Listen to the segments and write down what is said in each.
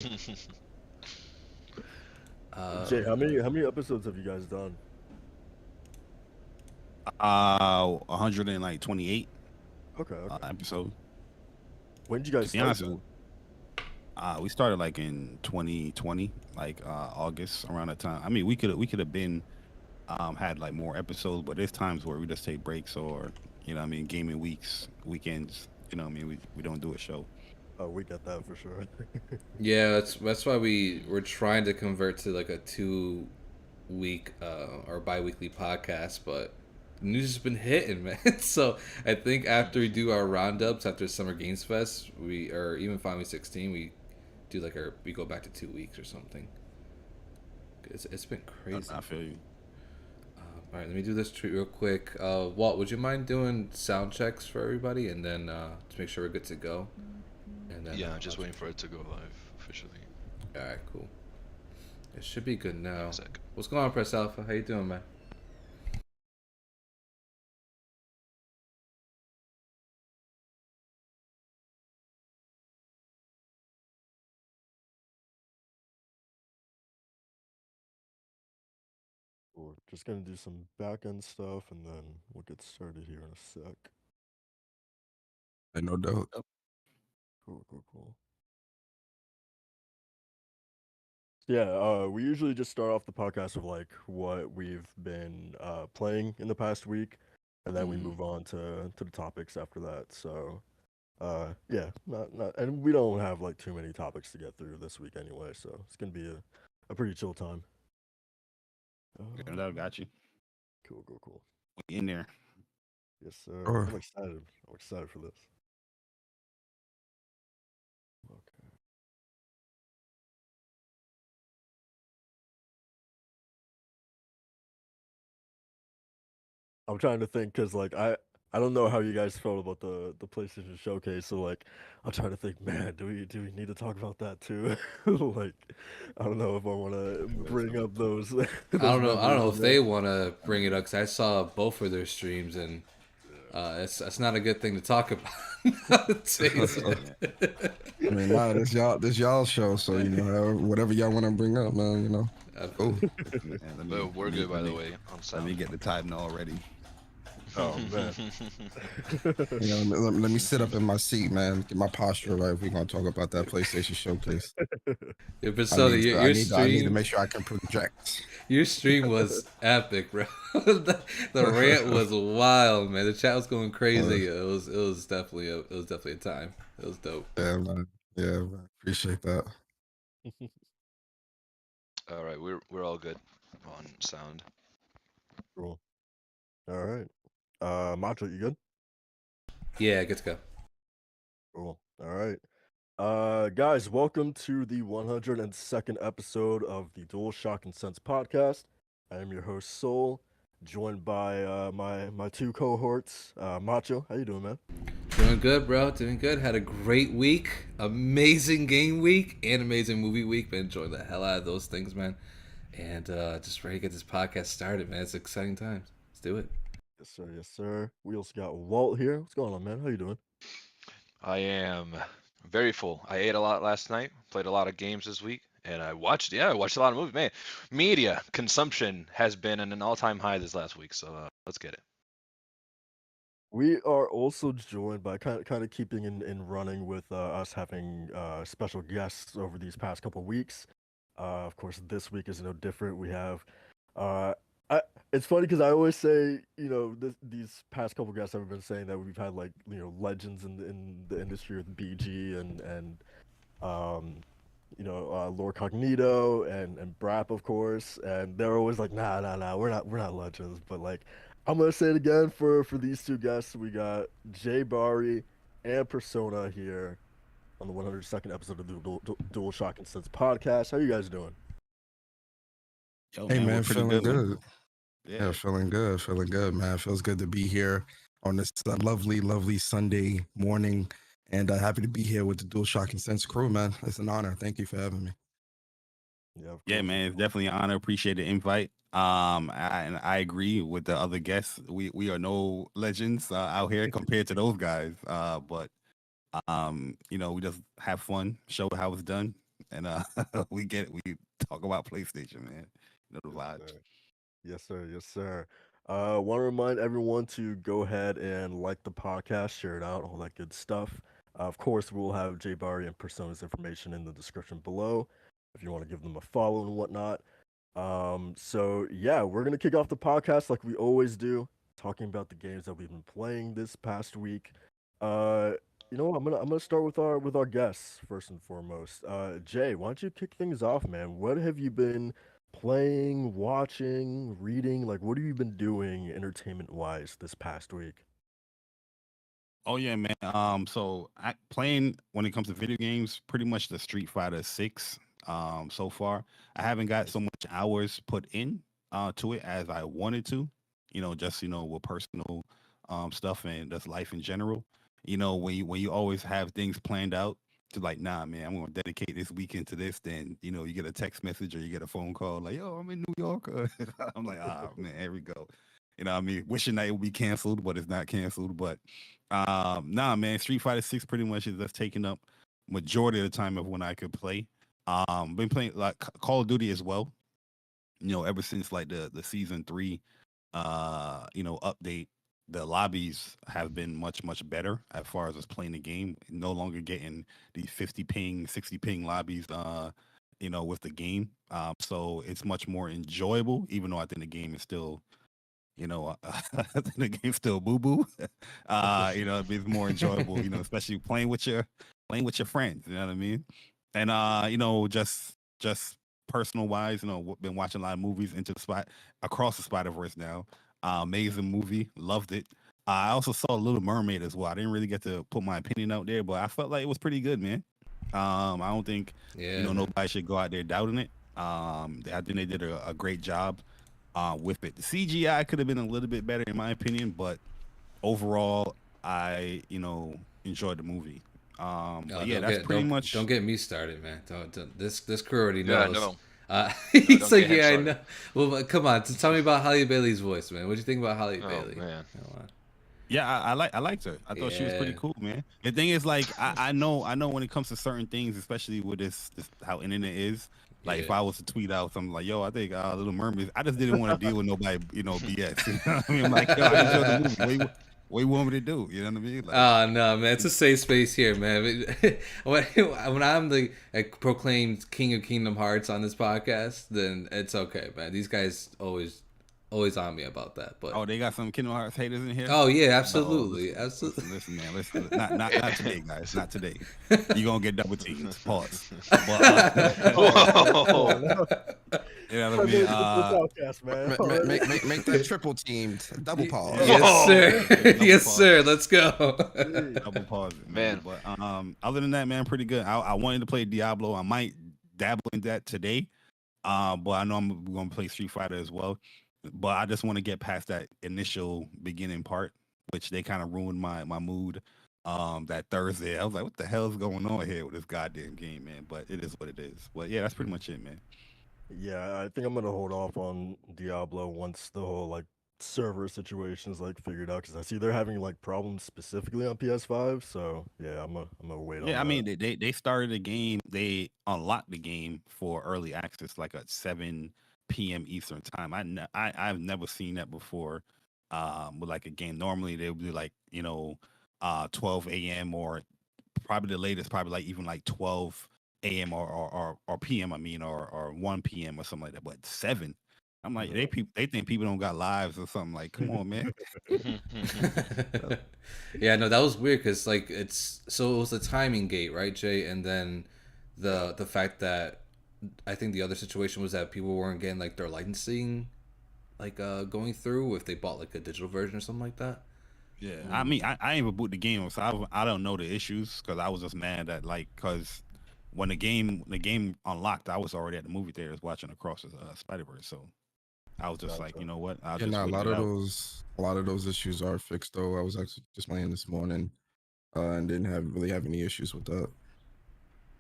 Jay, how many episodes have you guys done? 128 Okay, okay. episode. When did you guys To be start honest, that? we started like in 2020, like August around that time. I mean, we could have been had like more episodes, but there's times where we just take breaks or I mean, gaming weeks, weekends. I mean, we don't do a show. Oh, we get that for sure. Yeah, that's why we're trying to convert to like a 2 week or bi-weekly podcast, but the news has been hitting, man. So I think after we do our roundups after Summer Games Fest, we or even Final 16, we do like we go back to 2 weeks or something. It's been I crazy. feel you. All right, let me do this treat real quick. Walt, would you mind doing sound checks for everybody, and then to make sure we're good to go, and then Yeah, I'll just waiting for it to go live officially. all right, cool. It should be good Give me now. a sec. What's going on, Press Alpha? How you doing, man? We're just gonna do some back end stuff and then we'll get started here in a sec. No doubt. Cool, cool, cool. Yeah, we usually just start off the podcast with like what we've been playing in the past week, and then we Mm. move on to the topics after that. So yeah, not and we don't have like too many topics to get through this week anyway, so it's gonna be a pretty chill time. Yeah, that got you. Cool, cool, cool. We in there. Yes, sir. Sure. I'm excited. I'm excited for this. Okay. I'm trying to think because like I don't know how you guys felt about the PlayStation Showcase, so like I'm trying to think, man, do we need to talk about that too? Like I don't know if I want to bring up those I those don't know. I don't memories, know you if know? they want to bring it up because I saw both of their streams, and it's not a good thing to talk about nowadays. Yeah. I mean, nah, this y'all show, so whatever y'all want to bring up, man. Cool. And But we're good, by the way, on let me sound. get the title already. Oh man. Let me sit up in my seat, man. Get my posture right. If we're gonna talk about that PlayStation Showcase. Yeah, I Persona, need to, your I need to stream, make sure I can project. your stream was epic, bro. The rant was wild, man. The chat was going Uh, crazy. It was definitely a time. It was dope. yeah, man. Yeah, man. Appreciate that. All right, we're all good on sound. Cool. All right. Macho, you good? Yeah, good to go. Cool. All right. Guys, welcome to the 102nd episode of the DualShock Sense podcast. I am your host Soul, joined by my two cohorts. Macho, how you doing, man? Doing good, bro. Doing good. Had a great week. Amazing game week and amazing movie week. Been enjoying the hell out of those things, man. And just ready to get this podcast started, man. It's exciting times. Let's do it. Yes, sir. Yes, sir. We also got Walt here. What's going on, man? How you doing? I am very full. I ate a lot last night, played a lot of games this week, and I watched a lot of movies. Man, media consumption has been at an all-time high this last week, so let's get it. We are also joined by kind of keeping in running with us having special guests over these past couple weeks. Of course, this week is no different. We have, uh, I, it's funny because I always say, these past couple guests have been saying that we've had like legends in the industry with BG and um, Lord Cognito and Brap, of course, and they're always like, nah, we're not legends. But like, I'm gonna say it again for these two guests. We got JayBari and Persona here on the 102nd episode of the DualShock Sense podcast. How you guys doing? Yo, Hey, man, we're man, pretty feeling good, man. good. Yeah. Yeah, feeling good, man. Feels good to be here on this lovely, lovely Sunday morning, and happy to be here with the DualShock Sense crew, man. It's an honor. Thank you for having me. Yeah, of Yeah, course. man, it's definitely an honor. Appreciate the invite. And I agree with the other guests. We are no legends out here compared to those guys. But we just have fun, show how it's done, and we talk about PlayStation, man. You know the Yes, vibes. sir. Yes, sir. Yes, sir. Want to remind everyone to go ahead and like the podcast, share it out, all that good stuff. Of course, we'll have JayBari and Persona's information in the description below if you want to give them a follow and whatnot. So yeah, we're gonna kick off the podcast like we always do, talking about the games that we've been playing this past week. Uh, I'm gonna start with our guests first and foremost. Jay, why don't you kick things off, man? What have you been playing, watching, reading? Like, what have you been doing entertainment wise this past week? Oh yeah, man. So I playing when it comes to video games, pretty much the Street Fighter 6. So far, I haven't got so much hours put in to it as I wanted to. Just with personal stuff and just life in general. When you always have things planned out to like, nah, man, I'm gonna dedicate this weekend to this. Then you get a text message or you get a phone call like, yo, I'm in New York. I'm like, ah, man, here we go. I mean, wishing that it would be canceled, but it's not canceled. But nah, man, Street Fighter 6 pretty much is just taking up majority of the time of when I could play. Been playing like Call of Duty as well. Ever since like the season 3, update, the lobbies have been much much better as far as us playing the game. No longer getting these 50 ping, 60 ping lobbies. With the game. So it's much more enjoyable, even though I think the game is still the game's still boo boo. It's more enjoyable. Especially playing with your friends. You know what I mean? And just personal wise, been watching a lot of movies into the spot across the Spider Verse now. Amazing movie, loved it. I also saw Little Mermaid as well. I didn't really get to put my opinion out there, but I felt like it was pretty good, man. I don't think Yeah, man. nobody should go out there doubting it. I think they did a great job with it. The CGI could have been a little bit better in my opinion, but overall, I enjoyed the movie. No, But yeah, that's pretty don't much. get me started, man. Don't this crew already Yeah, knows. no. No, He's don't like, get him yeah, I started. know. Well, but come on, tell me about Halle Bailey's voice, man. What do you think about Halle Oh Bailey? man. Come on. Yeah, I liked her. I thought she was pretty Yeah, cool, man. The thing is, like, I know when it comes to certain things, especially with this how internet is. Like, if yeah. I was to tweet out something like, "Yo, I think Little Mermaid," I just didn't want to deal with nobody, BS. You know what I mean? I'm like, yo, I enjoyed the movie. What you want me to do? You know what I mean? Like, Oh no, man! It's a safe space here, man. When I'm the proclaimed king of Kingdom Hearts on this podcast, then it's okay, man. These guys always on me about that. But oh, they got some Kingdom Hearts haters in here. oh yeah, Oh, absolutely, listen, absolutely. listen, man. Listen. Not today, guys. Not today. You gonna get double teamed. Pause. But Oh, Whoa. no. you know what I Start mean. getting into this outcast, man. Already. Make that triple teamed. Double pause. Yes, Whoa. sir. Double Yes, pause. sir. Let's go. Jeez. Double pause, it, Man. But other than that, man, pretty good. I wanted to play Diablo. I might dabble in that today. But I know I'm gonna play Street Fighter as well. But I just want to get past that initial beginning part, which they kind of ruined my mood. That Thursday, I was like, what the hell is going on here with this goddamn game, man? But it is what it is. But yeah, that's pretty much it, man. Yeah, I think I'm gonna hold off on Diablo once the whole like server situation is like figured out because I see they're having like problems specifically on PS5. So yeah, I'm gonna wait on Yeah, I that. mean they started the game, they unlocked the game for early access like at 7 p.m. Eastern time. I've never seen that before. With like a game. Normally they would be like 12 a.m. or probably the latest, probably like even like 12 a.m. or p.m. I mean, or 1 p.m. or something like that. But 7, I'm like they think people don't got lives or something. Like, come on, man. Yeah, no, that was weird because like it was the timing gate, right, Jay? And then the fact that I think the other situation was that people weren't getting like their licensing going through if they bought like a digital version or something like that. Yeah, I mean, I ain't even boot the game, so I don't know the issues because I was just mad that because when the game unlocked, I was already at the movie theaters watching Across the Spider Verse, so I was just like, Gotcha. you know what, I'll Yeah, just no, wait it out. a lot of those issues are fixed though. I was actually just playing this morning, and didn't really have any issues with that.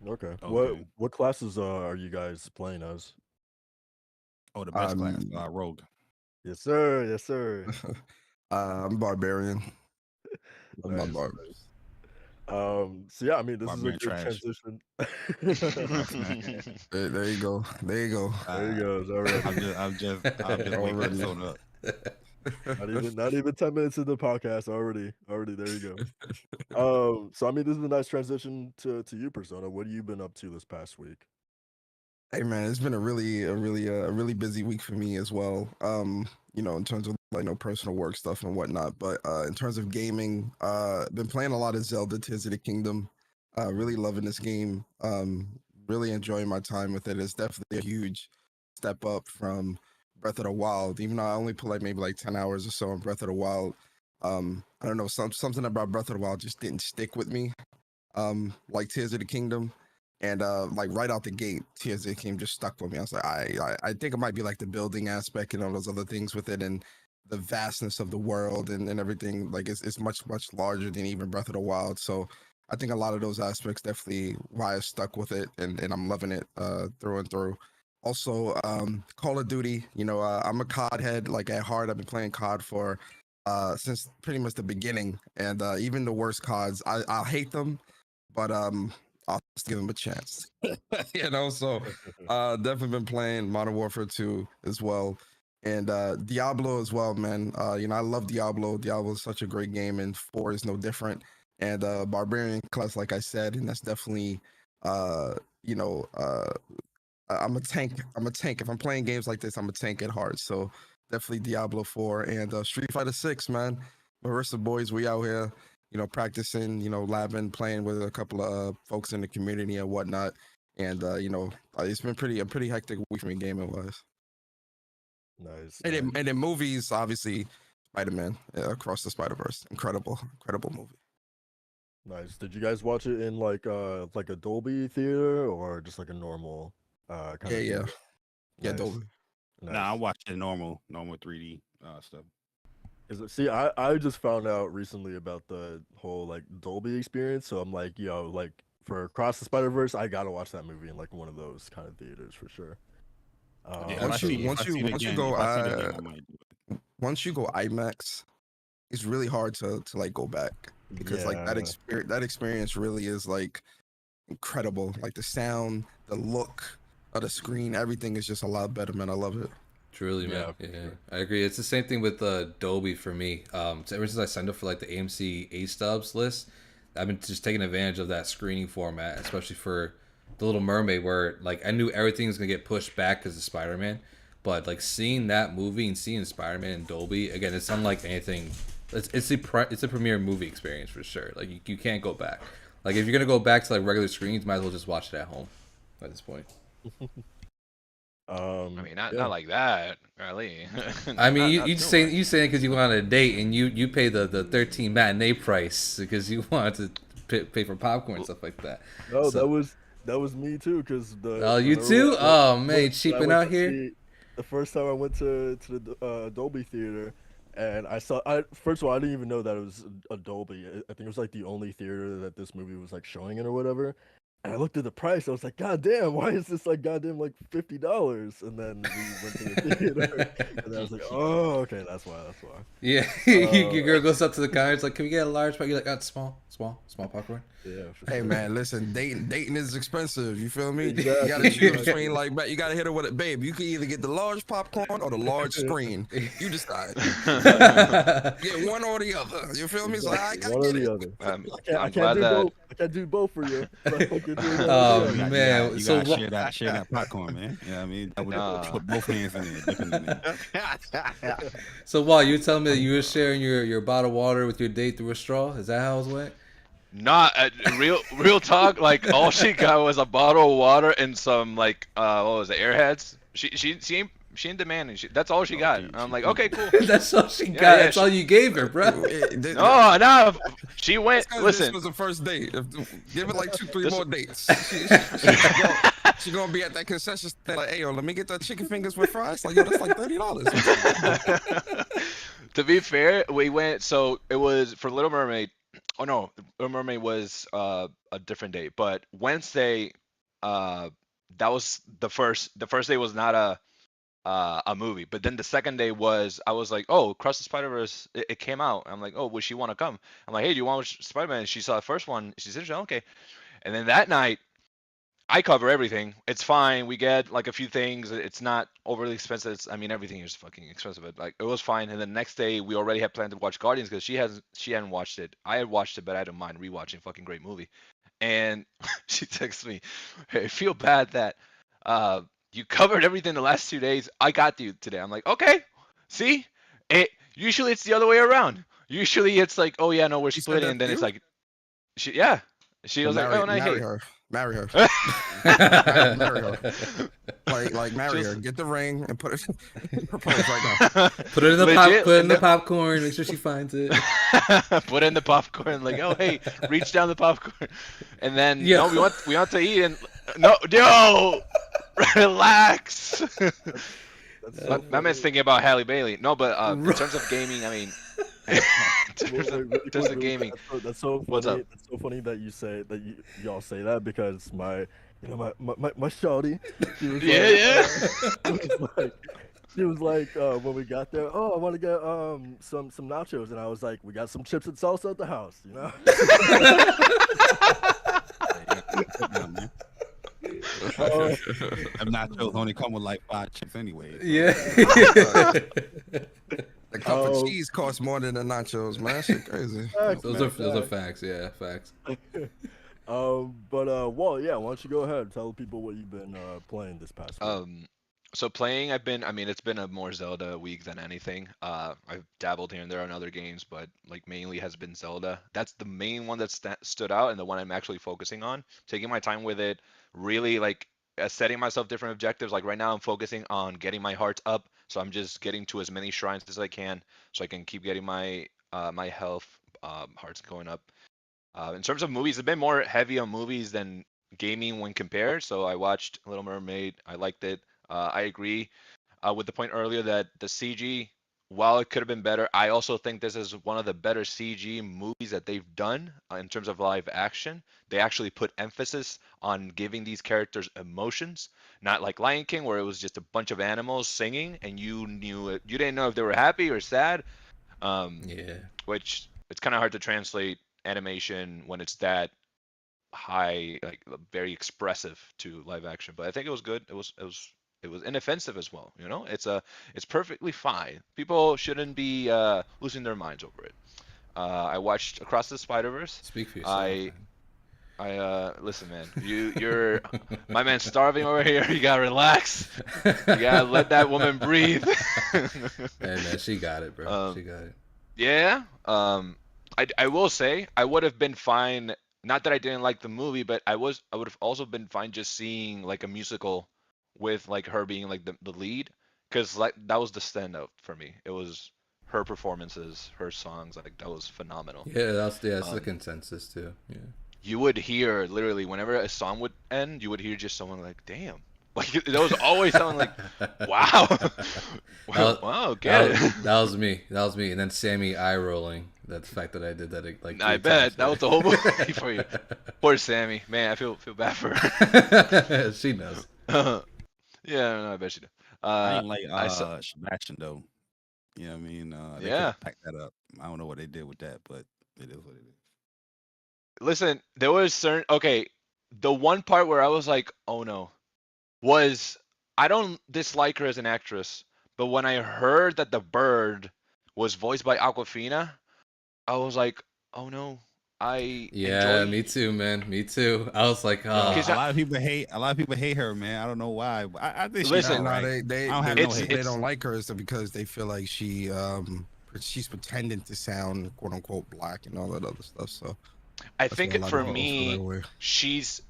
Okay. Okay. What classes are you guys playing as? Oh, the best class, Um, Rogue. Yes, sir. Yes, sir. I'm barbarian. Love my Nice. barbs. So yeah, I mean, this is a Barbarian good trash. transition. There you go. There you go. There he goes I'm already. just waking Already. Persona up. Not even 10 minutes into the podcast already there you go. So I mean, this is a nice transition to you, Persona. What have you been up to this past week? Hey man, it's been a really busy week for me as well. In terms of like personal work stuff and whatnot. But in terms of gaming, been playing a lot of Zelda Tears of the Kingdom. Really loving this game. Really enjoying my time with it. It's definitely a huge step up from Breath of the Wild. Even though I only put like maybe like 10 hours or so in Breath of the Wild. I don't know, something about Breath of the Wild just didn't stick with me. Like Tears of the Kingdom. And like right out the gate, Tears of the Kingdom just stuck with me. I was like, I think it might be like the building aspect and all those other things with it, and the vastness of the world and everything. Like it's much larger than even Breath of the Wild. So I think a lot of those aspects definitely why I stuck with it, and I'm loving it through and through. Also, Call of Duty. I'm a COD head. Like at heart, I've been playing COD for since pretty much the beginning, and even the worst CODs, I hate them, but I'll just give him a chance. So definitely been playing Modern Warfare 2 as well. And Diablo as well, man. I love Diablo. Diablo is such a great game, and 4 is no different. And Barbarian class, like I said, and that's definitely you know, I'm a tank. I'm a tank. If I'm playing games like this, I'm a tank at heart. So definitely Diablo 4 and Street Fighter 6, man. Marissa boys, we out here, practicing, labbing, playing with a couple of folks in the community and whatnot. And it's been a pretty hectic week for me gaming wise. Nice. And then movies, obviously, Spider-Man Across the Spider-Verse, incredible movie. Nice. Did you guys watch it in like a Dolby theater or just like a normal kind Yeah, of yeah, theater? yeah, Nice. Dolby. Nah, I Nice. watched the normal 3D stuff. See, I just found out recently about the whole like Dolby experience, so I'm like, like for Across the Spider-Verse, I gotta watch that movie in like one of those kind of theaters for sure. Yeah, Me if I Once see you too. if I once you see it once you again, go if I see it again, I might do it. once you go IMAX, it's really hard to like go back because like Yeah. that experience really is like incredible. Like the sound, the look of the screen, everything is just a lot better, man. I love it. Truly, man. Yeah, for Yeah, sure. I agree. It's the same thing with Dolby for me. So ever since I signed up for like the AMC A Stubs list, I've been just taking advantage of that screening format, especially for The Little Mermaid, where like I knew everything was gonna get pushed back because of Spider Man, but like seeing that movie and seeing Spider Man in Dolby again, it's unlike anything. It's a premiere movie experience for sure. Like you can't go back. Like if you're gonna go back to like regular screens, might as well just watch it at home. At this point. I mean, not Yeah. not like that, really. I mean, you Not you too say much. you saying because you want a date and you pay the 13 matinee price because you want to pay for popcorn and stuff like that. No, So, that was me too, because oh, you whenever too? Oh man, you when I cheaping went out to here. see the first time I went to the Dolby theater, and I first of all I didn't even know that it was a Dolby. I think it was like the only theater that this movie was like showing it or whatever. And I looked at the price. I was like, God damn, why is this like goddamn like $50? And then we went to the theater, and I was like, oh, okay, that's why. That's why. Yeah, your girl goes up to the counter. It's like, can we get a large? You're like, oh, small popcorn. Yeah, for Hey sure. man, listen, dating is expensive. You feel me? You Exactly. gotta choose Exactly. between like, you gotta hit her with it, babe. You can either get the large popcorn or the large screen. You decide. Get one or the other. You feel me? So I Exactly. gotta One or get the it. other. I I'm can't glad do that both. I can't do both for you. But I can do one or Oh the You other. got man, you so got to share that popcorn, man. Yeah, I mean, Nah. put both hands in there, dip in there. so while you telling me that you were sharing your bottled water with your date through a straw? Is that how it went? Not real talk. Like all she got was a bottle of water and some like what was it, Airheads. She ain't demanding. That's all she Oh, got. gee, I'm she like, okay, picky. cool. That's all she Yeah, got. yeah. That's all you gave her, bro. No, no. She went. Because this Listen. was the first date. Give it like 2-3 This. more dates. She gonna be at that concession stand like, hey yo, let me get the chicken fingers with fries. Like yo, that's like $30. To be fair, we went. So it was for Little Mermaid. Oh no, Little Mermaid was a different day. But Wednesday, uh, that was the first. The first day was not a movie. But then the second day was I was like, oh, Across the Spider-Verse, it came out. I'm like, oh, would she want to come? I'm like, hey, do you want to watch Spider-Man? And she saw the first one. She said, okay. And then that night, I cover everything. It's fine. We get like a few things. It's not overly expensive. I mean, everything is fucking expensive, but like it was fine. And then the next day, we already had planned to watch Guardians because she hadn't watched it. I had watched it, but I didn't mind rewatching. Fucking great movie. And she texts me, "Hey, I feel bad that uh you covered everything the last 2 days. I got you today." I'm like, okay. See, it usually it's the other way around. Usually it's like, oh yeah, no, we're She said splitting, that and to then it's you? like, yeah. She Well, was like, oh, nice. marry Hey. her. Marry her. Marry her. Like marry her. Just Get the ring and put it. Propose right now. Put it in the legit. put it in the popcorn. Make sure she finds it. Put in the popcorn, like, oh hey, reach down the popcorn, and then Yeah. no, we want to eat, and no, yo, relax. That's so My man's funny. thinking about Halle Bailey. No, but in Right. terms of gaming, I mean, in Wait, terms really of quick, gaming, that's so what's up? funny. That's so funny that you say that y'all say that because my shawty, she was Yeah, like, yeah. she was like when we got there, oh, I want to get some nachos, and I was like, we got some chips and salsa at the house, you know. I'm not sure only come with like 5 chips anyway. So. Yeah. The cup of Oh. cheese costs more than the nachos, man. That shit crazy. Facts, those man, are facts. facts. Yeah, facts. Well, yeah. Why don't you go ahead and tell people what you've been playing this past week? So playing, I mean, it's been a more Zelda week than anything. I've dabbled here and there on other games, but like mainly has been Zelda. That's the main one that stood out and the one I'm actually focusing on. Taking my time with it, really like setting myself different objectives. Like right now, I'm focusing on getting my hearts up, so I'm just getting to as many shrines as I can, so I can keep getting my health hearts going up. In terms of movies, it's been more heavy on movies than gaming when compared. So I watched Little Mermaid. I liked it. I agree with the point earlier that the CG, while it could have been better, I also think this is one of the better CG movies that they've done in terms of live action. They actually put emphasis on giving these characters emotions, not like Lion King, where it was just a bunch of animals singing and you knew it. You didn't know if they were happy or sad. Yeah. Which it's kind of hard to translate animation when it's that high, like very expressive to live action. But I think it was good. It was inoffensive as well. You know, it's perfectly fine. People shouldn't be losing their minds over it. I watched Across the Spider-Verse. Speak for yourself. I listen, man. You're my man's starving over here. You gotta relax. You gotta let that woman breathe. Hey man, she got it, bro. She got it. Yeah. I will say I would have been fine. Not that I didn't like the movie, but I would have also been fine just seeing like a musical with like her being like the lead, because like that was the standout for me. It was her performances, her songs, like that was phenomenal. Yeah, that's the Um, consensus too. Yeah. you would hear literally whenever a song would end, you would hear just someone like, "Damn." Like there was always someone like, "Wow, That- wow, get it." That was me. That was me. And then Sammy eye rolling. That the fact that I did that like. I 3 bet times. that was the whole movie for you. Poor Sammy, man. I feel bad for her. She knows. Yeah, no, I bet she did. I ain't like I saw, Sebastian though. You know what I mean? They could yeah. pack that up. I don't know what they did with that, but it is what it is. Listen, there was certain. Okay, the one part where I was like, "Oh no," was I don't dislike her as an actress, but when I heard that the bird was voiced by Aquafina, I was like, "Oh no." I Yeah, enjoy me too, man. Me too. I was like, Yo, oh. because a lot of people hate her, man. I don't know why. But I think she's Listen, all No, right. they I don't have the no reason hate. they it's don't like her is because they feel like she's pretending to sound quote unquote black and all that other stuff. So I that's why a think lot for of people feel that me, way. she's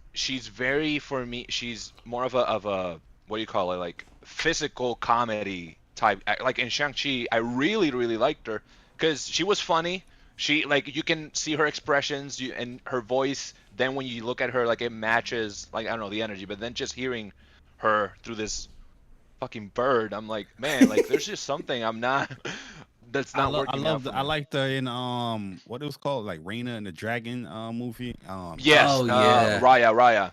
very for me. She's more of a what do you call it, like physical comedy type. Like in Shang-Chi, I really liked her because she was funny. She like you can see her expressions and her voice. Then when you look at her, like it matches like I don't know the energy. But then just hearing her through this fucking bird, I'm like, man, like there's just something I'm not that's not working out for I me. liked her in what it was called, like Raina and the Dragon movie. Yes, Oh yeah. Raya.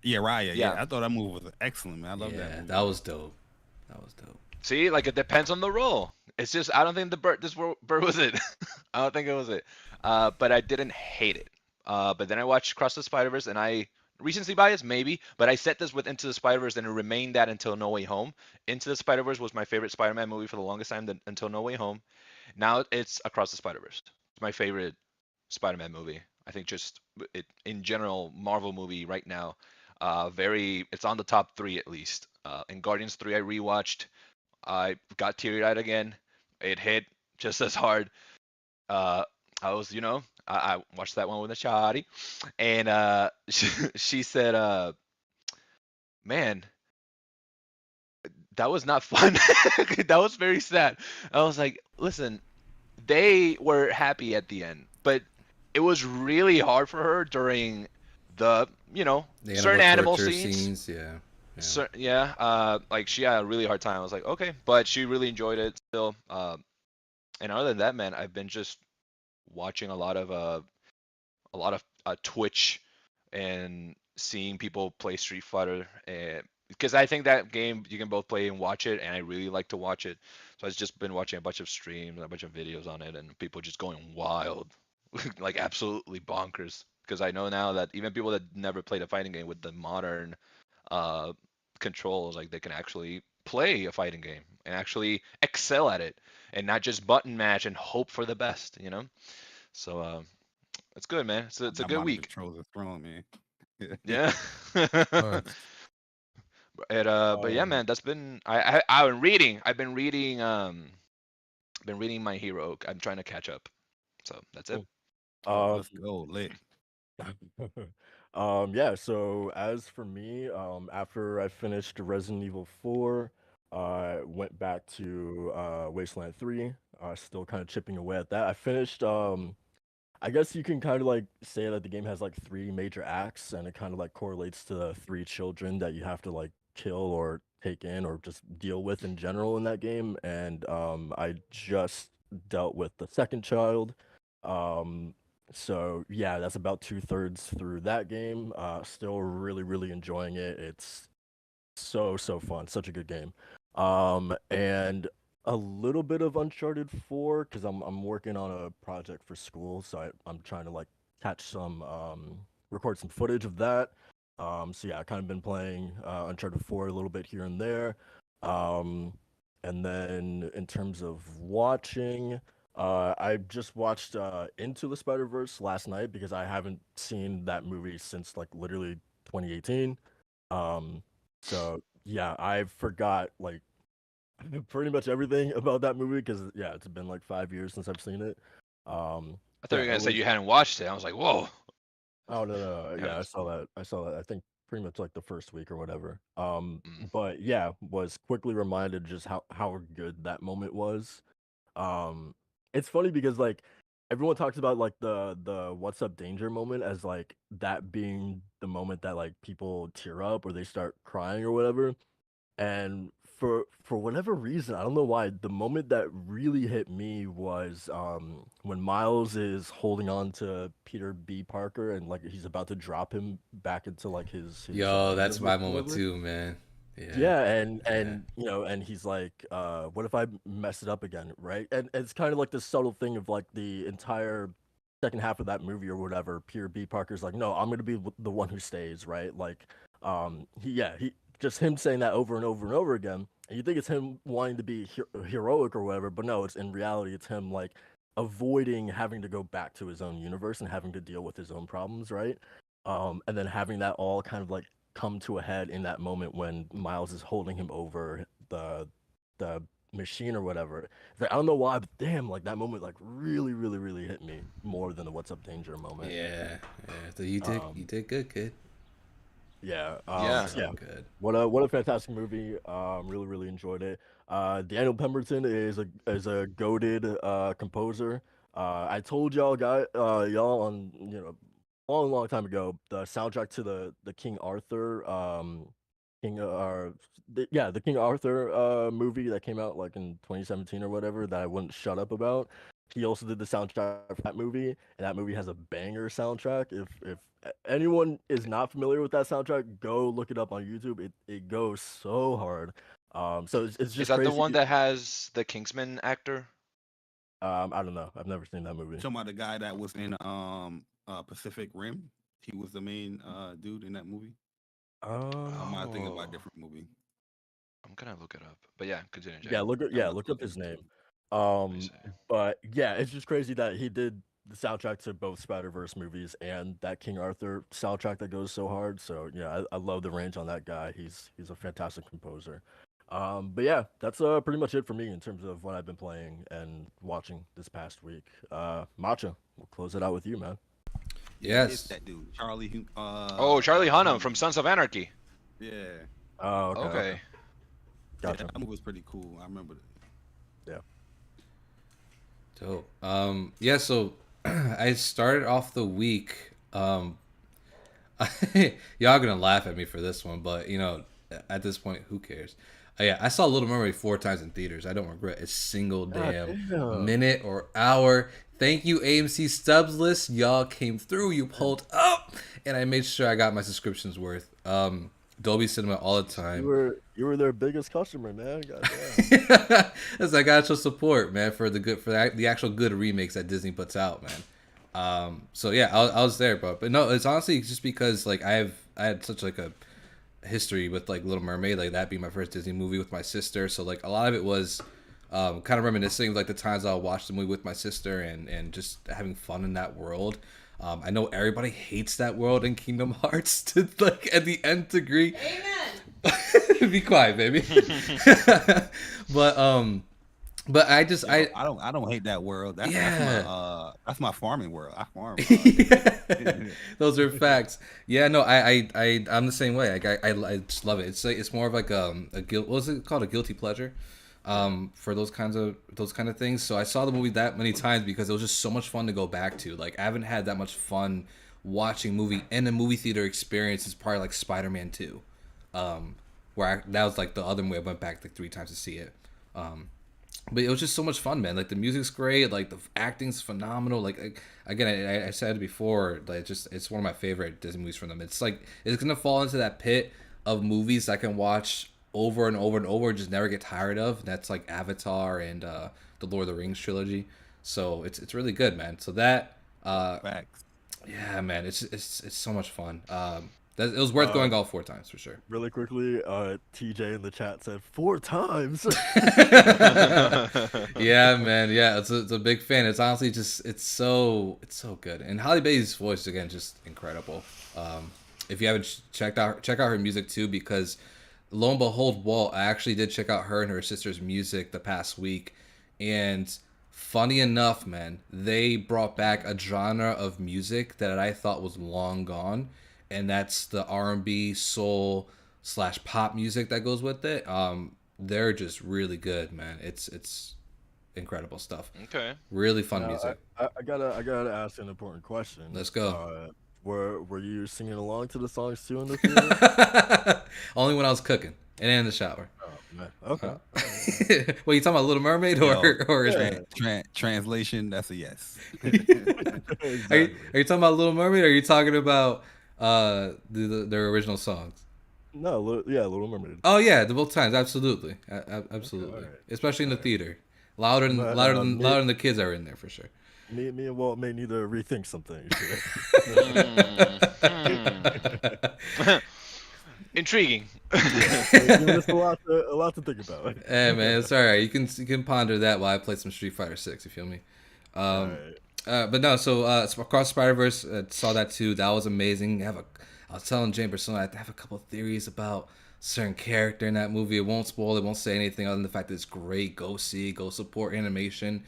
Yeah, Raya. Yeah. Yeah, I thought that movie was excellent, man. I love that Yeah, movie. that was dope. That was dope. See, like it depends on the role. It's just I don't think this bird was it. I don't think it was it. But I didn't hate it. But then I watched Cross the Spider-Verse, and I recency bias maybe, but I set this with Into the Spider-Verse, and it remained that until No Way Home. Into the Spider-Verse was my favorite Spider-Man movie for the longest time, until No Way Home. Now it's Across the Spider-Verse. It's my favorite Spider-Man movie. I think just it in general Marvel movie right now. It's on the top three at least. And Guardians 3 I rewatched. I got teary-eyed again. It hit just as hard. Uh, I was, I watched that one with a shawty, and she said, "Man, that was not fun. That was very sad." I was like, "Listen, they were happy at the end, but it was really hard for her during the, The certain animal animal torture scenes." scenes, yeah. Like she had a really hard time. I was like, okay, but she really enjoyed it still. And other than that, man, I've been just watching a lot of Twitch and seeing people play Street Fighter, and because I think that game you can both play and watch it, and I really like to watch it. So I've just been watching a bunch of streams, a bunch of videos on it, and people just going wild, like absolutely bonkers. Because I know now that even people that never played a fighting game with the modern uh, controls, like they can actually play a fighting game and actually excel at it, and not just button mash and hope for the best. So it's good, man. It's a That good modern week. controls are throwing me. Yeah. Facts. But yeah, man, that's been I've been reading. Been reading My Hero. I'm trying to catch up. So that's it. Cool. Oh, Um, let's go, lit. yeah, so as for me, after I finished Resident Evil 4, I went back to Wasteland 3, still kind of chipping away at that. I finished I guess you can kind of like say that the game has like three major acts, and it kind of like correlates to the three children that you have to like kill or take in or just deal with in general in that game. And I just dealt with the second child. Um, so yeah, that's about 2/3 through that game. Still really, really enjoying it. It's so fun, such a good game. And a little bit of Uncharted 4 because I'm working on a project for school, so I'm trying to like catch some record some footage of that. So yeah, I kind of been playing Uncharted 4 a little bit here and there. Um, and then in terms of watching, I just watched Into the Spider-Verse last night because I haven't seen that movie since like literally 2018. Um, so yeah, I forgot like pretty much everything about that movie because yeah, it's been like 5 years since I've seen it. I thought you Yeah, were it gonna say was. you hadn't watched it. I was like, whoa. Oh no, Yeah, yeah, I saw that. I saw that. I think pretty much like the first week or whatever. mm. But yeah, was quickly reminded just how good that moment was. Um, it's funny because like everyone talks about like the what's up danger moment as like that being the moment that like people tear up or they start crying or whatever. And for whatever reason, I don't know why, the moment that really hit me was when Miles is holding on to Peter B. Parker and like he's about to drop him back into like his Yo, that's universe my or moment whatever. too, man. Yeah. Yeah, and Yeah. and you know, and he's like, what if I mess it up again, right? And it's kind of like this subtle thing of like the entire second half of that movie or whatever. Peter B. Parker's like, no, I'm gonna be the one who stays, right? Like, he just him saying that over and over and over again, and you think it's him wanting to be heroic or whatever, but no, it's in reality, it's him like avoiding having to go back to his own universe and having to deal with his own problems, right? And then having that all kind of like come to a head in that moment when Miles is holding him over the machine or whatever. It's like, I don't know why, but damn, like that moment like really, really, really hit me more than the "What's Up Danger" moment. Yeah. Yeah. So you did good, kid. Yeah. Yeah. So yeah. So good. What a fantastic movie. Really, really enjoyed it. Daniel Pemberton is a goated composer. I told y'all on long, long time ago the soundtrack to the King Arthur King the King Arthur movie that came out like in 2017 or whatever that I wouldn't shut up about. he also did the soundtrack for that movie, and that movie has a banger soundtrack. If anyone is not familiar with that soundtrack, go look it up on YouTube. It goes so hard. So it's Is just that the crazy. one that has the Kingsman actor? I don't know. I've never seen that movie. Talking about the guy that was in Pacific Rim. He was the main dude in that movie. I'm not thinking about a Oh, different movie. I'm gonna look it up. But yeah, continue, Jay. I'm Look up looking his into name. it. Let me Um, see. but yeah, it's just crazy that he did the soundtrack to both Spider-Verse movies and that King Arthur soundtrack that goes so hard. So yeah, I love the range on that guy. He's a fantastic composer. But yeah, that's pretty much it for me in terms of what I've been playing and watching this past week. Matcha, we'll close it out with you, man. Yeah, it's Yes. that dude, Charlie. Oh, Charlie Hunnam from Hunnam. Sons of Anarchy. Yeah, Oh, okay, Okay. yeah, gotcha. that movie was pretty cool. I remember it. Yeah. Dope. Yeah, so I started off the week. Y'all gonna laugh at me for this one, but you know, at this point, who cares? Yeah, I saw Little Mermaid 4 times in theaters. I don't regret a single God damn damn. minute or hour. Thank you, AMC Stubs list. Y'all came through. You pulled up, and I made sure I got my subscriptions worth. Dolby Cinema all the time. You were their biggest customer, man. God damn. That's I gotta show support, man, for the actual good remakes that Disney puts out, man. So yeah, I was there, but no, it's honestly just because like I had such like a history with like Little Mermaid, like that being my first Disney movie with my sister. So like a lot of it was kind of reminiscing of, like the times I watched the movie with my sister and just having fun in that world. I know everybody hates that world in Kingdom Hearts to like at the nth degree. Amen. Be quiet, baby. but but I just Yo, I don't hate that world. yeah. That's my farming world. I farm. Yeah. Those are facts. Yeah, no, I'm the same way. Like I just love it. It's like it's more of like a guilt. What's it called? A guilty pleasure. For those kind of things. So I saw the movie that many times because it was just so much fun to go back to. Like I haven't had that much fun watching movie in a movie theater experience. Is probably like Spider-Man 2, that was like the other movie I went back like 3 times to see it. But it was just so much fun, man. Like the music's great, like the acting's phenomenal. Like again, I said it before, like it's one of my favorite Disney movies from them. It's like it's gonna fall into that pit of movies I can watch over and over and over, just never get tired of. That's like Avatar and the Lord of the Rings trilogy. So it's really good, man. So that Facts. yeah, man, it's so much fun. It was worth going all 4 times for sure. Really quickly, TJ in the chat said 4 times. Yeah, man. Yeah, it's a big fan. It's honestly just it's so good. And Halle Berry's voice again just incredible. If you haven't check out her music too, because lo and behold, Walt, I actually did check out her and her sister's music the past week, and funny enough, man, they brought back a genre of music that I thought was long gone, and that's the R&B soul / pop music that goes with it. They're just really good, man. It's incredible stuff. Okay. Really fun Now, music. I gotta ask an important question. Let's go. Were you singing along to the songs too in the theater? Only when I was cooking and in the shower. Oh man. Okay. What, you talking about Little Mermaid Yo, or translation? That's a yes. Exactly. are you talking about Little Mermaid or are you talking about their original songs? No, yeah, Little Mermaid. Oh yeah, the both times, absolutely, absolutely, alright. especially in the theater, louder than But, louder than the kids are in there for sure. Me and Walt may need to rethink some things. Intriguing. There's a lot to think about. Hey man, it's all right. You can ponder that while I play some Street Fighter 6. You feel me? Alright. But no. So Across Spider-Verse, saw that too. That was amazing. I was telling Jay Persona I have a couple of theories about certain character in that movie. It won't spoil. It won't say anything other than the fact that it's great. Go see. Go support animation.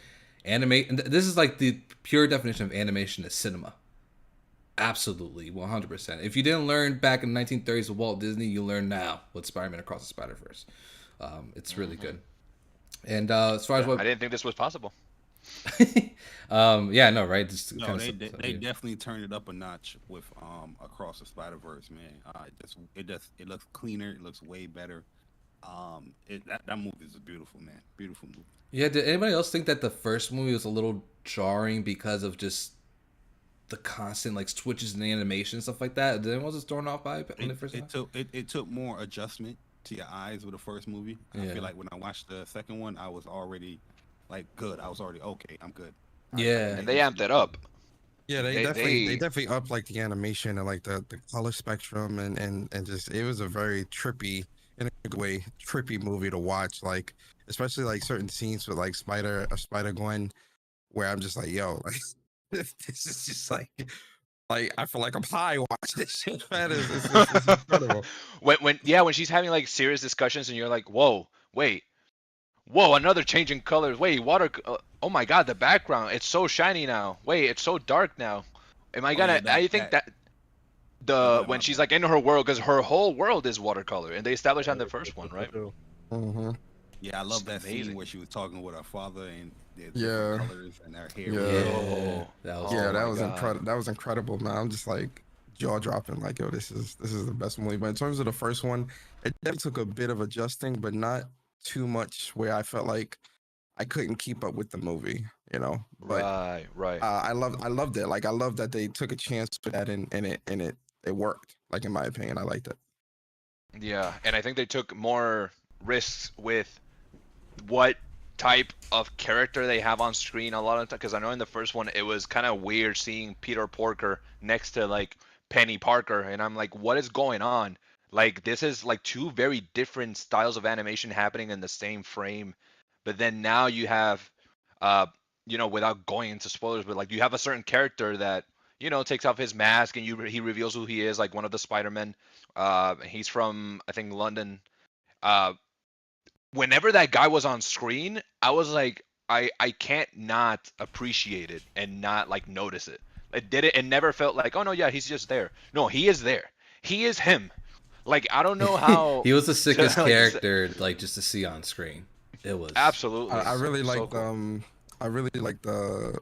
This is like the pure definition of animation is cinema. Absolutely, 100%. If you didn't learn back in the 1930s with Walt Disney, you learn now with Spider-Man Across the Spider-Verse. It's really good. And as far as what I didn't think this was possible. yeah, no, right? Just No, kind they of definitely turned it up a notch with Across the Spider Verse, man. It looks cleaner. It looks way better. That movie is a beautiful, man. Beautiful movie. Yeah, did anybody else think that the first movie was a little jarring because of just the constant like switches in the animation and stuff like that? Did anyone was thrown off by it when they first saw it? It took more adjustment to your eyes with the first movie. I Yeah. feel like when I watched the second one, I was already like good. I was already okay. I'm good. Yeah. And they amped it up. Yeah, They they definitely up like the animation and like the color spectrum and just it was a very trippy in a good way trippy movie to watch, like especially like certain scenes with like Spider Gwen where I'm just like, yo, like this is just like I feel like I'm high watching this shit, man. It's incredible. when she's having like serious discussions and you're like, whoa, wait, whoa, another change in colors. Wait, water. Oh my God, the background. It's so shiny now. Wait, it's so dark now. Am I Oh yeah, gonna? I think that oh, go the ahead, when my she's bad. like in her world, because her whole world is watercolor, and they established on the first one, right? Hmm. Yeah, I It's love that scene amazing. where she was talking with her father and the different Yeah, colors and her hair was yeah, different. Yeah. Yo, That was oh yeah. dope. That my was God. incredible. That was incredible, man. I'm just like jaw dropping. Like, yo, this is the best movie. But in terms of the first one, it definitely took a bit of adjusting, but not too much where I felt like I couldn't keep up with the movie, you know. But Right, right. I loved it. Like I love that they took a chance with that and it worked. Like in my opinion, I liked it. Yeah, and I think they took more risks with what type of character they have on screen a lot of time. Because I know in the first one it was kind of weird seeing Peter Porker next to like Penny Parker, and I'm like, what is going on? Like this is like two very different styles of animation happening in the same frame, but then now you have, uh, without going into spoilers, but like you have a certain character that takes off his mask and he reveals who he is, like one of the Spider-Men. He's from I think London. Uh, Whenever that guy was on screen, I was like, I can't not appreciate it and not like notice it. It did it and never felt like, oh no, yeah, he's just there. No, he is there. He is him. Like I don't know how He was the to sickest like character, like just to see on screen. It was. absolutely I really so liked cool. I really liked the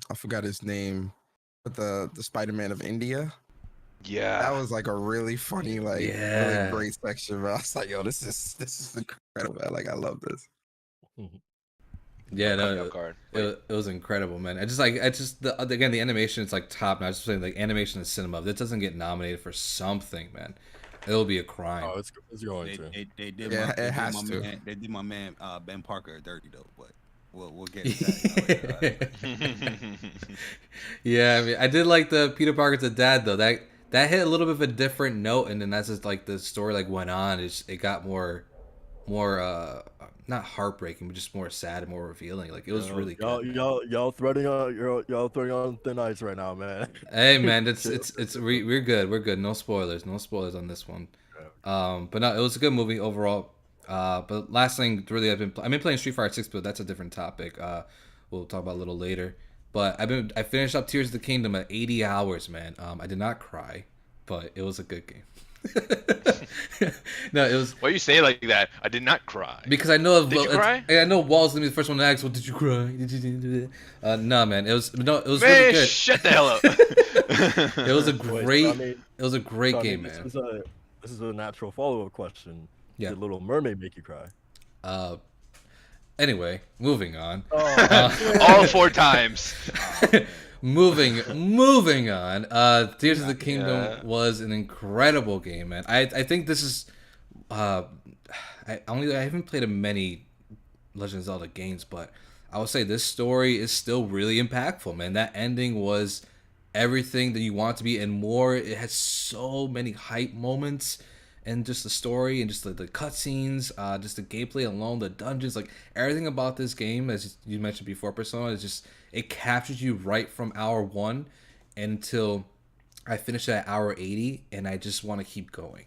I forgot his name, but the Spider-Man of India. That Yeah. was like a really funny, like really Yeah. great section. But I was like, yo, this is incredible, man. Like I love this. Yeah, That caught me off no, guard. But it was incredible, man. I just again the animation is like top notch. Saying like animation and cinema, if it doesn't get nominated for something, man, it'll be a crime. Oh, it's going to. Yeah, it has to. They did my man Ben Parker dirty though, but we'll get into that. Yeah, I mean, I did like the Peter Parker's the dad though. That hit a little bit of a different note, and then that's just like the story like went on. It got more not heartbreaking, but just more sad and more revealing. Like it was Yo, really good, man. y'all threading on thin ice right now, man. Hey man, Chill. we're good. We're good. No spoilers. No spoilers on this one. Okay. But no, it was a good movie overall. But last thing, really, I've been playing Street Fighter 6, but that's a different topic. We'll talk about a little later. But I finished up Tears of the Kingdom at 80 hours, man. I did not cry, but it was a good game. No, it was why you say it like that? I did not cry. because I know Did you cry? I know Wall's gonna be the first one to ask, "Well, did you cry? Did you do that?" No, man, it was really Man, good. shut the hell up. It was a Wait, great so I mean, it was a great so I game, mean, man. this is a natural follow up question. Yeah. Did Little Mermaid make you cry? Uh, anyway, moving on. Oh, All four times. Moving on. Tears of the Kingdom Yeah. was an incredible game, man. I think this is uh I haven't played many Legend of Zelda games, but I would say this story is still really impactful, man. That ending was everything that you want it to be and more. It has so many hype moments and just the story and just the cutscenes, just the gameplay alone, the dungeons, like everything about this game, as you mentioned before, Persona, is just it captures you right from hour one until I finish at hour 80, and I just want to keep going.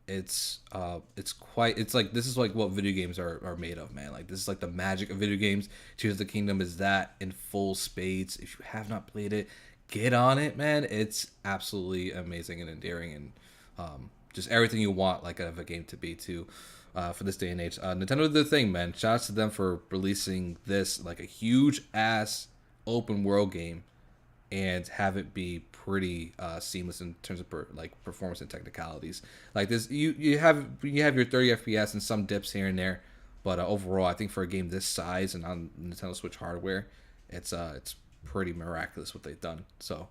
It's like this is like what video games are made of, man. Like this is like the magic of video games. Tears of the Kingdom is that in full spades. If you have not played it, get on it, man. It's absolutely amazing and endearing and just everything you want like out of a game to be too. For this day and age, Nintendo did their thing, man. Shouts to them for releasing this like a huge ass open world game and have it be pretty seamless in terms of performance and technicalities. Like this, you have your 30 FPS and some dips here and there, but overall, I think for a game this size and on Nintendo Switch hardware, it's pretty miraculous what they've done. So,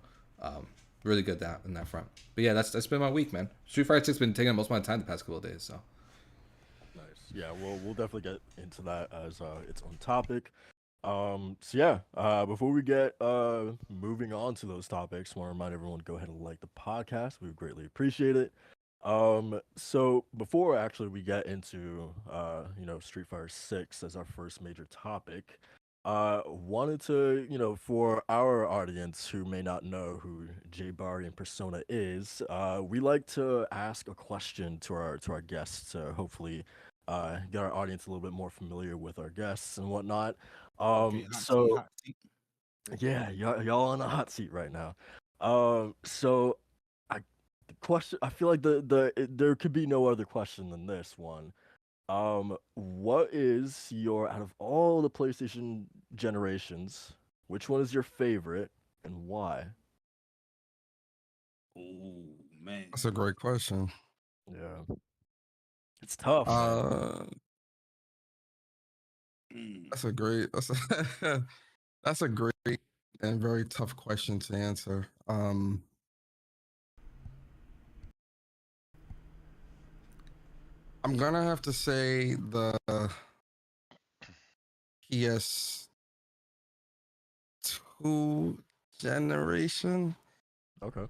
really good that in that front. But yeah, that's been my week, man. Street Fighter 6 been taking most of my time the past couple of days. So Nice. Yeah, we'll definitely get into that as its own topic. So yeah, before we get moving on to those topics, want to remind everyone to go ahead and like the podcast. We would greatly appreciate it. So before actually we get into Street Fighter 6 as our first major topic, wanted to, for our audience who may not know who JayBari and Persona is, we like to ask a question to our guests to hopefully get our audience a little bit more familiar with our guests and whatnot. Okay, So hot seat. yeah, y'all on a hot seat right now. So I the question I feel like there could be no other question than this one. What is your out of all the PlayStation generations, which one is your favorite and why? Oh man. That's a great question. Yeah, it's tough, man. Uh, Mm. that's a that's a great and very tough question to answer. I'm gonna have to say the PS2 generation. Okay.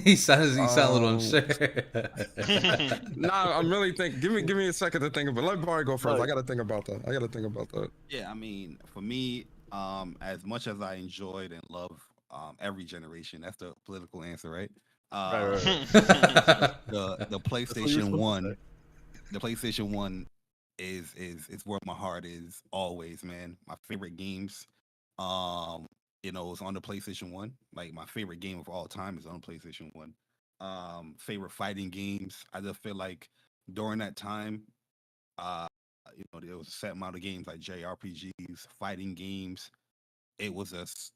he sounds a little Um, unsure. nah, I'm really thinking. Give me a second to think about. Let Barry go first. I Like, gotta think about that. Yeah, I mean, for me, as much as I enjoyed and love every generation, that's the political answer, right? right, Uh, right, right. the That's what you're PlayStation supposed to One, say. the PlayStation One is where my heart is always, man. My favorite games, um, is on the PlayStation One. Like my favorite game of all time is on PlayStation One. Favorite fighting games. I just feel like during that time, uh, there was a set amount of games like JRPGs, fighting games. It was just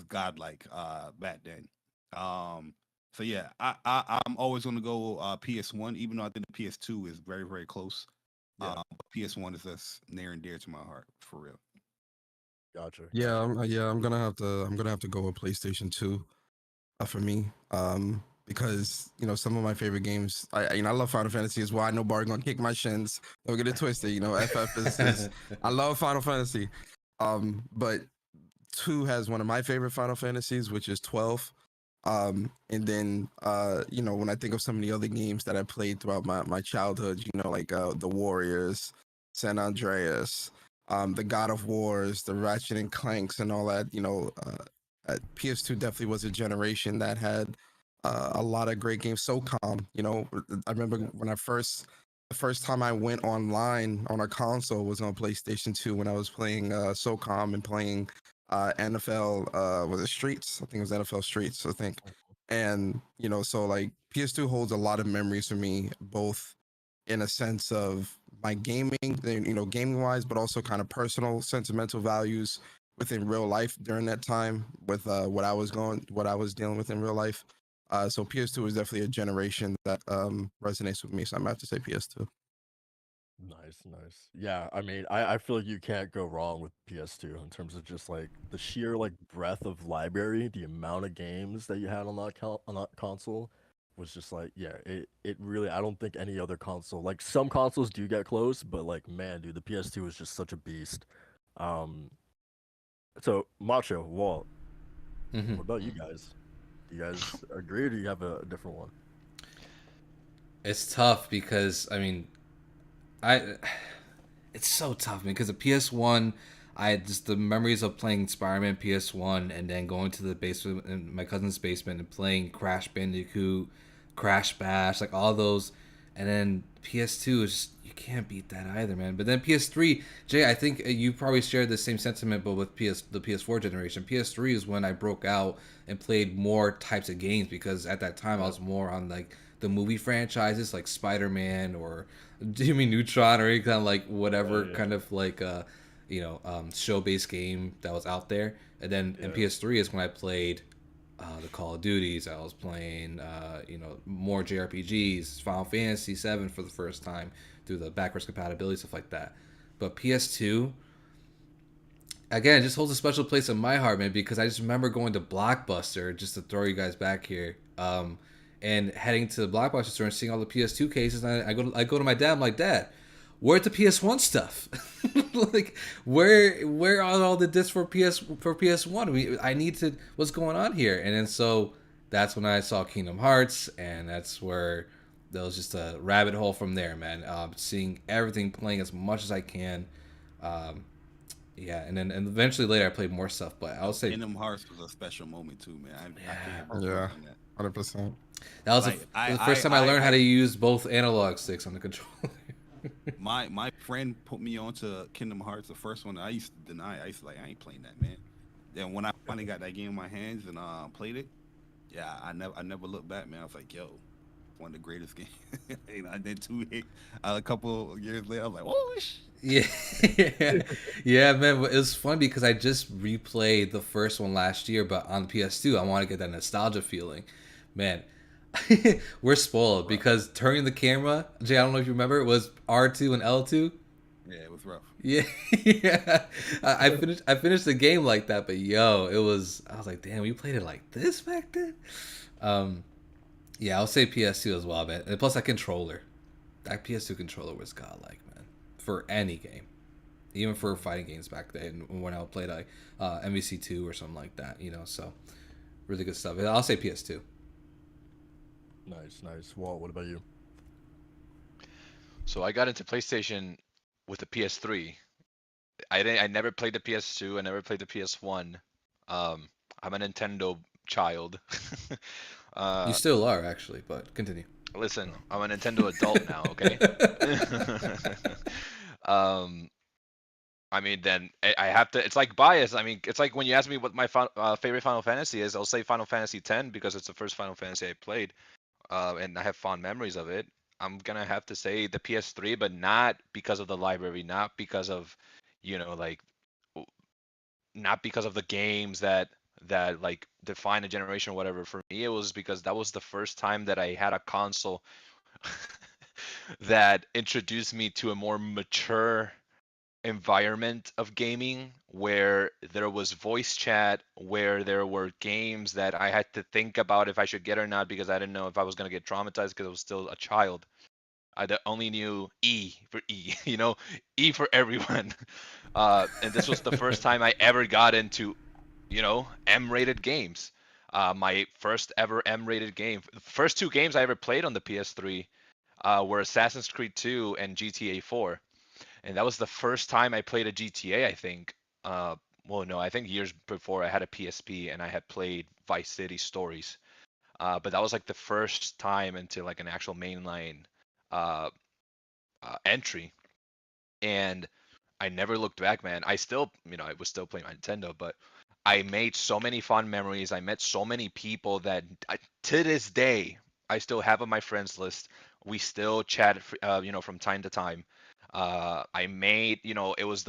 godlike back then. Um, so yeah, I'm always gonna go PS1, even though I think the PS2 is very very close. Yeah, PS1 is just near and dear to my heart for real. gotcha, Yeah, gotcha. I'm gonna have to go with PlayStation 2 for me. Because some of my favorite games. I love Final Fantasy as well. I know Barry gonna kick my shins. Don't get it twisted. FF is I love Final Fantasy. But 2 has one of my favorite Final Fantasies, which is 12. And then when I think of some of the other games that I played throughout my childhood, like the Warriors, San Andreas, the God of Wars, the Ratchet and Clanks, and all that. PS2 definitely was a generation that had a lot of great games. SOCOM, I remember Yeah, when the first time I went online on a console was on PlayStation 2 when I was playing SOCOM and playing NFL was it Streets? I think it was NFL Streets, I think. And so like PS2 holds a lot of memories for me, both in a sense of my gaming, gaming wise, but also kind of personal, sentimental values within real life during that time with what I was dealing with in real life. So PS2 is definitely a generation that resonates with me. So I'm gonna have to say PS2. nice, nice. Yeah, I mean, I feel like you can't go wrong with PS2 in terms of just like the sheer like breadth of library, the amount of games that you had on that console was just like, yeah, it really I don't think any other console like some consoles do get close, but like man, dude, the PS2 was just such a beast. Um, so Macho, Walt, hmm what about you guys? Do you guys agree or do you have a different one? It's tough because I mean, I it's so tough, man. Because the PS1, I had just the memories of playing Spider-Man PS1 and then going to the basement in my cousin's basement and playing Crash Bandicoot, Crash Bash, like all those, and then PS2 is just you can't beat that either, man. But then PS3, Jay, I think you probably shared the same sentiment, but with the PS4 generation. PS3 is when I broke out and played more types of games because at that time I Yeah, was more on like the movie franchises like Spider-Man or Jimmy Neutron or any kind of like yeah, whatever yeah, kind of like show based game that was out there. And then in yeah. PS3 is when I played the Call of Duties. I was playing, more JRPGs, Final Fantasy VII for the first time through the backwards compatibility, stuff like that. But PS2, again, it just holds a special place in my heart, man, because I just remember going to Blockbuster, just to throw you guys back here, and heading to the Blockbuster store and seeing all the PS2 cases. And I go to my dad. I'm like, Dad, where's the PS1 stuff? Like, where are all the discs for PS1? I need to. What's going on here? And then so that's when I saw Kingdom Hearts, and that's where there was just a rabbit hole from there, man. Seeing everything, playing as much as I can. Um, yeah, and eventually later I played more stuff, but I would say Kingdom Hearts was a special moment too, man. I can't Yeah, imagine that. 100%. that was Like the first time I learned how to use both analog sticks on the controller. my friend put me onto Kingdom Hearts, the first one. I used to deny it. I used to like, I ain't playing that, man. Then when I finally got that game in my hands and played it, yeah, I never looked back, man. I was like, yo, one of the greatest games. I did a couple of years later. I was like, oh shit. Yeah, yeah, man. It was fun because I just replayed the first one last year, but on the PS2, I want to get that nostalgia feeling. Man, we're spoiled because turning the camera, Jay, I don't know if you remember, it was R2 and L2. Yeah, it was rough. Yeah, yeah. I finished the game like that, but yo, it was. I was like, damn, we played it like this back then. Um, yeah, I'll say PS2 as well, man. And plus that controller, that PS2 controller was godlike, man, for any game, even for fighting games back then when I played like MVC2 or something like that, So really good stuff. I'll say PS2. Nice. Walt, what about you? So I got into PlayStation with the PS3. I never played the PS2. I never played the PS1. I'm a Nintendo child. You still are actually, but continue. Listen, I'm a Nintendo adult now, okay? um, I mean, then I have to. It's like bias. I mean, it's like when you ask me what my favorite Final Fantasy is, I'll say Final Fantasy X because it's the first Final Fantasy I played, and I have fond memories of it. I'm gonna have to say the PS3, but not because of the library, not because of, like, not because of the games that like define a generation or whatever. For me, it was because that was the first time that I had a console that introduced me to a more mature environment of gaming where there was voice chat, where there were games that I had to think about if I should get or not because I didn't know if I was going to get traumatized because I was still a child. Only knew E for E, E for everyone. And this was the first time I ever got into, M-rated games. My first ever M-rated game. The first two games I ever played on the PS3 were Assassin's Creed 2 and GTA 4. And that was the first time I played a GTA, I think. Well, no, I think years before I had a PSP and I had played Vice City Stories. But that was like the first time into like an actual mainline uh, entry. And I never looked back, man. I still, I was still playing my Nintendo, but I made so many fun memories. I met so many people that to this day I still have on my friends list. We still chat, from time to time. I made, it was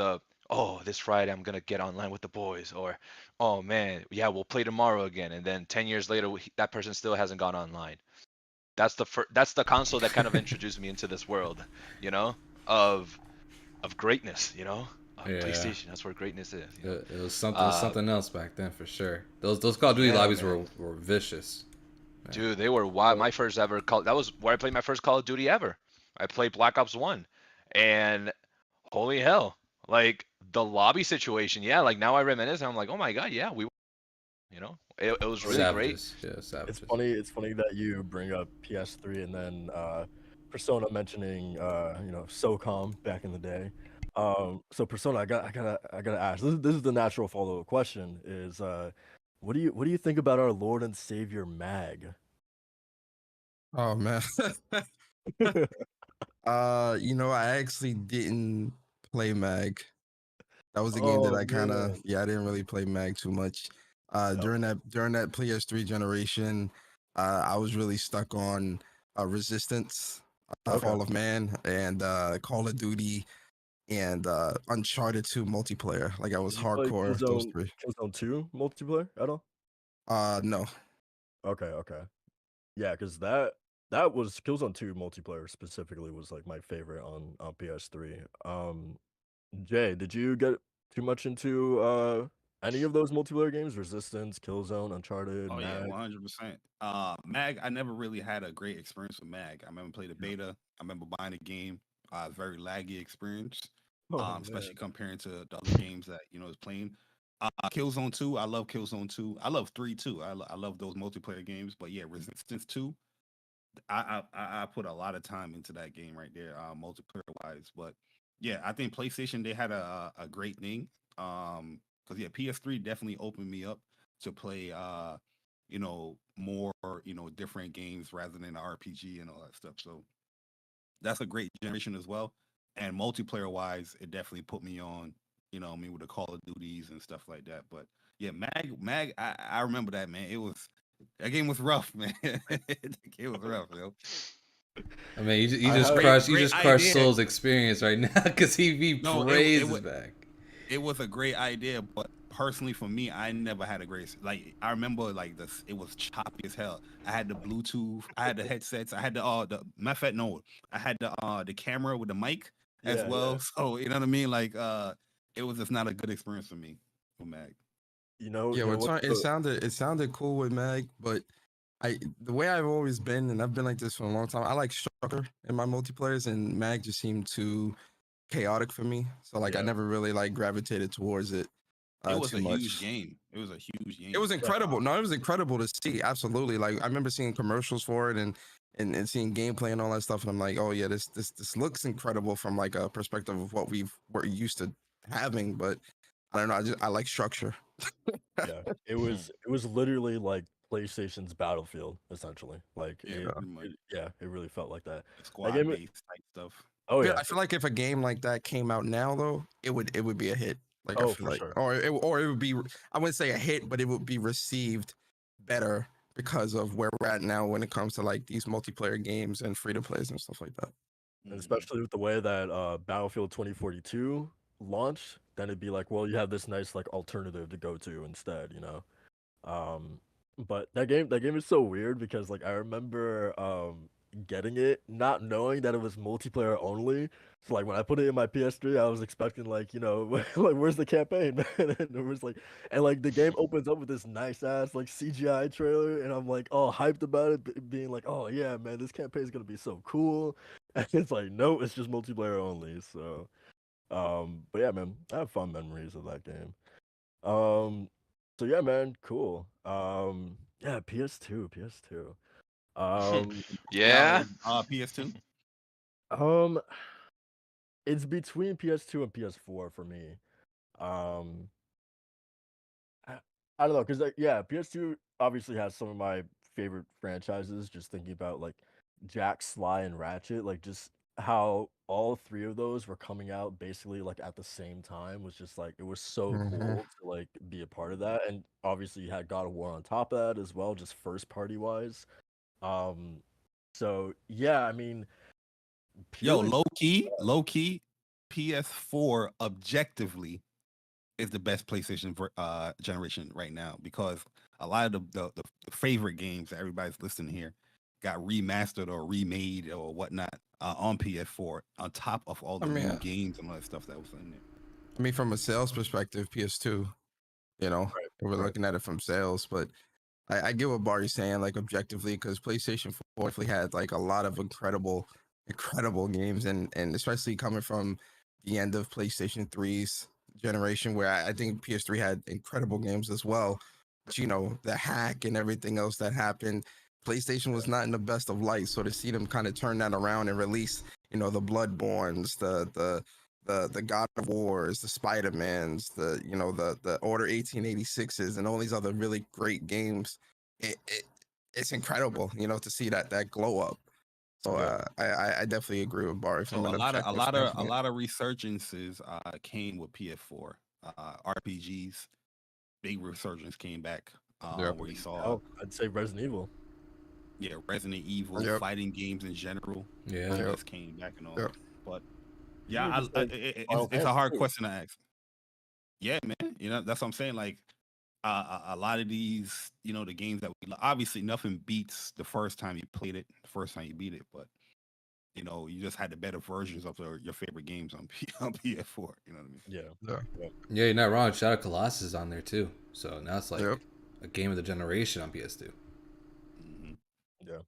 this Friday I'm gonna get online with the boys, or oh man, yeah, we'll play tomorrow again. And then 10 years later, that person still hasn't gone online. That's the console that kind of introduced me into this world, you know, of greatness, Yeah, PlayStation. That's where greatness is. it was Uh, something else back then for sure. Those Call of Duty yeah, lobbies man. were vicious. Man. Dude, they were wild. My first ever call. That was where I played my first Call of Duty ever. I played Black Ops 1, and holy hell, like the lobby situation. Yeah, like now I reminisce, and I'm like, oh my god, yeah, it was really great. Savages, yeah, It's savages. funny. It's funny that you bring up PS3 and then Persona mentioning SOCOM back in the day. So Persona, I gotta ask. This is the natural follow up question. Is what do you think about our Lord and Savior Mag? Oh man. I actually didn't play Mag. That was a game that Oh I kind of, man. yeah, I didn't really play Mag too much. Yep. During that PS3 generation, I was really stuck on Resistance, Okay. Fall of Man, and Call of Duty, and Uncharted 2 multiplayer. Like I was Did you play hardcore those Killzone three. Killzone 2 multiplayer at all? No. Okay. Yeah, because that was Killzone 2 multiplayer specifically was like my favorite on PS3. Jay, did you get too much into any of those multiplayer games? Resistance, Killzone, Uncharted, Oh yeah, Mag? 100%. Mag, I never really had a great experience with Mag. I remember playing the beta. I remember buying the game. Very laggy experience. Oh Especially man. comparing to the other games that is playing. Killzone 2, I love Killzone 2. I love 3 too. I love those multiplayer games. But yeah, Resistance 2, I put a lot of time into that game right there, multiplayer wise. But yeah, I think PlayStation they had a great thing. Because yeah, PS3 definitely opened me up to play more different games rather than RPG and all that stuff. So that's a great generation as well. And multiplayer wise, it definitely put me on, with the Call of Duties and stuff like that. But yeah, Mag, I remember that, man. That game was rough, man. That game was rough, yo. I mean, you I just have crushed Great idea. Soul's experience right now because he No, praises back. it was a great idea, but personally for me, I never had a great like. I remember like this. It was choppy as hell. I had the Bluetooth, I had the headsets, I had the matter of fact, no, I had the camera with the mic as yeah, yeah. well. So you know what I mean. Like it was just not a good experience for me with Mag. Yeah, You know what it sounded cool with Mag, but the way I've always been, and I've been like this for a long time. I like structure in my multiplayers, and Mag just seemed too chaotic for me. So like I yeah, never really like gravitated towards it It was too a huge much. game. It was a huge It game. was incredible. No, it was incredible to see. Absolutely. Like I remember seeing commercials for it and seeing gameplay and all that stuff. And I'm like, oh yeah, this looks incredible from like a perspective of what we're used to having. But I don't know. I like structure. yeah. It was literally like PlayStation's Battlefield, essentially. Like Yeah, pretty much it really felt like that. That squad game, based type stuff. oh yeah, I feel like if a game like that came out now, though, it would be a hit. Like I oh feel for like, sure. or it would be. I wouldn't say a hit, but it would be received better because of where we're at now when it comes to like these multiplayer games and free to plays and stuff like that. And Hmm. especially with the way that Battlefield 2042 launched, then it'd be like, well, you have this nice like alternative to go to instead, you know. Um, but that game is so weird because like I remember getting it, not knowing that it was multiplayer only. So like when I put it in my PS3, I was expecting like, like where's the campaign? And then it was like and like the game opens up with this nice ass like CGI trailer and I'm like all hyped about it, being like, oh yeah, man, this campaign is gonna be so cool. And it's like, no, it's just multiplayer only. So but yeah, man, I have fond memories of that game. Um, so yeah, man, cool. Yeah, PS2. Um, Now Yeah. PS2. um, it's between PS2 and PS4 for me. Um, I, I don't know, cause like, yeah, PS2 obviously has some of my favorite franchises. Just thinking about like Jack, Sly, and Ratchet, like just how all three of those were coming out basically like at the same time was just like it was so Mhm. cool to like be a part of that. And obviously you had God of War on top of that as well, just first party wise. Um, so yeah, I mean Yo, purely low key, PS4 objectively is the best PlayStation generation right now because a lot of the favorite games that everybody's listening here got remastered or remade or whatnot on PS4 on top of all I the mean, new games and all that stuff that was in there. from a sales perspective, PS2, right, we're right. looking at it from sales, but I get what Barry's saying, like objectively, because PlayStation 4 definitely had like a lot of incredible games, and especially coming from the end of PlayStation 3's generation, where I think PS3 had incredible games as well. But the hack and everything else that happened, PlayStation was not in the best of light. So to see them kind of turn that around and release, the Bloodborns, the God of Wars, the Spider Mans, the Order 1886s, and all these other really great games. It's incredible, to see that glow up. So Yeah. I definitely agree with Barry from So an a lot of objective standpoint. resurgences came with PS4. RPGs, big resurgence came back Yep. where you saw Oh, I'd say Resident Evil. Resident Evil, Yep. fighting games in general, Yeah. Yep. just came back and all. Yep. But Even yeah, just like Final it's a Fantasy hard too. question to ask. Yeah, man, that's what I'm saying. Like, a lot of these, the games that obviously nothing beats the first time you played it, the first time you beat it, but you just had the better versions of your favorite games on on PS4. You know what I mean? Yeah. Yeah. Yep. Yeah, you're not wrong. Shadow Colossus is on there too. So now it's Yep. like a game of the generation on PS2. Hmm. Yeah.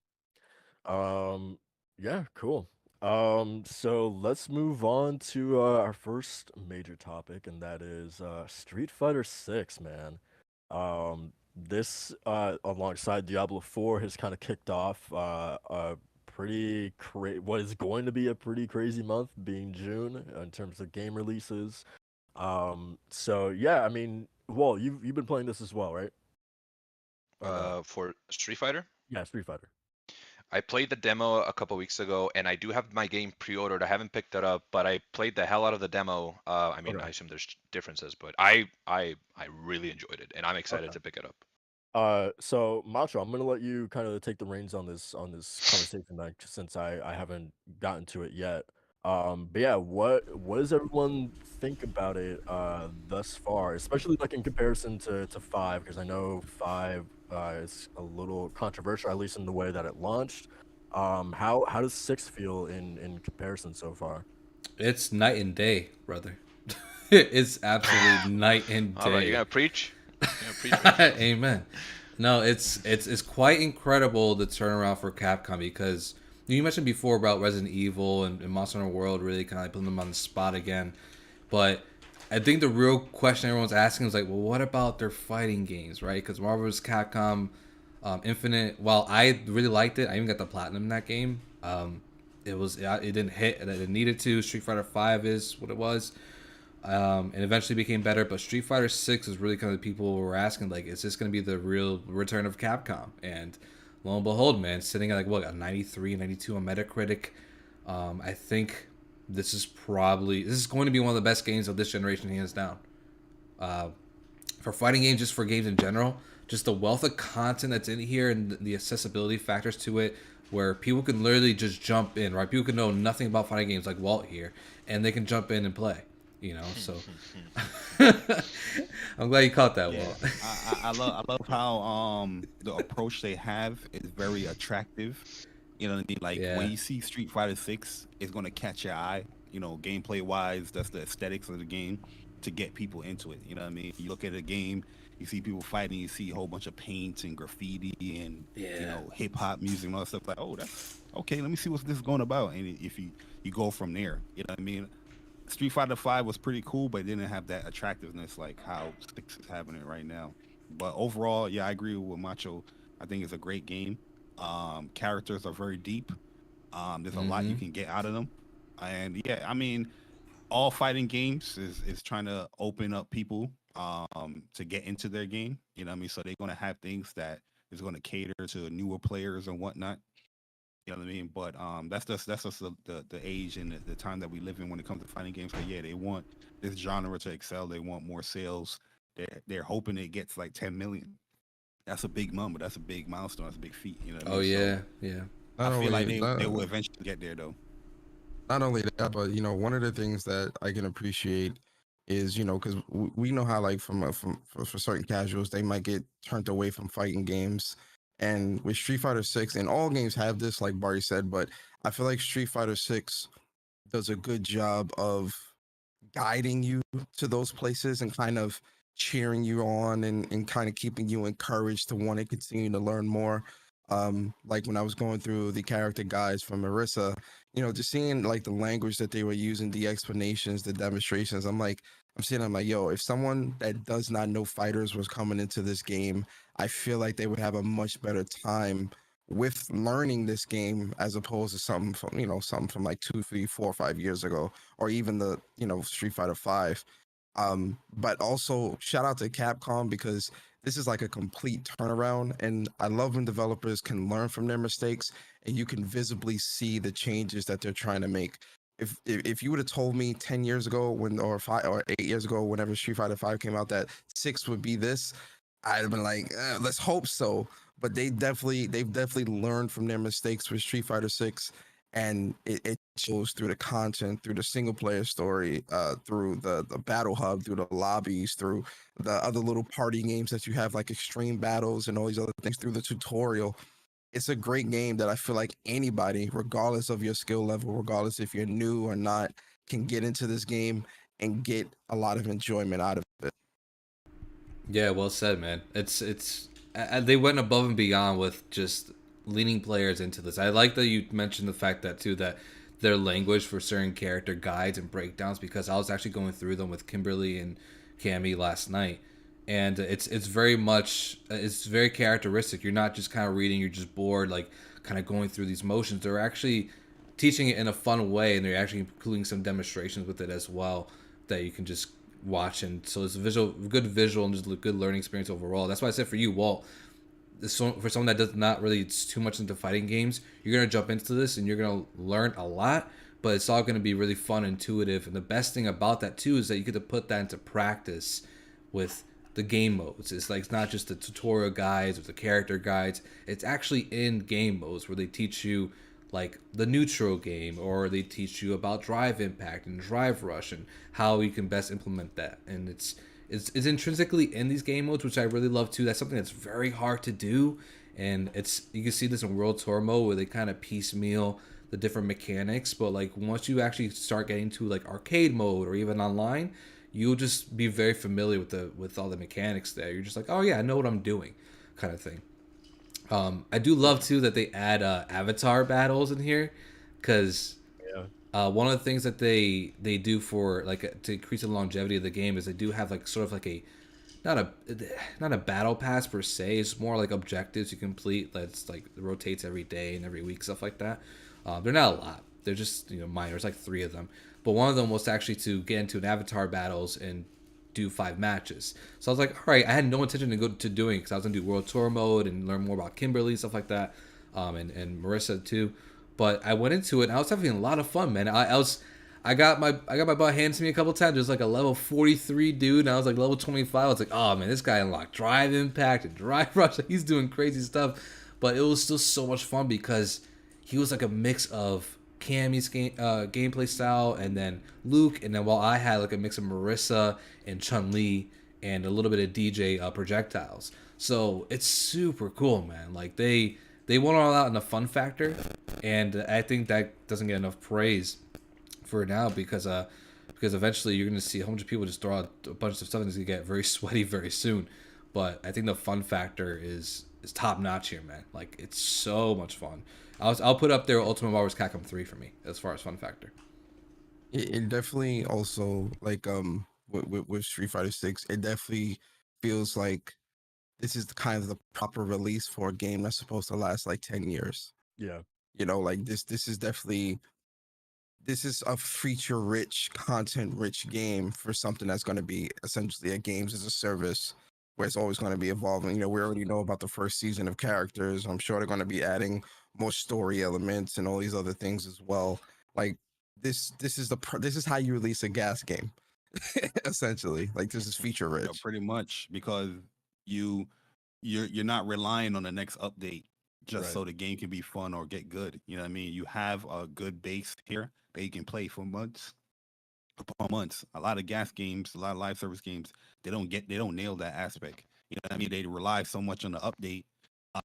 Yeah, cool. So let's move on to our first major topic, and that is Street Fighter 6, man. This alongside Diablo 4 has kind of kicked off a what is going to be a pretty crazy month, being June in terms of game releases. So yeah, I mean, well, you've been playing this as well, right? Or no? For Street Fighter, Yeah, Street Fighter. I played the demo a couple weeks ago, and I do have my game pre-ordered. I haven't picked it up, but I played the hell out of the demo. I mean, Okay. I assume there's differences, but I really enjoyed it, and I'm excited Okay. to pick it up. So Macho, I'm gonna let you kind of take the reins on this conversation, like, since I haven't gotten to it yet. But yeah, what does everyone think about it thus far, especially like in comparison to five, because I know five is a little controversial, at least in the way that it launched. How does six feel in comparison so far? It's night and day, brother. It's absolutely night and How about you day. gonna preach? You gonna preach, man? Amen. No, it's quite incredible the turnaround for Capcom because you mentioned before about Resident Evil and Monster Hunter World really kind of like putting them on the spot again, but I think the real question everyone's asking is like, well, what about their fighting games, right? Because Marvel vs. Capcom Infinite, while I really liked it, I even got the platinum in that game. It didn't hit that it needed to. Street Fighter V is what it was, and eventually became better. But Street Fighter 6 is really kind of the people who were asking, like, is this going to be the real return of Capcom? And lo and behold, man, sitting at like what, a 93, 92 on Metacritic. I think this is going to be one of the best games of this generation, hands down. For fighting games, just for games in general, just the wealth of content that's in here and the accessibility factors to it, where people can literally just jump in, right? People can know nothing about fighting games like Walt here, and they can jump in and play. So I'm glad you caught that, Yeah, Walt. I love how the approach they have is very attractive. You know what I mean? Like Yeah. when you see Street Fighter 6, it's gonna catch your eye. Gameplay wise, that's the aesthetics of the game to get people into it. You know what I mean? You look at a game, you see people fighting, you see a whole bunch of paint and graffiti and Yeah. hip hop music and all that stuff. Like, oh, that's okay. Let me see what this is going about. And if you go from there, you know what I mean? Street Fighter V was pretty cool, but it didn't have that attractiveness like how Six is having it right now. But overall, yeah, I agree with Macho. I think it's a great game. Characters are very deep. There's a lot you Mm-hmm. can get out of them, and yeah, I mean, all fighting games is trying to open up people to get into their game. You know what I mean? So they're gonna have things that is gonna cater to newer players and whatnot. You know what I mean? But that's just the age and the time that we live in when it comes to fighting games. But yeah, they want this genre to excel. They want more sales. They're hoping it gets like 10 million. That's a big number. That's a big milestone. That's a big feat. You know what I Oh mean? So yeah, yeah. I Not feel like only they that, will eventually get there though. not only that, but one of the things that I can appreciate is because we know how, like, for certain casuals, they might get turned away from fighting games, and with Street Fighter 6, and all games have this, like Barry said, but I feel like Street Fighter 6 does a good job of guiding you to those places and kind of cheering you on, and kind of keeping you encouraged to want to continue to learn more. Like when I was going through the character guides from Marissa, just seeing like the language that they were using, the explanations, the demonstrations, I'm like, yo, if someone that does not know fighters was coming into this game, I feel like they would have a much better time with learning this game as opposed to something from like 2, 3, 4, 5 years ago, or even the Street Fighter 5. But also shout out to Capcom, because this is like a complete turnaround, and I love when developers can learn from their mistakes and you can visibly see the changes that they're trying to make. If you would have told me 10 years ago, or 5 or 8 years ago, whenever Street Fighter 5 came out, that 6 would be this, I'd have been like, let's hope so. But they've definitely learned from their mistakes with Street Fighter 6, and it shows through the content, through the single player story, through the battle hub, through the lobbies, through the other little party games that you have, like extreme battles and all these other things, through the tutorial. It's a great game that I feel like anybody, regardless of your skill level, regardless if you're new or not, can get into this game and get a lot of enjoyment out of it. Yeah, well said, man. They went above and beyond with just leaning players into this. I like that you mentioned the fact that too that their language for certain character guides and breakdowns, because I was actually going through them with Kimberly and Cammy last night, and it's very much it's very characteristic. You're not just kind of reading, you're just bored, like kind of going through these motions. They're actually teaching it in a fun way, and they're actually including some demonstrations with it as well that you can just watch. And so it's a good visual and just a good learning experience overall. That's why I said for you, Walt, for someone that does not really it's too much into fighting games, you're gonna jump into this and you're gonna learn a lot. But it's all gonna be really fun, intuitive, and the best thing about that too is that you get to put that into practice with the game modes. It's like it's not just the tutorial guides or the character guides. It's actually in game modes where they teach you like the neutral game, or they teach you about drive impact and drive rush and how you can best implement that. And it's intrinsically in these game modes, which I really love too. That's something that's very hard to do, and it's you can see this in World Tour mode where they kind of piecemeal the different mechanics. But like once you actually start getting to like arcade mode or even online, you'll just be very familiar with all the mechanics there. You're just like, oh yeah, I know what I'm doing, kind of thing. I do love too that they add avatar battles in here, because Yeah. one of the things that they do for like to increase the longevity of the game is they do have like sort of like a not a not a battle pass per se. It's more like objectives you complete. That's like rotates every day and every week, stuff like that. They're not a lot. They're just minor. There's like 3 of them, but one of them was actually to get into an avatar battles and do 5 matches. So I was like, all right, I had no intention to go to doing because I was gonna do World Tour mode and learn more about Kimberly, stuff like that, and Marissa too. But I went into it and I was having a lot of fun, man. I got my butt handed to me a couple times. There's like a level 43 dude, and I was like level 25. I was like, oh man, this guy unlocked drive impact and drive rush. He's doing crazy stuff, but it was still so much fun because he was like a mix of Cammy's gameplay style and then Luke, and then while I had like a mix of Marissa and Chun Li and a little bit of DJ projectiles. So it's super cool, man. Like they went all out in the fun factor, and I think that doesn't get enough praise for now because eventually you're gonna see a bunch of people just throw out a bunch of stuff and it's gonna get very sweaty very soon. But I think the fun factor is top notch here, man. Like it's so much fun. I'll put up there Ultimate Marvel's Capcom 3 for me as far as fun factor. It definitely also like with Street Fighter 6, it definitely feels like this is the kind of the proper release for a game that's supposed to last like 10 years. Yeah. Like this is definitely this is a feature rich, content rich game for something that's going to be essentially a games as a service where it's always going to be evolving. We already know about the first season of characters. I'm sure they're going to be adding more story elements and all these other things as well. Like this is how you release a gas game. Essentially, like this is feature rich. Pretty much, because you you're not relying on the next update just Right. so the game can be fun or get good. You know what I mean? You have a good base here that you can play for months upon months. A lot of gas games, a lot of live service games, they don't nail that aspect. You know what I mean? They rely so much on the update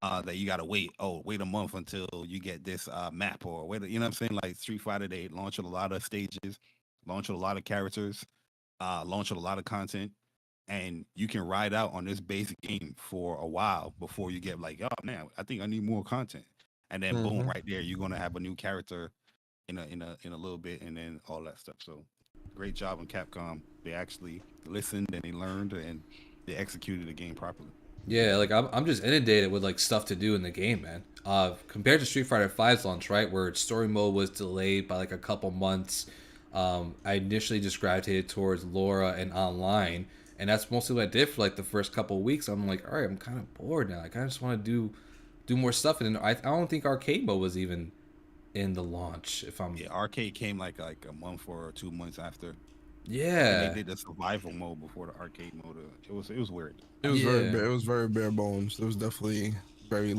that you gotta wait a month until you get this map, or wait, you know what I'm saying? Like Street Fighter, they launch a lot of stages, launch a lot of characters, launch a lot of content, and you can ride out on this basic game for a while before you get like, oh man, I think I need more content, and then boom, Mhm. right there, you're gonna have a new character in a little bit, and then all that stuff. So, great job on Capcom. They actually listened and they learned and they executed the game properly. Yeah, like I'm just inundated with like stuff to do in the game, man. Compared to Street Fighter V's launch, right, where its story mode was delayed by like a couple months. I initially just gravitated towards Laura and online, and that's mostly what I did for like the first couple of weeks. I'm like, all right, I'm kind of bored now. Like I just want to do more stuff, and I don't think arcade mode was even in the launch. If I'm Yeah, arcade came like a month or 2 months after. And they yeah did the survival mode before the arcade mode. It was weird. It was yeah it was very bare bones. It was definitely very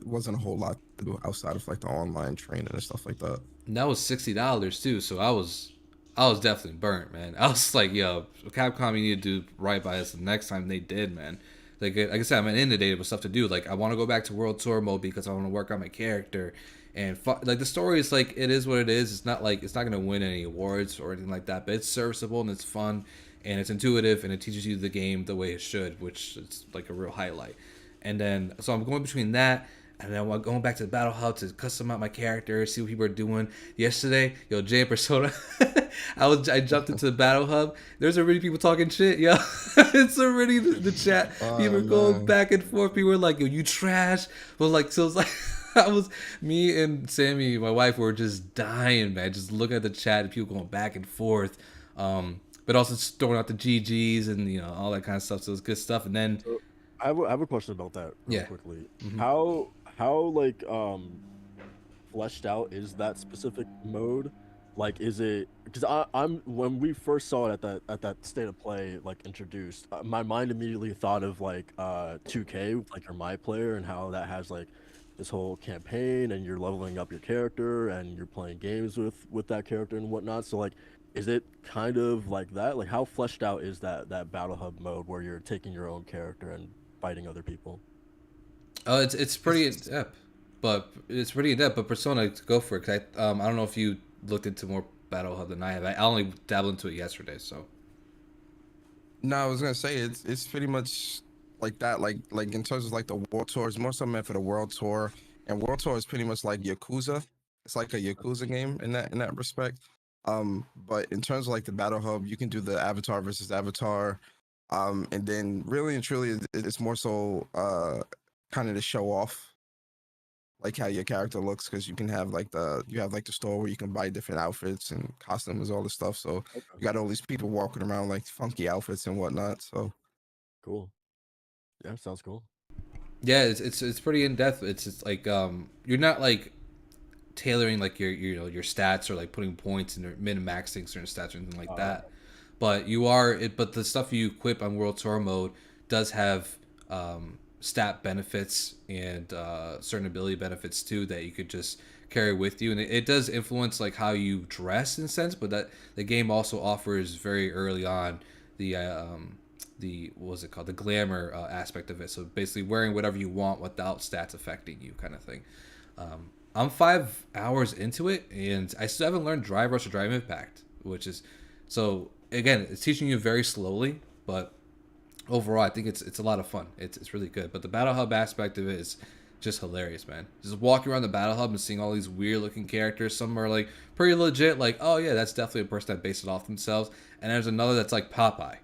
wasn't a whole lot to do outside of like the online training and stuff like that. And that was $60 too, so I was definitely burnt, man. I was like, yo, Capcom, you need to do right by us the next time. They did, man. Like I said, I'm inundated with stuff to do. Like I want to go back to World Tour mode because I want to work on my character. And like the story is like it is what it is. It's not like it's not gonna win any awards or anything like that, but it's serviceable and it's fun and it's intuitive and it teaches you the game the way it should, which is like a real highlight. And then so I'm going between that and then I'm going back to the battle hub to custom out my character, see what people are doing. Yesterday, yo, Jay and Persona, I jumped into the battle hub. There's already people talking shit, yo. It's already the chat. People are going back and forth. People were like, yo, you trash. But like, so it's like, me and Sammy, my wife, were just dying, man. Just looking at the chat and people going back and forth. But also just throwing out the GGs and all that kind of stuff. So it's good stuff. And then So I have a question about that real yeah, quickly. Mhm. How like fleshed out is that specific mode? Like, is it because I'm when we first saw it at that state of play like introduced, my mind immediately thought of like 2K, like your My Player, and how that has like this whole campaign, and you're leveling up your character, and you're playing games with that character and whatnot. So like, is it kind of like that? Like, how fleshed out is that battle hub mode where you're taking your own character and fighting other people? oh, it's pretty in It's depth, but it's pretty in depth. But Persona, go for it. 'Cause I don't know if you looked into more Battle Hub than I have. I only dabbled into it yesterday, so. No, I was gonna say it's pretty much like that. Like in terms of like the world tour, it's more so meant for the world tour, and world tour is pretty much like Yakuza. It's like a Yakuza game in that respect. But in terms of like the battle hub, you can do the avatar versus avatar, and then really and truly, it's more so kind of to show off like how your character looks because you have like the store where you can buy different outfits and costumes, all this stuff. So Okay, you got all these people walking around like funky outfits and whatnot. So cool. Yeah, sounds cool. Yeah, it's pretty in depth. It's like you're not like tailoring like your stats or like putting points and min maxing certain stats or anything like Uh, that. But you are it. But the stuff you equip on World Tour mode does have stat benefits and certain ability benefits too that you could just carry with you, and it does influence like how you dress in a sense. But that the game also offers very early on the what was it called, the glamour aspect of it. So basically wearing whatever you want without stats affecting you, kind of thing. I'm 5 hours into it, and I still haven't learned Drive Rush or Drive Impact, which is so again, it's teaching you very slowly, but overall, I think it's a lot of fun. It's really good. But the battle hub aspect of it is just hilarious, man. Just walking around the battle hub and seeing all these weird looking characters. Some are like pretty legit, like oh yeah, that's definitely a person that based it off themselves. And there's another that's like Popeye,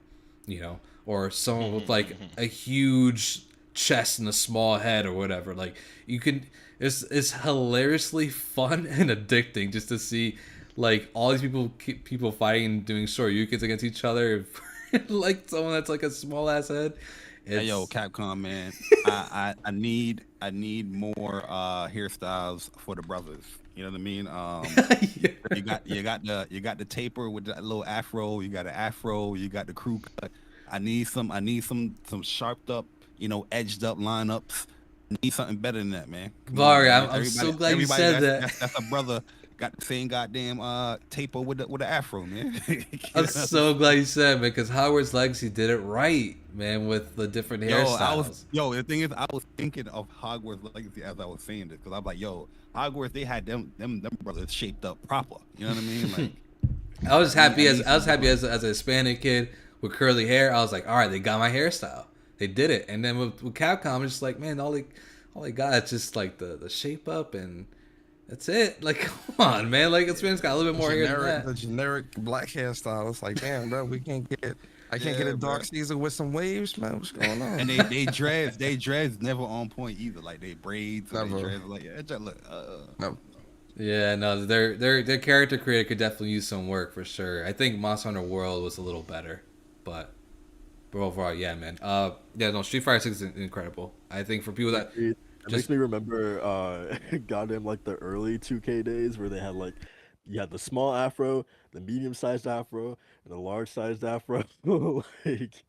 or someone with like a huge chest and a small head or whatever. Like you can, it's hilariously fun and addicting just to see like all these people fighting and doing shoryukens against each other. Like someone that's like a small ass head. Hey It's yo, Capcom man, I need more hairstyles for the brothers. You know what I mean? You got the taper with that little afro. You got an afro. You got the crew cut. I need some sharped up, edged up lineups. I need something better than that, man. Come on, Vari, man. I'm so glad you Everybody said that. that's a brother. Got the same goddamn taper with the afro, man. I'm so glad you said it, man, because Howard's Legacy did it right, man, with the different hairstyles. The thing is, I was thinking of Hogwarts Legacy as I was saying this because I'm like, yo, Hogwarts, they had them brothers shaped up proper. You know what I mean? Like, I was happy I need as a Hispanic kid with curly hair. I was like, all right, they got my hairstyle. They did it. And then with Capcom, it's just like, man, all they got is just like the shape up and that's it. Like, come on, man. Like, Hispanics got a little bit more hair than that. the generic black hairstyle. It's like, damn, bro, I can't get Yeah, a bro. dark Caesar with some waves, man. What's going on? And they dreads never on point either. Like they braids, or they Never. dreads like it just look. No. Yeah, no, their character creator could definitely use some work for sure. I think Monster Hunter World was a little better, but overall, yeah, man. Yeah, no, Street Fighter 6 is incredible. I think for people that It just makes me remember goddamn like the early 2K days where they had like you had the small afro, the medium sized afro, and the large sized afro. Like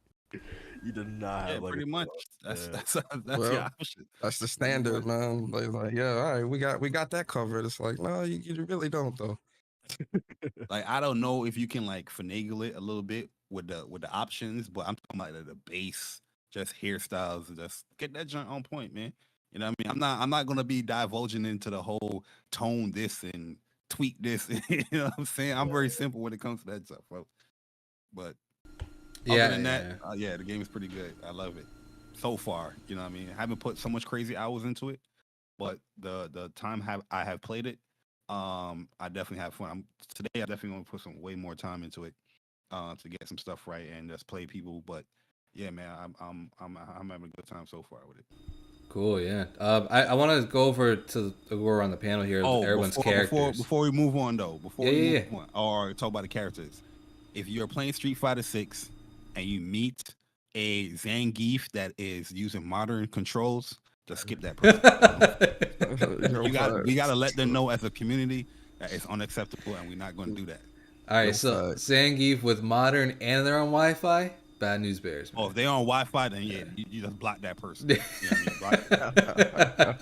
You did not Yeah, have like pretty much. That's yeah. that's the Well, option. that's the Pretty standard, much. man. Like, yeah, all right, we got that covered. It's like, no, you really don't though. Like I don't know if you can like finagle it a little bit with the options, but I'm talking about the base, just hairstyles, and just get that joint on point, man. You know what I mean? I'm not gonna be divulging into the whole tone this and tweak this. You know what I'm saying? I'm very simple when it comes to that stuff, folks. But other Yeah, than that, yeah. yeah, the game is pretty good. I love it so far. You know what I mean? I haven't put so much crazy hours into it, but the time I have played it, I definitely have fun. Today I definitely want to put some way more time into it, to get some stuff right and just play people. But yeah, man, I'm having a good time so far with it. Cool, yeah. I want to go over to go around the panel here of Oh, everyone's before before characters. before we move on though, Yeah, before we yeah, move yeah. on or talk about the characters, if you're playing Street Fighter 6 and you meet a Zangief that is using modern controls, just skip that person. Yo, We gotta facts. let them know as a community that it's unacceptable and we're not going to do that. All right, Yo, so facts. Zangief with modern and they're on Wi-Fi. Bad news bears, Oh, man. if they on Wi-Fi, then yeah, you just block that person. You know what I mean? Block.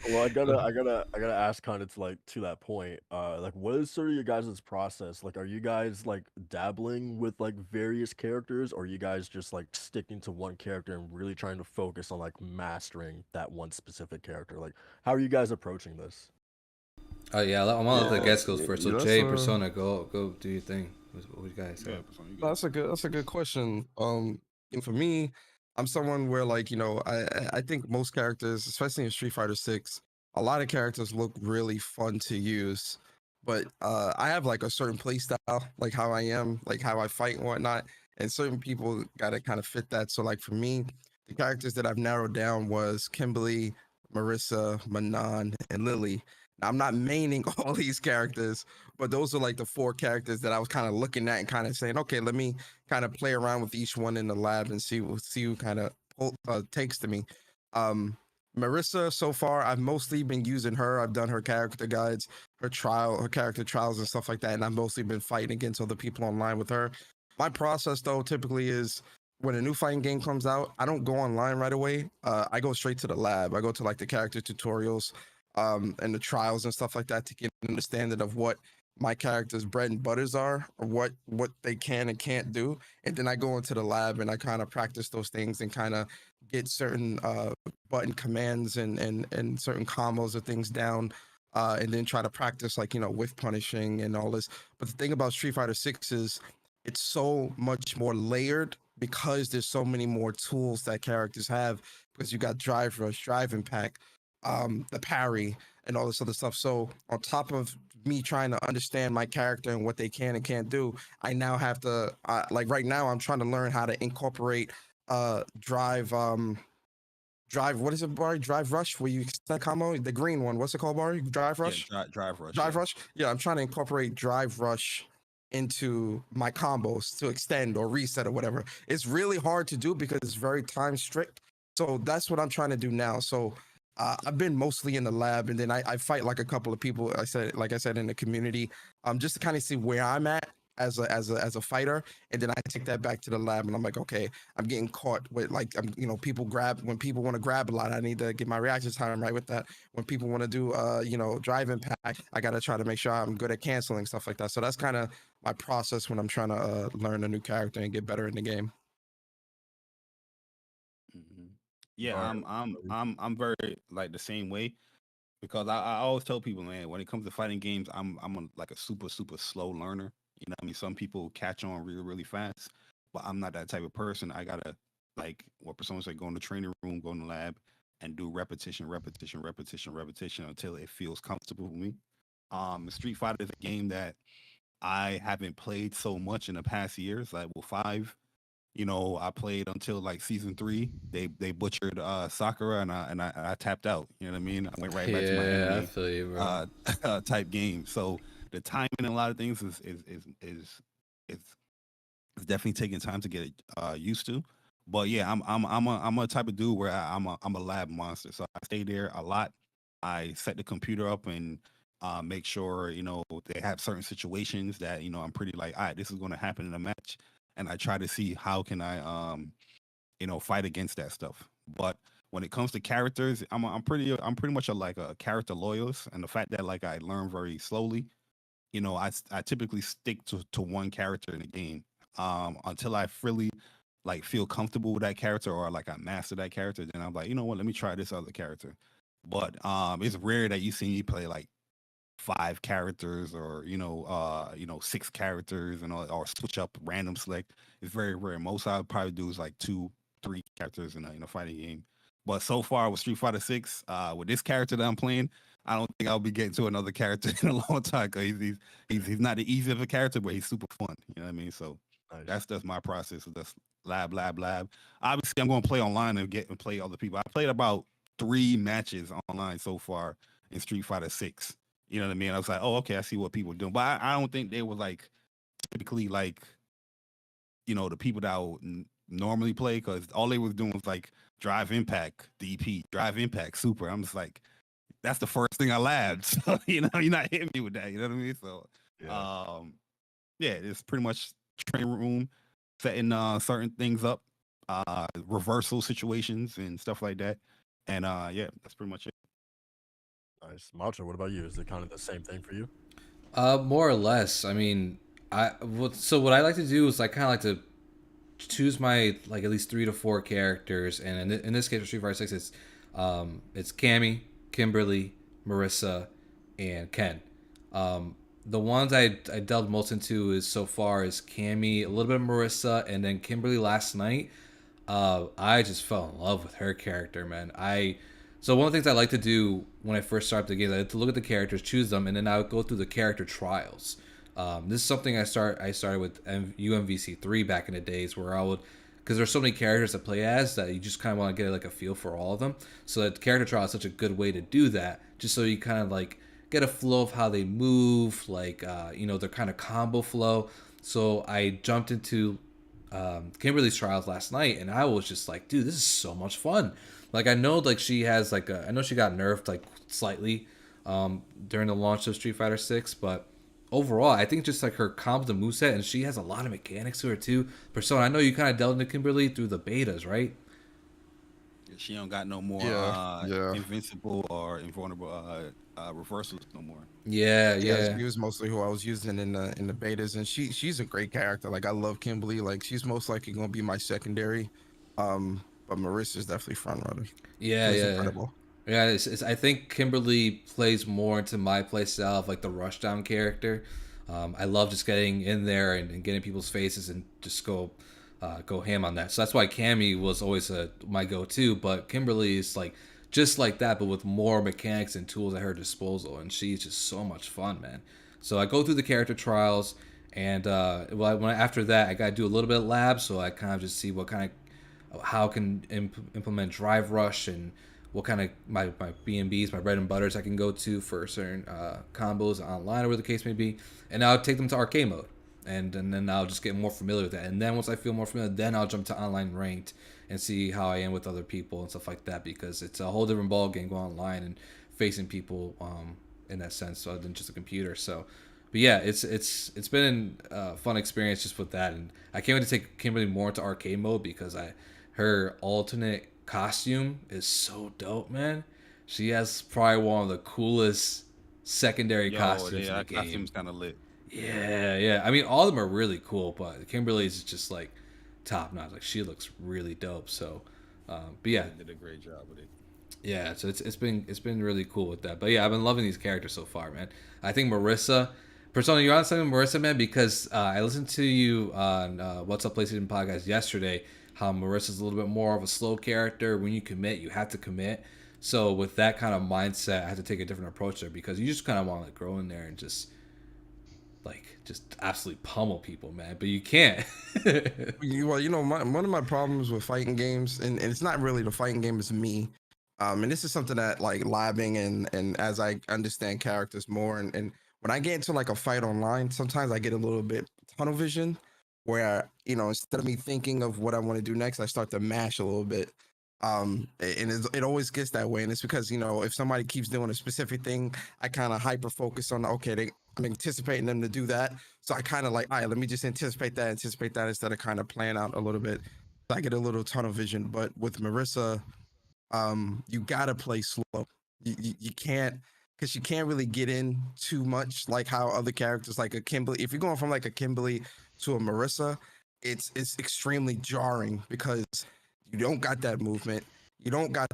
Well, I gotta ask kind of to like to that point. Like, what is sort of your guys' process? Like, are you guys like dabbling with like various characters, or are you guys just like sticking to one character and really trying to focus on like mastering that one specific character? Like, how are you guys approaching this? Oh yeah, I want to let the Yeah, guest goes first. So that's Jay a Persona, go do your thing. What you guys Yeah, got? person, you good. that's a good question. And for me, I'm someone where like I think most characters, especially in Street Fighter 6, a lot of characters look really fun to use. But I have like a certain play style, like how I am, like how I fight and whatnot. And certain people gotta kind of fit that. So like for me, the characters that I've narrowed down was Kimberly, Marissa, Manon, and Lily. Now, I'm not maining all these characters, but those are like the four characters that I was kind of looking at and kind of saying, okay, let me kind of play around with each one in the lab and see who kind of takes to me. Um, Marissa, so far, I've mostly been using her. I've done her character guides, her character trials and stuff like that, and I've mostly been fighting against other people online with her. My process, though, typically is when a new fighting game comes out, I don't go online right away. I go straight to the lab. I go to like the character tutorials, and the trials and stuff like that to get an understanding of what my character's bread and butters are, or what they can and can't do. And then I go into the lab and I kind of practice those things and kind of get certain button commands and certain combos of things down. And then try to practice like with punishing and all this. But the thing about Street Fighter 6 is it's so much more layered because there's so many more tools that characters have, because you got drive rush, drive impact, the parry, and all this other stuff. So on top of me trying to understand my character and what they can and can't do, I now have to like right now I'm trying to learn how to incorporate drive, what is it, Barry? Drive rush, where you extend combo, the green one. What's it called, Barry? Drive Yeah, rush? drive rush. Drive Yeah. rush? Yeah, I'm trying to incorporate drive rush into my combos to extend or reset or whatever. It's really hard to do because it's very time strict. So that's what I'm trying to do now. So I've been mostly in the lab, and then I fight like a couple of people. Like I said, in the community, just to kind of see where I'm at as a fighter, and then I take that back to the lab, and I'm like, okay, I'm getting caught with like people grab when people want to grab a lot. I need to get my reaction time right with that. When people want to do drive impact, I got to try to make sure I'm good at canceling stuff like that. So that's kind of my process when I'm trying to learn a new character and get better in the game. Hmm. Yeah, All I'm very like the same way because I always tell people, man, when it comes to fighting games, like a super slow learner. You know, what I mean, some people catch on really fast, but I'm not that type of person. I gotta like what Persona say, go in the training room, go in the lab, and do repetition until it feels comfortable for me. Street Fighter is a game that I haven't played so much in the past years. Like, well, five. I played until like season 3. They butchered Sakura and I tapped out. You know what I mean? I went right back to my Yeah, I anime feel you, bro. uh type game. So the timing in a lot of things is definitely taking time to get used to. But yeah, I'm a type of dude where I'm a lab monster. So I stay there a lot. I set the computer up and make sure they have certain situations that I'm pretty like, all right, this is going to happen in a match, and I try to see how can I fight against that stuff. But when it comes to characters, I'm pretty much like a character loyalist, and the fact that like I learn very slowly, I typically stick to one character in the game until I really like feel comfortable with that character or like I master that character. Then I'm like, you know what, let me try this other character. But it's rare that you see me play like five characters or six characters and all, or switch up random select. It's very rare. Most I'll probably do is like two, three characters in a fighting game. But so far with Street Fighter Six, with this character that I'm playing, I don't think I'll be getting to another character in a long time because he's not the easy of a character, but he's super fun. You know what I mean? So Nice. that's my process. So that's lab. Obviously, I'm going to play online and get and play other people. I played about 3 matches online so far in Street Fighter Six. You know what I mean? I was like, oh, okay, I see what people are doing, but I don't think they were like typically like the people that I would normally play because all they was doing was like Drive Impact, DP, Drive Impact, Super. I'm just like, that's the first thing I labbed. So you're not hitting me with that. You know what I mean? So Yeah. yeah, it's pretty much training room setting certain things up, reversal situations and stuff like that. And yeah, that's pretty much it. Nice. Macho, what about you? Is it kind of the same thing for you? More or less. I mean, so what I like to do is I kind of like to choose my like at least 3 to 4 characters, and in this case for Street Fighter Six, it's Cammy, Kimberly, Marissa, and Ken. The ones I delved most into is so far is Cammy, a little bit of Marissa, and then Kimberly last night. I just fell in love with her character, man. So one of the things I like to do when I first start the game, I like to look at the characters, choose them, and then I would go through the character trials. This is something I started with UMVC3 back in the days, where I would, because there's so many characters to play as that you just kind of want to get like a feel for all of them. So that character trial is such a good way to do that, just so you kind of like get a flow of how they move, like their kind of combo flow. So I jumped into Kimberly's trials last night, and I was just like, dude, this is so much fun. Like I know like she has like I know she got nerfed like slightly during the launch of Street Fighter 6, but overall I think just like her combos and moveset, and she has a lot of mechanics to her too. Persona, I know you kind of delved into Kimberly through the betas, right? She don't got no more Yeah. invincible or invulnerable reversals no more. Yeah, Yeah, yeah. she was mostly who I was using in the betas, and she's a great character. Like I love Kimberly. Like she's most likely gonna be my secondary. But Marissa's definitely front runner. Yeah, She's yeah. incredible. Yeah, I think Kimberly plays more into my play style of like the rushdown character. I love just getting in there and getting people's faces and just go ham on that. So that's why Cammy was always my go-to. But Kimberly is like just like that, but with more mechanics and tools at her disposal, and she's just so much fun, man. So I go through the character trials, and after that, I got to do a little bit of lab, so I kind of just see what kind of how I can implement drive rush and what kind of my B&Bs, my bread and butters I can go to for certain combos online or whatever the case may be. And I'll take them to arcade mode. And then I'll just get more familiar with that. And then once I feel more familiar, then I'll jump to online ranked and see how I am with other people and stuff like that, because it's a whole different ball game going online and facing people in that sense other than just a computer. So, but yeah, it's been a fun experience just with that. And I can't wait to take Kimberly more into arcade mode because her alternate costume is so dope, man. She has probably one of the coolest secondary costumes in the that game. costume's kind of lit. Yeah. I mean, all of them are really cool, but Kimberly's just like top notch. Like she looks really dope. So, but yeah, They did a great job with it. yeah. So it's been really cool with that. But yeah, I've been loving these characters so far, man. I think Marissa, Persona, you're on something with Marissa, man, because I listened to you on What's Up PlayStation podcast yesterday. How Marissa's a little bit more of a slow character. When you commit, you have to commit. So with that kind of mindset, I had to take a different approach there because you just kind of want to like grow in there and just absolutely pummel people, man. But you can't. Well, one of my problems with fighting games, and it's not really the fighting game, it's me. And this is something that like labbing and as I understand characters more, and when I get into like a fight online, sometimes I get a little bit tunnel vision, where instead of me thinking of what I want to do next, I start to mash a little bit. And it always gets that way, and it's because if somebody keeps doing a specific thing, I kind of hyper focus on I'm anticipating them to do that, so I kind of like, all right, let me just anticipate that instead of kind of playing out a little bit. I get a little tunnel vision. But with Marissa, you gotta play slow. You can't, because you can't really get in too much like how other characters like a Kimberly. If you're going from like a Kimberly to a Marissa, it's extremely jarring because you don't got that movement. You don't got,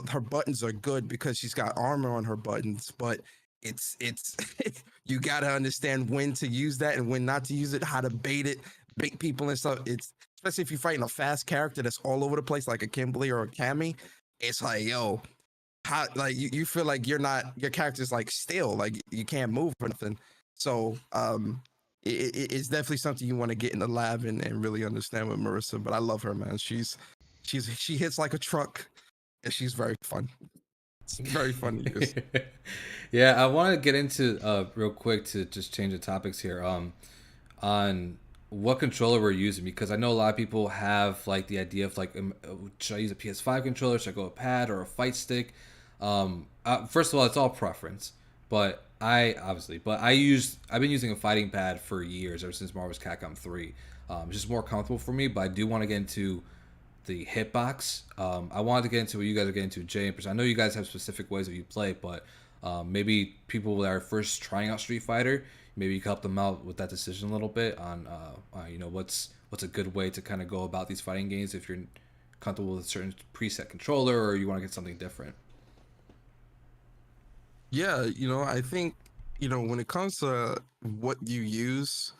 her buttons are good because she's got armor on her buttons, but it's you gotta understand when to use that and when not to use it, how to bait people and stuff. It's especially if you're fighting a fast character that's all over the place like a Kimberly or a Cammy. It's like, yo, how, like you feel like your character's like still, like you can't move or nothing. So it's definitely something you want to get in the lab and really understand with Marissa. But I love her, man. She hits like a truck, and she's very fun. It's very fun to use. Yeah, I want to get into real quick to just change the topics here. On what controller we're using, because I know a lot of people have like the idea of like, should I use a PS5 controller? Should I go a pad or a fight stick? First of all, it's all preference, but I've been using a fighting pad for years, ever since Marvel's Capcom 3. It's just more comfortable for me, but I do want to get into the hitbox. I wanted to get into what you guys are getting into, Jay and Persona. I know you guys have specific ways that you play, but maybe people that are first trying out Street Fighter, maybe you can help them out with that decision a little bit on what's a good way to kind of go about these fighting games if you're comfortable with a certain preset controller or you want to get something different. Yeah, I think, when it comes to what you use,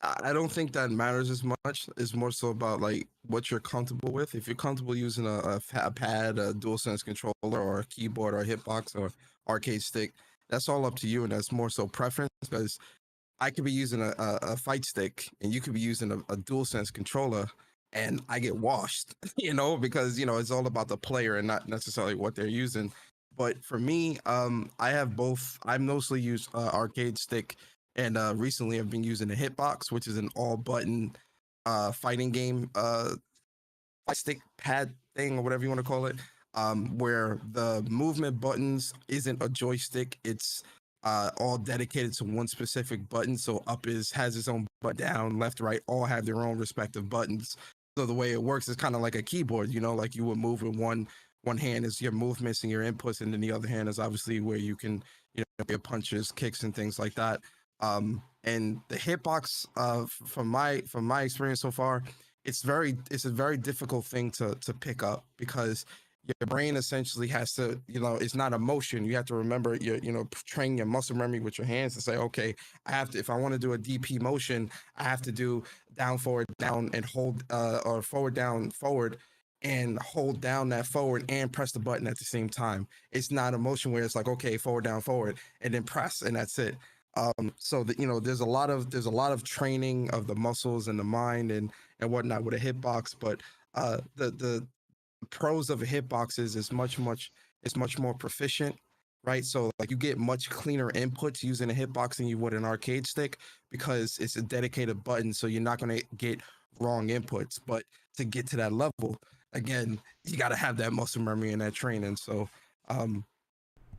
I don't think that matters as much. It's more so about like what you're comfortable with. If you're comfortable using a pad, a DualSense controller, or a keyboard, or a hitbox, or arcade stick, that's all up to you, and that's more so preference. Because I could be using a fight stick, and you could be using a DualSense controller, and I get washed, because it's all about the player and not necessarily what they're using. But for me, I have both. I mostly use arcade stick, and recently I've been using the Hitbox, which is an all-button fighting game fight stick pad thing or whatever you want to call it, where the movement buttons isn't a joystick. It's all dedicated to one specific button. So has its own button, down, left, right, all have their own respective buttons. So the way it works is kind of like a keyboard, like you would move with one hand is your movements and your inputs, and then the other hand is obviously where you can, your punches, kicks, and things like that. And the hitbox, from my experience so far, it's a very difficult thing to pick up because your brain essentially has to, it's not a motion. You have to remember train your muscle memory with your hands to say, okay, if I want to do a DP motion, I have to do down, forward, down, and hold, or forward, down, forward, and hold down that forward and press the button at the same time. It's not a motion where it's like, okay, forward, down, forward, and then press, and that's it. So that, there's a lot of training of the muscles and the mind and whatnot with a hitbox, but the pros of a hitbox is it's much more proficient, right? So like you get much cleaner inputs using a hitbox than you would an arcade stick because it's a dedicated button, so you're not going to get wrong inputs. But to get to that level, again, you got to have that muscle memory and that training. So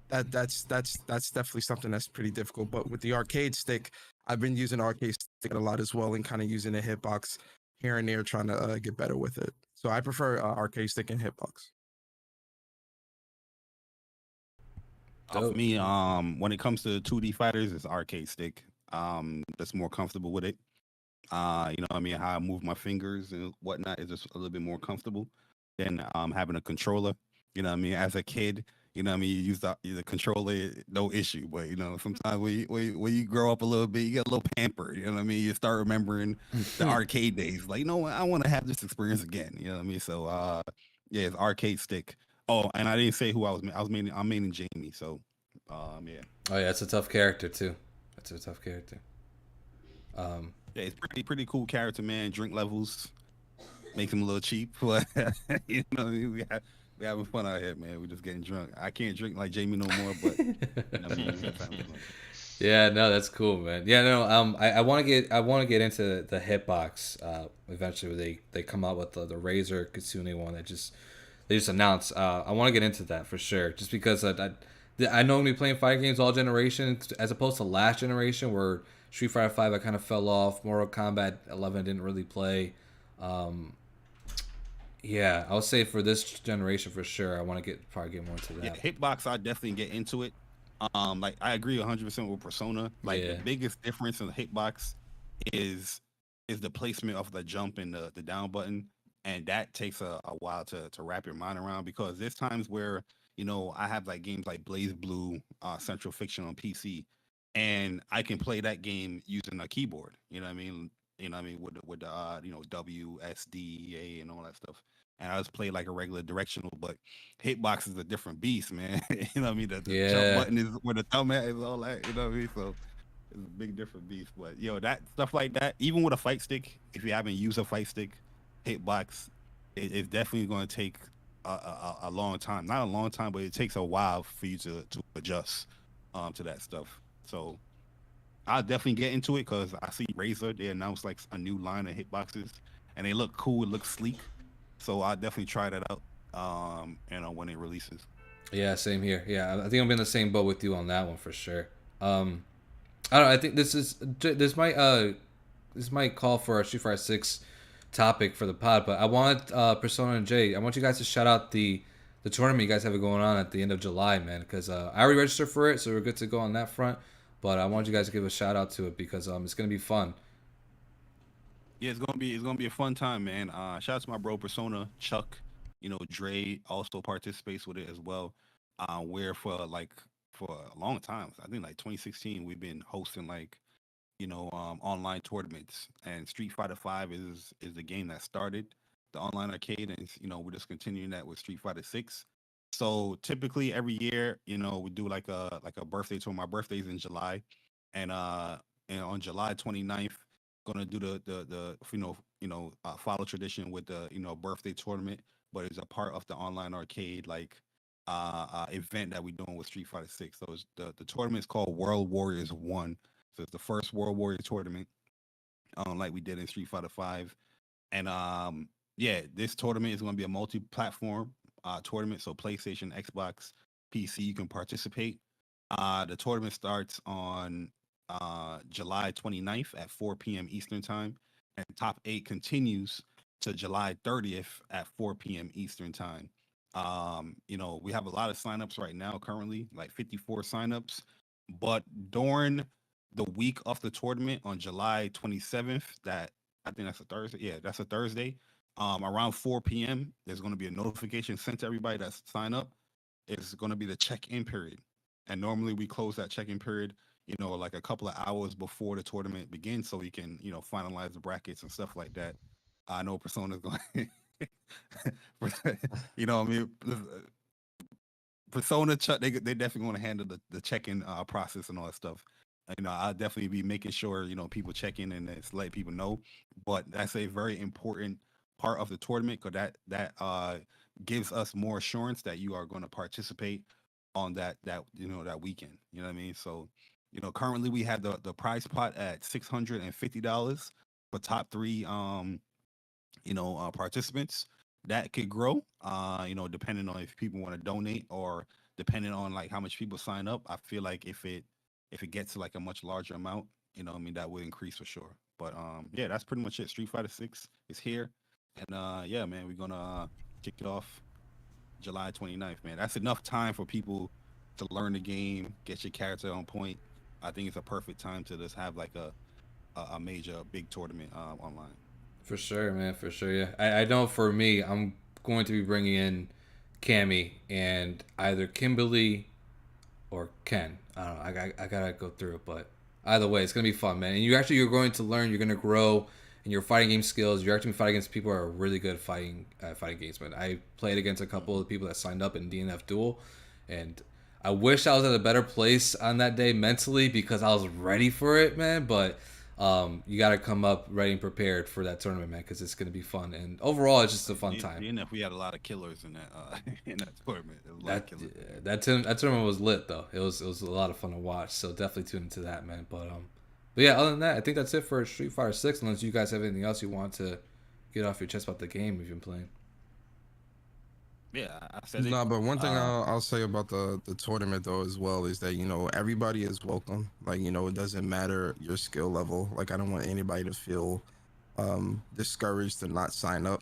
that's definitely something that's pretty difficult. But with the arcade stick, I've been using arcade stick a lot as well, and kind of using a hitbox here and there, trying to get better with it. So I prefer arcade stick and hitbox. For me, when it comes to 2D fighters, it's arcade stick. That's more comfortable with it. How I move my fingers and whatnot is just a little bit more comfortable than having a controller. As a kid, you use the controller, no issue. But sometimes when you grow up a little bit, you get a little pampered. You start remembering the arcade days. Like, what? I want to have this experience again. So yeah, it's arcade stick. Oh, and I didn't say who I was. I'm maining Jamie. So yeah. Oh yeah, that's a tough character too. Yeah, it's pretty cool character, man. Drink levels makes him a little cheap, but we having fun out here, man. We just getting drunk. I can't drink like Jamie no more, but yeah, no, that's cool, man. Yeah, no, I want to get into the hitbox. Eventually, they come out with the Razer Kitsune one that they just announced. I want to get into that for sure, just because I know me playing fighting games all generations as opposed to last generation where Street Fighter 5 I kind of fell off. Mortal Kombat 11 didn't really play. Yeah, I'll say for this generation for sure. I want to probably get more into Yeah, that. hitbox, I definitely get into it. Like I agree 100% with Persona. Like the Yeah, biggest difference in the hitbox is the placement of the jump and the down button, and that takes a while to wrap your mind around because there's times where I have like games like Blaze Blue, Central Fiction on PC, and I can play that game using a keyboard. You know what I mean? With the W S D A and all that stuff. And I just play like a regular directional, but hitbox is a different beast, man. You know what I mean? The jump yeah, button is where the thumb at is all that. You know what I mean? So it's a big different beast. But that stuff like that, even with a fight stick, if you haven't used a fight stick, hitbox, it's definitely going to take a long time. Not a long time, but it takes a while for you to adjust to that stuff. So I'll definitely get into it because I see Razer, they announced like a new line of hitboxes and they look cool, it looks sleek. So I'll definitely try that out when it releases. yeah. Same here. Yeah, I think I'm in the same boat with you on that one for sure. Um, I don't know. I think this might call for a Street Fighter 6 topic for the pod, but I want Persona and Jay. I want you guys to shout out the tournament you guys have going on at the end of July, man. Because I already registered for it, so we're good to go on that front. But I want you guys to give a shout out to it because it's gonna be fun. Yeah, it's gonna be a fun time, man. Shout out to my bro Persona, Chuck. Dre also participates with it as well. Where for a long time, I think like 2016, we've been hosting like online tournaments, and Street Fighter V is the game that started the online arcade, and we're just continuing that with Street Fighter 6. So typically every year, we do like a birthday tour. My birthday's in July, and on July 29th, gonna do the follow tradition with the birthday tournament, but it's a part of the online arcade event that we're doing with Street Fighter 6. So the tournament is called World Warriors 1. So it's the first World Warrior tournament, like we did in Street Fighter Five, and yeah, this tournament is going to be a multi-platform tournament. So PlayStation, Xbox, PC, you can participate. The tournament starts on July 29th at 4 p.m. Eastern time, and top eight continues to July 30th at 4 p.m. Eastern time. We have a lot of signups right now, currently, like 54 signups. But during the week of the tournament on July 27th, that I think that's a Thursday. Yeah, that's a Thursday. Around 4 p.m., there's going to be a notification sent to everybody that's signed up. It's going to be the check-in period, and normally we close that check-in period, like a couple of hours before the tournament begins, so we can, finalize the brackets and stuff like that. I know Persona's going, I mean, Persona, Chuck, they definitely want to handle the check-in process and all that stuff. I'll definitely be making sure people check in and it's let people know. But that's a very important part of the tournament because that gives us more assurance that you are going to participate on that weekend. You know what I mean? So currently we have the prize pot at $650 for top three participants. That could grow, depending on if people want to donate or depending on like how much people sign up. I feel like if it gets to like a much larger amount, I mean that would increase for sure. But yeah, that's pretty much it. Street Fighter 6 is here. And yeah, man, we're gonna kick it off July 29th, man. That's enough time for people to learn the game, get your character on point. I think it's a perfect time to just have like a major big tournament online. For sure, man. For sure. Yeah, I know. For me, I'm going to be bringing in Cammy and either Kimberly or Ken. I don't know. I gotta go through it, but either way, it's gonna be fun, man. And you're going to learn. You're gonna grow in your fighting game skills. You're actually fighting against people who are really good fighting games, man. I played against a couple of people that signed up in DNF Duel, and I wish I was at a better place on that day mentally because I was ready for it, man. But you got to come up ready and prepared for that tournament, man, because it's going to be fun. And overall, it's just a fun time. DNF, we had a lot of killers in that in that tournament. There was a lot of killers. That tournament was lit though. It was a lot of fun to watch. So definitely tune into that, man. But yeah, other than that, I think that's it for Street Fighter 6. Unless you guys have anything else you want to get off your chest about the game you've been playing. Yeah, I said it. No, but one thing I'll say about the tournament though as well is that everybody is welcome. Like it doesn't matter your skill level. Like I don't want anybody to feel discouraged to not sign up.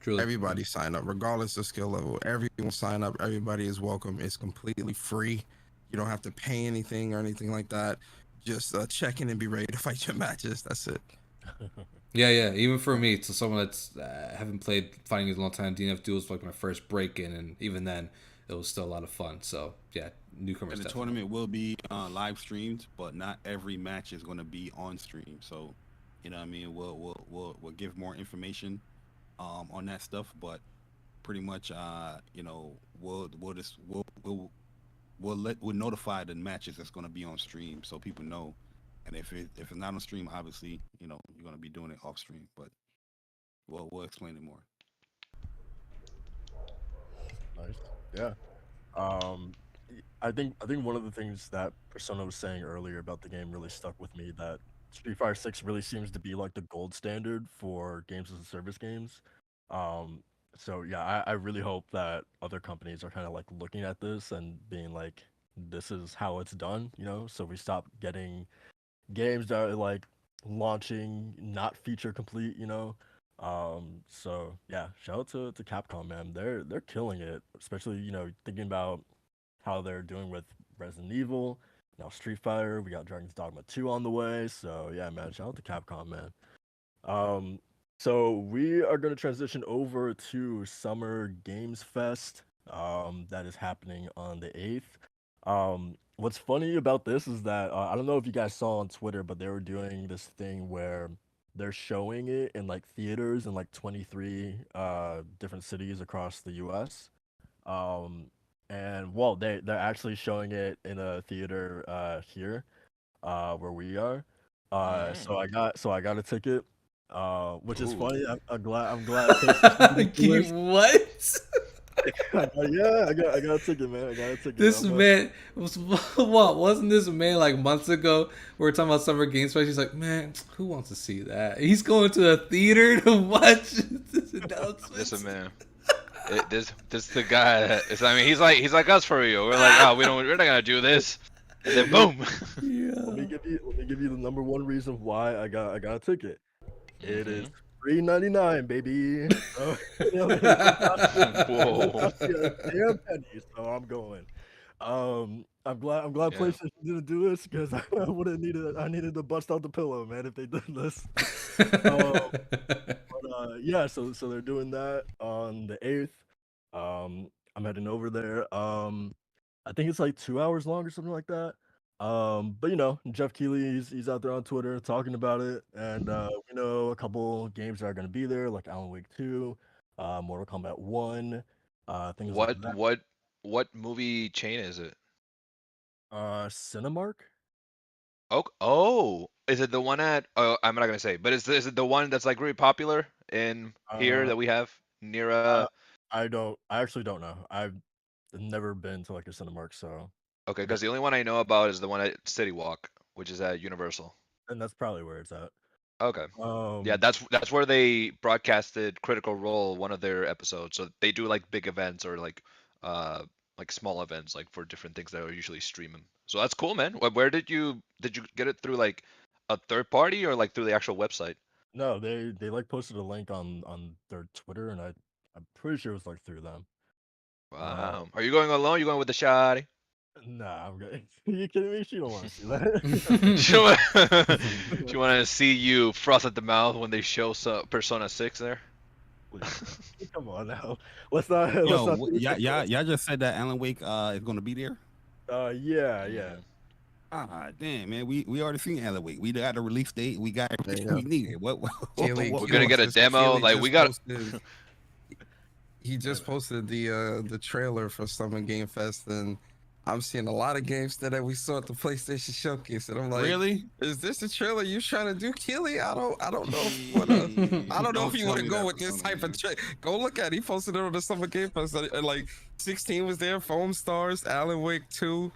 Truly. Everybody sign up, regardless of skill level. Everyone sign up. Everybody is welcome. It's completely free. You don't have to pay anything or anything like that. Just check in and be ready to fight your matches. That's it. Yeah. Even for me, to someone that's haven't played fighting games in a long time, DNF Duel was like my first break in, and even then, it was still a lot of fun. So yeah, newcomers. And the definitely. tournament will be live streamed, but not every match is going to be on stream. So, you know what I mean? We'll give more information on that stuff, but pretty much you know, we'll notify the matches that's going to be on stream so people know. And if it's not on stream, obviously, you know, you're going to be doing it off stream, but we'll explain it more. Nice. Yeah. I think one of the things that Persona was saying earlier about the game really stuck with me. That Street Fighter 6 really seems to be like the gold standard for games as a service games. Um, so yeah, I really hope that other companies are kind of like looking at this and being like, this is how it's done, so we stop getting games that are like launching not feature complete. So yeah, shout out to Capcom, man. They're killing it, especially thinking about how they're doing with Resident Evil, now Street Fighter. We got Dragon's Dogma 2 on the way. So yeah, man, shout out to Capcom, man. Um, so we are going to transition over to Summer Games Fest. That is happening on the 8th. What's funny about this is that I don't know if you guys saw on Twitter, but they were doing this thing where they're showing it in like theaters in like 23 different cities across the US. Um, and well, they're actually showing it in a theater here where we are. So I got a ticket, which is Ooh. funny. I'm glad PlayStation didn't do this. What? I got a ticket, man. I got a ticket. This man was what? Wasn't this man like months ago? We were talking about Summer Games Fest. He's like, man, who wants to see that? He's going to a theater to watch this announcement. Listen, man. This the guy that is. I mean, he's like us for real. We're like, oh, we're not gonna do this. And then boom. Let me give you the number one reason why I got a ticket. It is $3.99, baby. So, it Whoa. cost me a damn penny, so I'm going. I'm glad Yeah. PlayStation didn't do this because I would have needed to bust out the pillow, man, if they did this. Yeah, so they're doing that on the 8th. I'm heading over there. I think it's like 2 hours long or something like that. But Jeff Keighley, he's out there on Twitter talking about it, and we know a couple games that are gonna be there, like Alan Wake 2, Mortal Kombat 1, things like What that. what what movie chain is it? Cinemark? Oh, is it the one at? Oh, I'm not gonna say, but is it the one that's like really popular in here Uh, that we have near? uh, I actually don't know. I've never been to like a Cinemark, so Okay, I guess, because the only one I know about is the one at City Walk, which is at Universal. and that's probably where it's at. Okay. Yeah, Um, that's where they broadcasted Critical Role, one of their episodes. So they do like big events or like small events like for different things that are usually streaming. So that's cool, man. Where did you get it through like a third party or like through the actual website? no, they like posted a link on their Twitter, and I'm pretty sure it was like through them. Uh, Wow. Are you going alone? You going with the shawty? nah, I'm good. You kidding me? She don't want to see that. She want she want to see you froth at the mouth when they show Persona 6 there. Please, come on now. Let's not. Let's Yo, not. Do it. y'all just said that Alan Wake is going to be there. Yeah. Mhm. Ah, damn, man. We already seen Alan Wake. We got a release date. We got There you everything we go. needed. What? Keely, We're gonna get a demo. Keely Like just we got. posted- he just posted the trailer for Summer Game Fest, and I'm seeing a lot of games that we saw at the PlayStation Showcase, and I'm like, Really? is this the trailer you trying to do, Keely? I don't know if you wanna. I don't know if you want to go with this type of Go look at it. He posted it on the Summer Game Fest, and like 16 was there, Foam Stars, Alan Wake 2.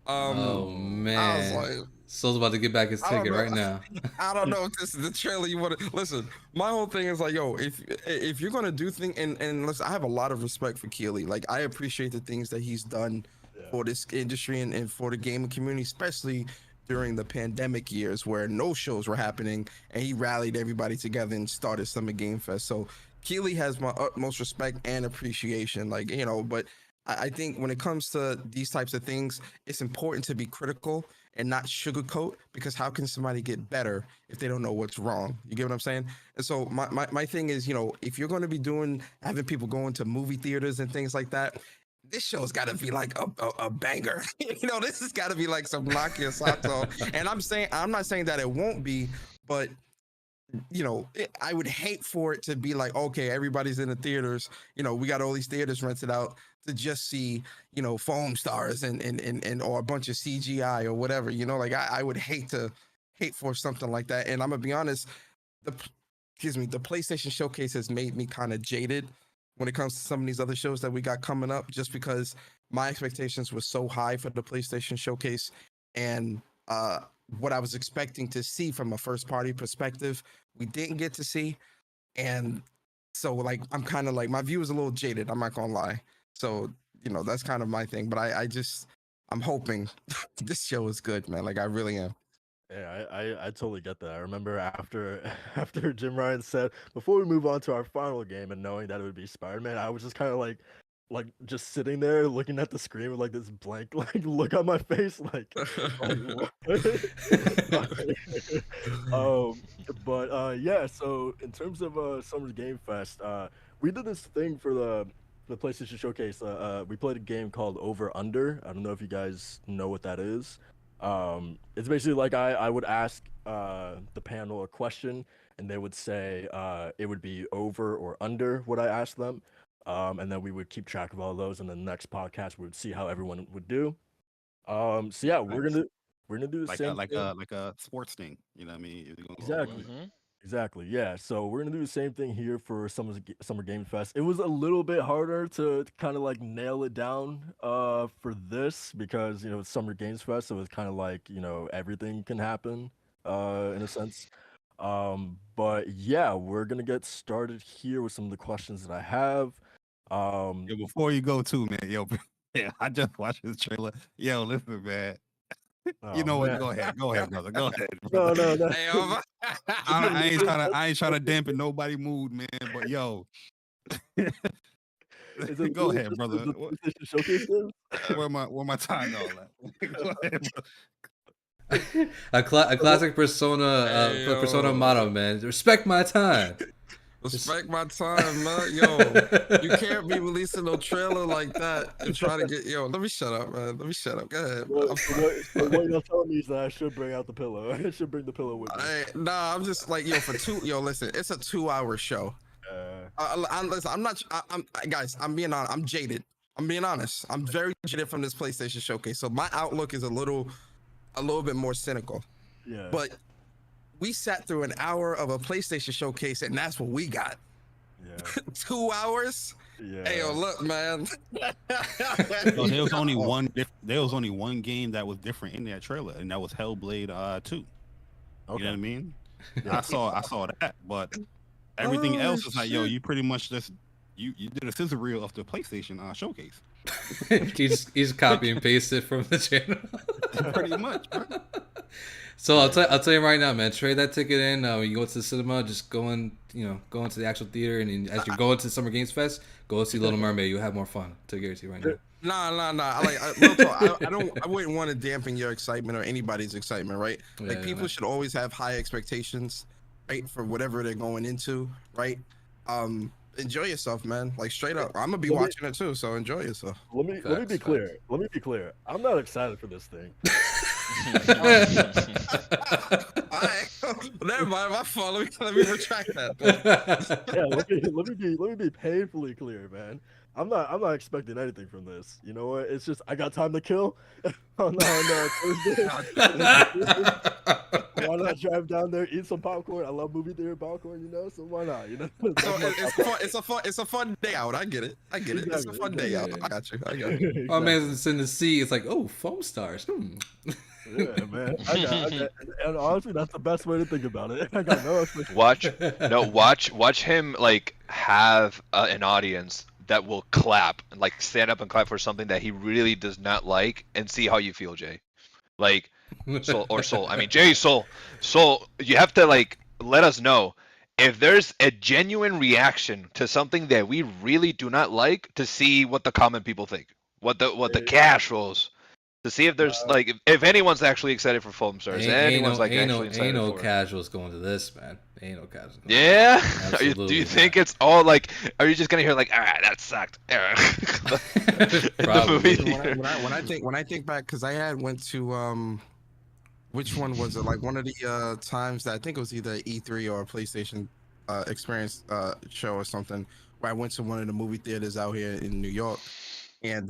Oh I was man. like, Soul's about to get back his I don't ticket know. right now. I don't know if this is the trailer you want to listen. My whole thing is like, yo, if you're gonna do things, and listen, I have a lot of respect for Keely. Like, I appreciate the things that he's done Yeah. for this industry and for the gaming community, especially during the pandemic years where no shows were happening, and he rallied everybody together and started Summer Game Fest. So Keely has my utmost respect and appreciation. Like, but I think when it comes to these types of things, it's important to be critical and not sugarcoat, because how can somebody get better if they don't know what's wrong? You get what I'm saying? And so my thing is, if you're going to be having people going to movie theaters and things like that, this show's got to be like a banger. This has got to be like some knock your socks off. And I'm not saying that it won't be, but I would hate for it to be like, okay, everybody's in the theaters. We got all these theaters rented out to just see, foam stars and or a bunch of CGI or whatever. Like I would hate for something like that. And I'm gonna be honest, the PlayStation Showcase has made me kind of jaded when it comes to some of these other shows that we got coming up, just because my expectations were so high for the PlayStation Showcase, and what I was expecting to see from a first party perspective, we didn't get to see. And so like, I'm kind of like, my view is a little jaded, I'm not gonna lie. So, that's kind of my thing, but I'm hoping this show is good, man. Like I really am. Yeah, I totally get that. I remember after after Jim Ryan said, before we move on to our final game, and knowing that it would be Spider-Man, I was just kind of like just sitting there looking at the screen with like this blank like look on my face, like what? Yeah. So in terms of Summer Game Fest, we did this thing for the PlayStation Showcase. We played a game called Over Under. I don't know if you guys know what that is. It's basically like I would ask the panel a question, and they would say it would be over or under what I asked them. And then we would keep track of all those, and the next podcast we would see how everyone would do. So yeah, we're gonna do the like same thing. like a sports thing. You know what I mean? You're gonna go over Exactly. it. Mm-hmm. Exactly. Yeah. So we're gonna do the same thing here for Summer Game Fest. It was a little bit harder to kind of like nail it down for this, because it's Summer Games Fest, so it's kind of like everything can happen in a sense. But yeah, we're gonna get started here with some of the questions that I have. Yo, before you go too, man. Yo, yeah, I just watched this trailer. Yo, listen, man. You Oh know what? man. Go ahead, brother. Go ahead, No, brother. no, no. Hey, I ain't trying to dampen nobody mood, man. But yo, Is it go really ahead, just brother. the PlayStation Showcase game? Where my time all at? Go ahead, bro. A classic Persona Hey, Persona yo. motto, man. Respect my time. Respect my time, man. Yo, you can't be releasing no trailer like that and try to get. Yo, let me shut up, man. Let me shut up. Go ahead. What you're telling me is that I should bring out the pillow. I should bring the pillow with me. Nah, I'm just like, listen, it's a 2-hour show. Listen, guys, I'm being honest. I'm jaded. I'm being honest. I'm very jaded from this PlayStation Showcase. So my outlook is a little bit more cynical. Yeah. But we sat through an hour of a PlayStation Showcase, and that's what we got. Yeah. 2 hours. Yeah. Hey, yo, look, man. So there was only one. There was only one game that was different in that trailer, and that was Hellblade 2. Okay. You know what I mean? I saw that, but everything else is like, yo, you pretty much just you did a scissor reel of the PlayStation Showcase. He's copy and paste it from the channel. Pretty much, bro. So I'll tell you right now, man. Trade that ticket in. When you go to the cinema, just go into the actual theater, and as you're going to Summer Games Fest, go see Little Mermaid. You'll have more fun. To guarantee right now. Nah. Real talk, I wouldn't want to dampen your excitement or anybody's excitement, right? Like people should always have high expectations, right, for whatever they're going into, right? Enjoy yourself, man. Like straight up, I'm gonna be watching it too, so enjoy yourself. Let me be clear. Let me be clear. I'm not excited for this thing. Never mind, my fault. Let me retract that. Yeah, let me be painfully clear, man. I'm not expecting anything from this. You know what? It's just I got time to kill on Thursday. Why not drive down there, eat some popcorn? I love movie theater popcorn, so why not? So it's a fun day out. I get it. Exactly, it's a fun day out. I got you. Exactly. Oh man, it's in the sea. It's like, oh, foam stars. Yeah, man. I got, and honestly, that's the best way to think about it. I got no expectation. Watch him like have an audience that will clap and like stand up and clap for something that he really does not like, and see how you feel, Jay. Like Soul. I mean, Jay Soul. So you have to like let us know if there's a genuine reaction to something that we really do not like, to see what the common people think, what the casuals, to see if there's like if anyone's actually excited for Foam Stars, anyone's like actually Ain't excited no for it. casuals going to this, man. Ain't no casuals going to this. Yeah? Do you Absolutely think not. it's all like? Are you just gonna hear like, that sucked? The movie Probably. When I theater. when I when I think when I think back, because I had went to which one was it? Like one of the times that I think it was either E3 or a PlayStation experience show or something, where I went to one of the movie theaters out here in New York, and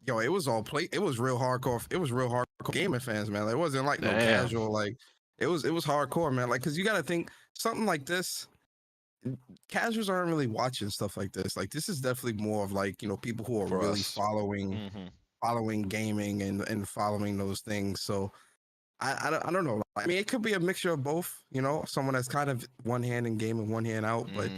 yo, it was all it was real hardcore. It was real hardcore gaming fans, man. Like, it wasn't like no Damn. casual. Like it was hardcore, man. Like, because you got to think something like this. Casuals aren't really watching stuff like this. Like, this is definitely more of like, people who are For really us. following Hmm. following gaming and following those things. So I don't know. I mean, it could be a mixture of both. Someone that's kind of one hand in gaming, one hand out. But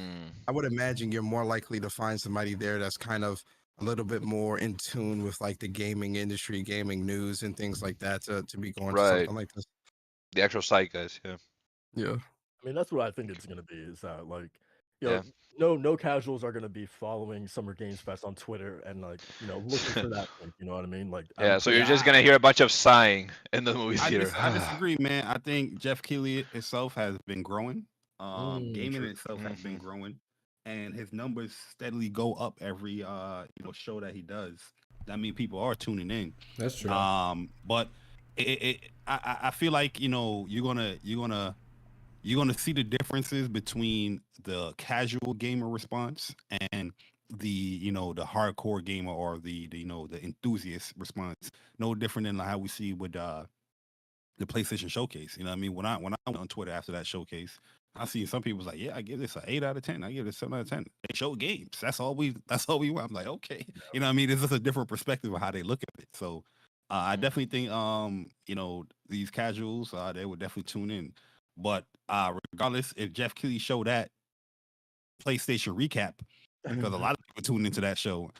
I would imagine you're more likely to find somebody there that's kind of a little bit more in tune with like the gaming industry, gaming news, and things like that to be going to Right. something like this. The actual site guys. Yeah. Yeah. I mean, that's what I think it's gonna be. Is that like, you Yeah. know, no casuals are gonna be following Summer Games Fest on Twitter and like, looking for that link. You know what I mean? Like, I'm Yeah. So pretty you're just Yeah, gonna hear a bunch of sighing in the movie theater. I disagree, man. I think Jeff Keighley itself has been growing. Gaming true. itself has been Hmm. growing, and his numbers steadily go up every show that he does. That means people are tuning in. That's true. But I feel like you're gonna see the differences between the casual gamer response and the hardcore gamer, or the enthusiast response. No different than how we see with the PlayStation Showcase. You know what I mean? When I went on Twitter after that showcase, I see some people's like, yeah, I give this an 8 out of 10. I give this 7 out of 10. They show games. That's all we want. I'm like, okay. You know what I mean? This is a different perspective of how they look at it. So I definitely think these casuals, they would definitely tune in. But regardless, if Jeff Keighley showed that PlayStation recap, because a lot of people tune into that show,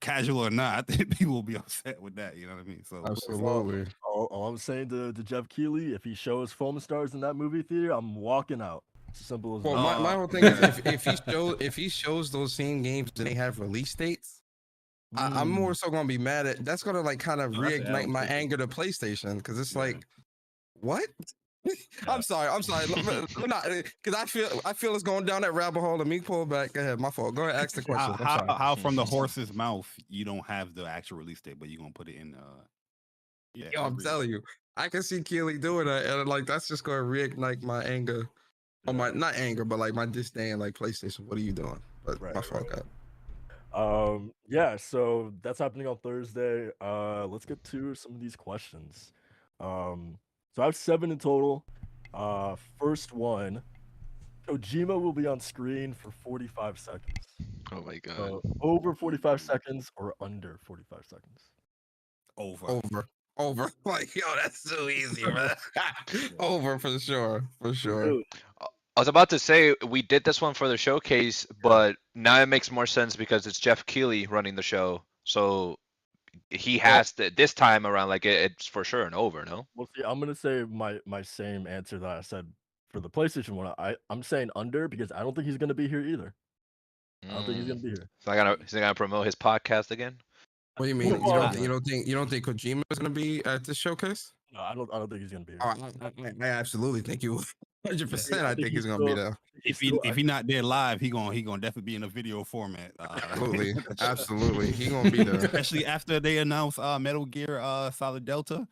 casual or not, I think people will be upset with that. You know what I mean? So Absolutely. All I'm saying to Jeff Keighley, if he shows Foam Stars in that movie theater, I'm walking out. It's as simple as Well, that. my whole thing is if he shows those same games and they have release dates, I'm more so gonna be mad at. That's gonna like kind of No, that's an reignite L my too. anger to PlayStation, because it's Yeah. like, what? I'm sorry. Because I feel it's going down that rabbit hole. Let me pull back. Go ahead. My fault. Go ahead. Ask the question. I'm sorry. How from the horse's mouth you don't have the actual release date, but you're gonna put it in? Yeah, Yo, I I'm agree. telling you, I can see Keely doing that, and like that's just gonna reignite my anger. Oh, my not anger, but like my disdain. Like, PlayStation, what are you doing? But Right, my fault, right. God. Yeah, so that's happening on Thursday. Let's get to some of these questions. So I have 7 in total. First one, Kojima will be on screen for 45 seconds. Oh my god. So over 45 seconds or under 45 seconds? Over. Like, yo, that's so easy, man. Over for sure. For sure. Really? I was about to say we did this one for the showcase, but now it makes more sense because it's Jeff Keighley running the show. So he has to this time around, like it's for sure an over, no? Well, see, I'm gonna say my same answer that I said for the PlayStation one. I'm saying under because I don't think he's gonna be here either. I don't think he's gonna be here. He's not gonna promote his podcast again? What do you mean? Well, You don't think Kojima is gonna be at this showcase? No, I don't think he's gonna be here. Oh, I absolutely think you. 100%. I think he's gonna be there. If he not there live, he gonna definitely be in a video format. Absolutely, absolutely. He gonna be there. Especially after they announce Metal Gear Solid Delta,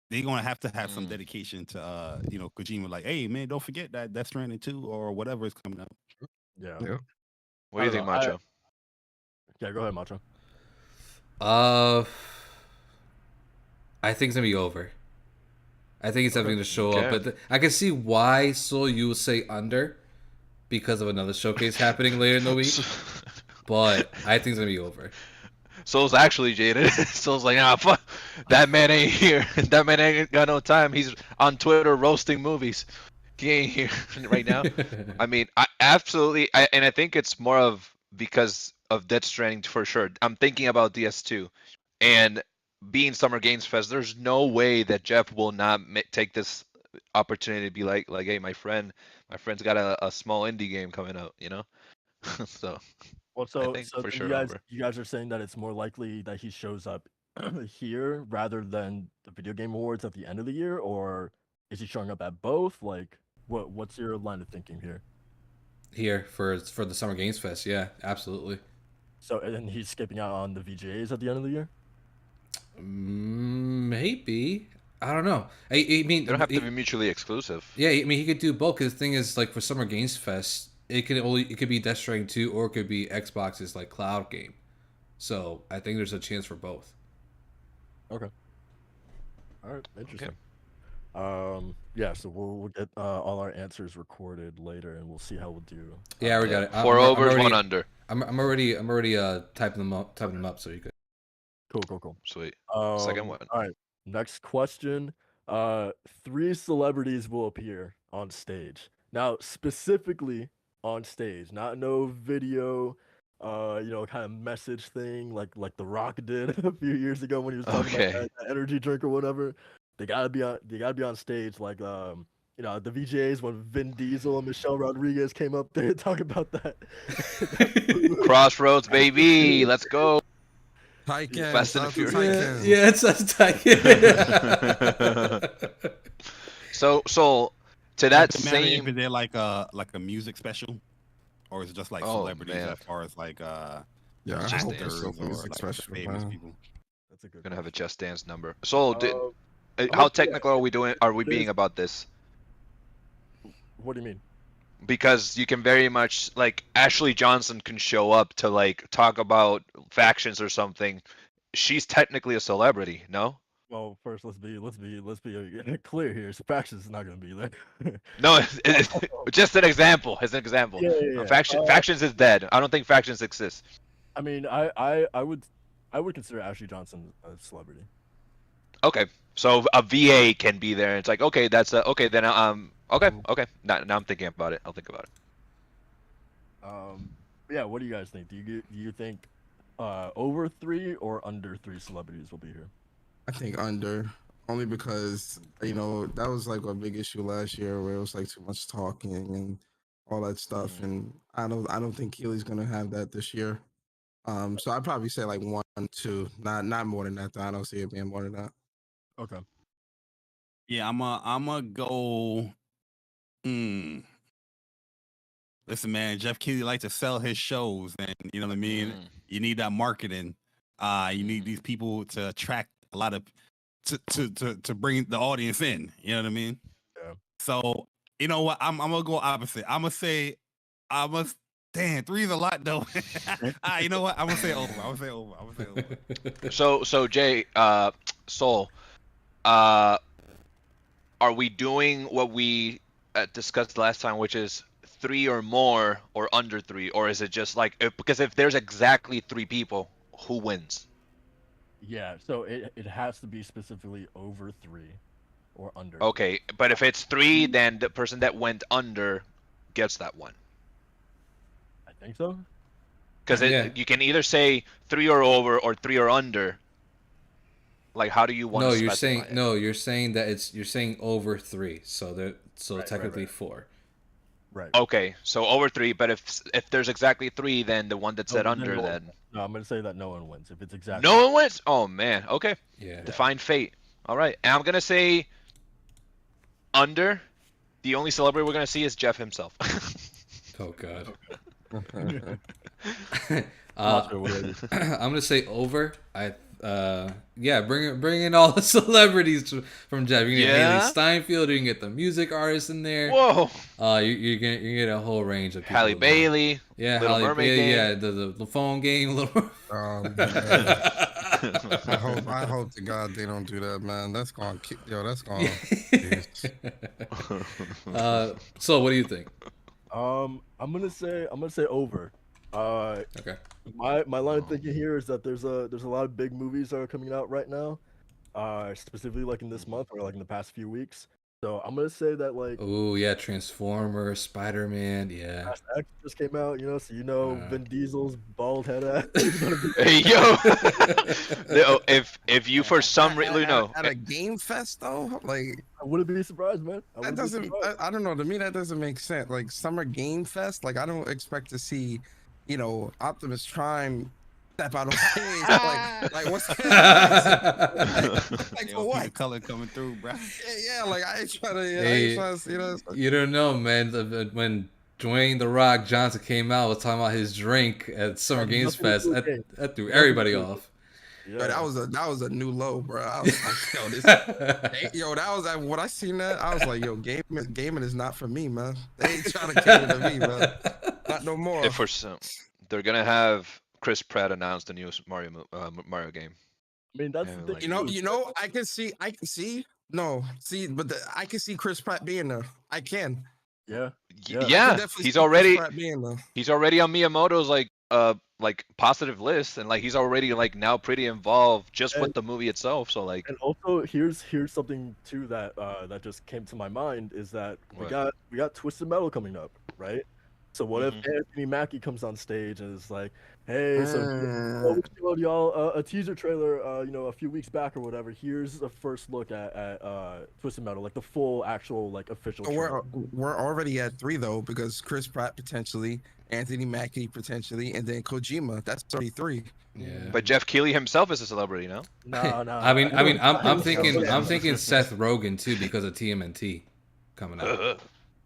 they gonna have to have some dedication to Kojima. Like, hey man, don't forget that Death Stranding 2 or whatever is coming out. Yeah. What do you think, Macho? Yeah, go ahead, Macho. I think it's gonna be over. I think it's something to show up, but I can see why Soul you would say under because of another showcase happening later in the week. But I think it's gonna be over. Soul's actually jaded. Soul's like, fuck, that man ain't here. That man ain't got no time. He's on Twitter roasting movies. He ain't here right now. I mean, I absolutely, and I think it's more of because of Death Stranding for sure. I'm thinking about DS2, and being Summer Games Fest, there's no way that Jeff will not take this opportunity to be like, hey, my friend's got a small indie game coming out, you know. So Well, I so think so for then sure over. you guys are saying that it's more likely that he shows up here rather than the video game awards at the end of the year, or is he showing up at both? Like, what's your line of thinking here? Here for the Summer Games Fest. Yeah, absolutely. So and he's skipping out on the VGAs at the end of the year. Maybe. I don't know. I mean, They don't have to be mutually exclusive. yeah. I mean, he could do both. Cause the thing is, like for Summer Games Fest, it could be Death Stranding 2 or it could be Xbox's like cloud game. So I think there's a chance for both. Okay. All right. Okay. Interesting. Yeah. So we'll get all our answers recorded later, and we'll see how we'll do. Yeah, we got it. 4 overs, 1 under. I'm already typing them up so you could. Cool. Sweet. Second one. All right. Next question. 3 celebrities will appear on stage. Now, specifically on stage, not no video, kind of message thing like The Rock did a few years ago when he was talking about Okay. that energy drink or whatever. They gotta be on stage like the VJs when Vin Diesel and Michelle Rodriguez came up there talking about that. Crossroads, baby. Let's go. Taycan, Fast and shout out to Furious. Taycan. Yeah, it's So to that Does it matter same. if they're like a music special, or is it just like Oh, celebrities man. as far as like Yeah, I Just hope Dance. it's actors a or music like special, famous man. people? That's a good Gonna have a question. Just Dance number. So I'm how gonna say technical are we doing? Are we there's- being about this? What do you mean? Because you can very much like Ashley Johnson can show up to like talk about factions or something. She's technically a celebrity, no? Well, first let's be clear here. Factions is not gonna be there. No, just an example. As an example, Yeah. factions is dead. I don't think factions exist. I mean, I would consider Ashley Johnson a celebrity. Okay, so a VA can be there. It's like okay, that's a okay. Then okay. Now I'm thinking about it. I'll think about it. Yeah. What do you guys think? Do you think over 3 or under 3 celebrities will be here? I think under, only because that was like a big issue last year where it was like too much talking and all that stuff, and I don't think Keely's gonna have that this year. So I'd probably say like 1, 2, not more than that. Though. I don't see it being more than that. Okay. Yeah, I'm a go. Listen, man, Jeff Keighley likes to sell his shows, and you know what I mean. You need that marketing. You need these people to attract a lot of to bring the audience in. You know what I mean? Yeah. So you know what? I'm gonna go opposite. I'm gonna say damn, 3 is a lot though. You know what? I'm gonna say over. So Jay, Soul, are we doing what we discussed last time, which is 3 or more or under 3, or is it just like because if there's exactly 3 people, who wins? Yeah. So it has to be specifically over 3 or under. Okay, but if it's 3, then the person that went under gets that one. I think so. Because Yeah. you can either say 3 or over or 3 or under. Like, how do you want No, to you're specify saying it? no. You're saying that you're saying over 3. So Right, technically right. 4. Right. Okay, so over 3, but if there's exactly 3, then the one that said then under, no one then wins. No, I'm gonna say that no one wins if it's exactly. no one wins. Oh man. Okay. Yeah. Define fate. All right, and I'm gonna say under. The only celebrity we're gonna see is Jeff himself. Oh God. Watch it, what do you- I'm gonna say over. Bring in all the celebrities from Jeff. You can get Yeah? Haley Steinfeld. You can get the music artists in there. Whoa. You're gonna get a whole range of people. Halle Bailey. Yeah, Little Halle Mermaid Bailey. game. Yeah, the phone game. Little. I hope to God they don't do that, man. That's gonna kick. That's gonna. So what do you think? I'm gonna say over. Okay. My line of thinking here is that there's a lot of big movies that are coming out right now, specifically like in this month or like in the past few weeks. So I'm gonna say that like Oh yeah, Transformer, Spider-Man, yeah. Fast X just came out, so Uh, Vin Diesel's bald head ass is gonna be. Hey yo, no, if you for some reason no, At a game fest though, like I wouldn't be surprised, man. I that wouldn't be doesn't. surprised. I don't know. To me, that doesn't make sense. Like Summer Game Fest, like I don't expect to see, Optimus Prime step out on stage. Like what's like They for don't see the what? color coming through, bro. Yeah, like I ain't trying to. I ain't Hey, trying to. you don't know, man. When Dwayne the Rock Johnson came out, was talking about his drink at Summer Had Games nothing to Fest. do with games. That threw Nothing to everybody do with off. But Yeah. that was a new low, bro. I was like, yo, this. Yo, that was when I seen that. I was like, yo, gaming is not for me, man. They ain't trying to cater to me, man. Not no more. if for some, they're gonna have Chris Pratt announce the newest Mario game. I mean, that's the And thing. like, I can see. No, see, but I can see Chris Pratt being there. I can. Yeah. y- Yeah. I can yeah, definitely he's see Chris already Pratt being there. he's already on Miyamoto's like positive list, and like he's already like now pretty involved just And with the movie itself. So like, and also here's something too that that just came to my mind is that we what? got Twisted Metal coming up, right? So what if Mhm. Anthony Mackie comes on stage and is like, "Hey, so Mm. we showed y'all a teaser trailer, a few weeks back or whatever. Here's a first look at Twisted Metal, like the full actual like official So trailer." we're already at 3 though, because Chris Pratt potentially, Anthony Mackie potentially, and then Kojima. That's already 3. Yeah. But Jeff Keighley himself is a celebrity, no? Nah, I mean, I'm Nah. thinking Seth Rogen too because of TMNT coming out.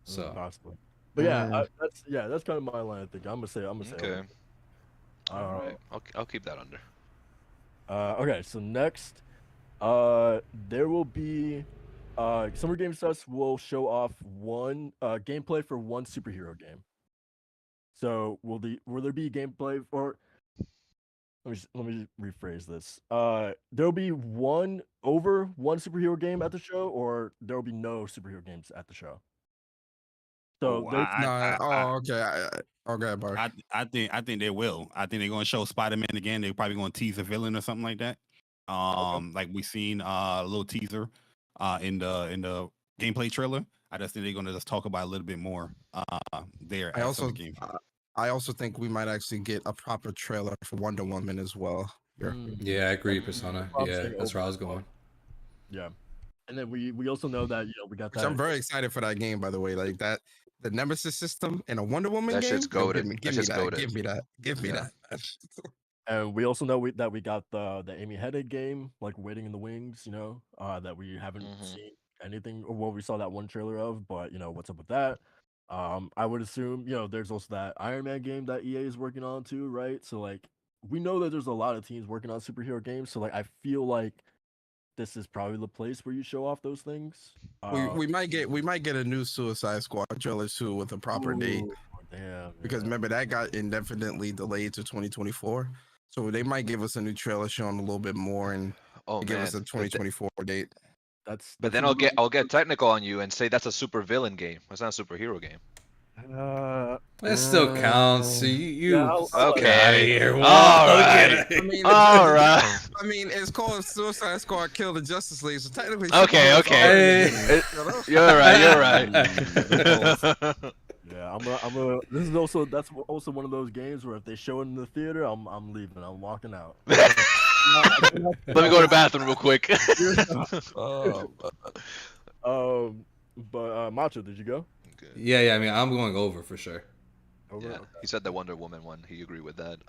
So Possibly. But Mm. that's kind of my line of thinking. I'm gonna say Okay. over. All Uh, right. I'll keep that under. okay, so next, there will be, Summer Games Fest will show off one gameplay for one superhero game. So will there be gameplay for? Let me rephrase this. There will be one superhero game at the show, or there will be no superhero games at the show. So Oh, there's No. Oh, okay. Okay, Bar. I think they will. I think they're gonna show Spider-Man again. They're probably gonna tease a villain or something like that. okay. Like we seen a little teaser in the gameplay trailer. I just think they're gonna just talk about it a little bit more there I at also Summer Game. I also think we might actually get a proper trailer for Wonder Woman as well. Yeah. yeah, I agree, Persona. I'm Yeah, saying that's where I over was as well. going. Yeah. And then we also know that we got Which that. I'm very excited for that game, by the way. Like that, the Nemesis system in a Wonder Woman That shit's game. Yo, goated. give That me shit's that. goated. Give me that. Give me Yeah. that. And we also know that we got the Amy Hennig game like waiting in the wings. That we haven't Mhm. seen anything or what we saw that one trailer of. But what's up with that? I would assume there's also that Iron Man game that EA is working on too, right? So like we know that there's a lot of teams working on superhero games. So like I feel like this is probably the place where you show off those things. We might get a new Suicide Squad trailer too with a proper date, Ooh, damn. because Yeah. remember that got indefinitely delayed to 2024. So they might give us a new trailer showing a little bit more and Oh give us man. a 2024 date. But That's then a little. I'll get technical on you and say that's a super villain game. That's not a superhero game. That still counts. Mm. You Yeah, get out of Okay. here. All Whoa, right. get I mean, All right. I mean, it's called Suicide Squad Kill the Justice League, so technically, Okay, superheroes okay. are in the Hey. game, You're right. You're right. Yeah, I'm gonna. This is also that's also one of those games where if they show it in the theater, I'm leaving. I'm walking out. Let me go to the bathroom real quick. Oh, But Macho, did you go? Okay. Yeah. I mean, I'm going over for sure. Over? Yeah, Okay. he said the Wonder Woman one. He agreed with that.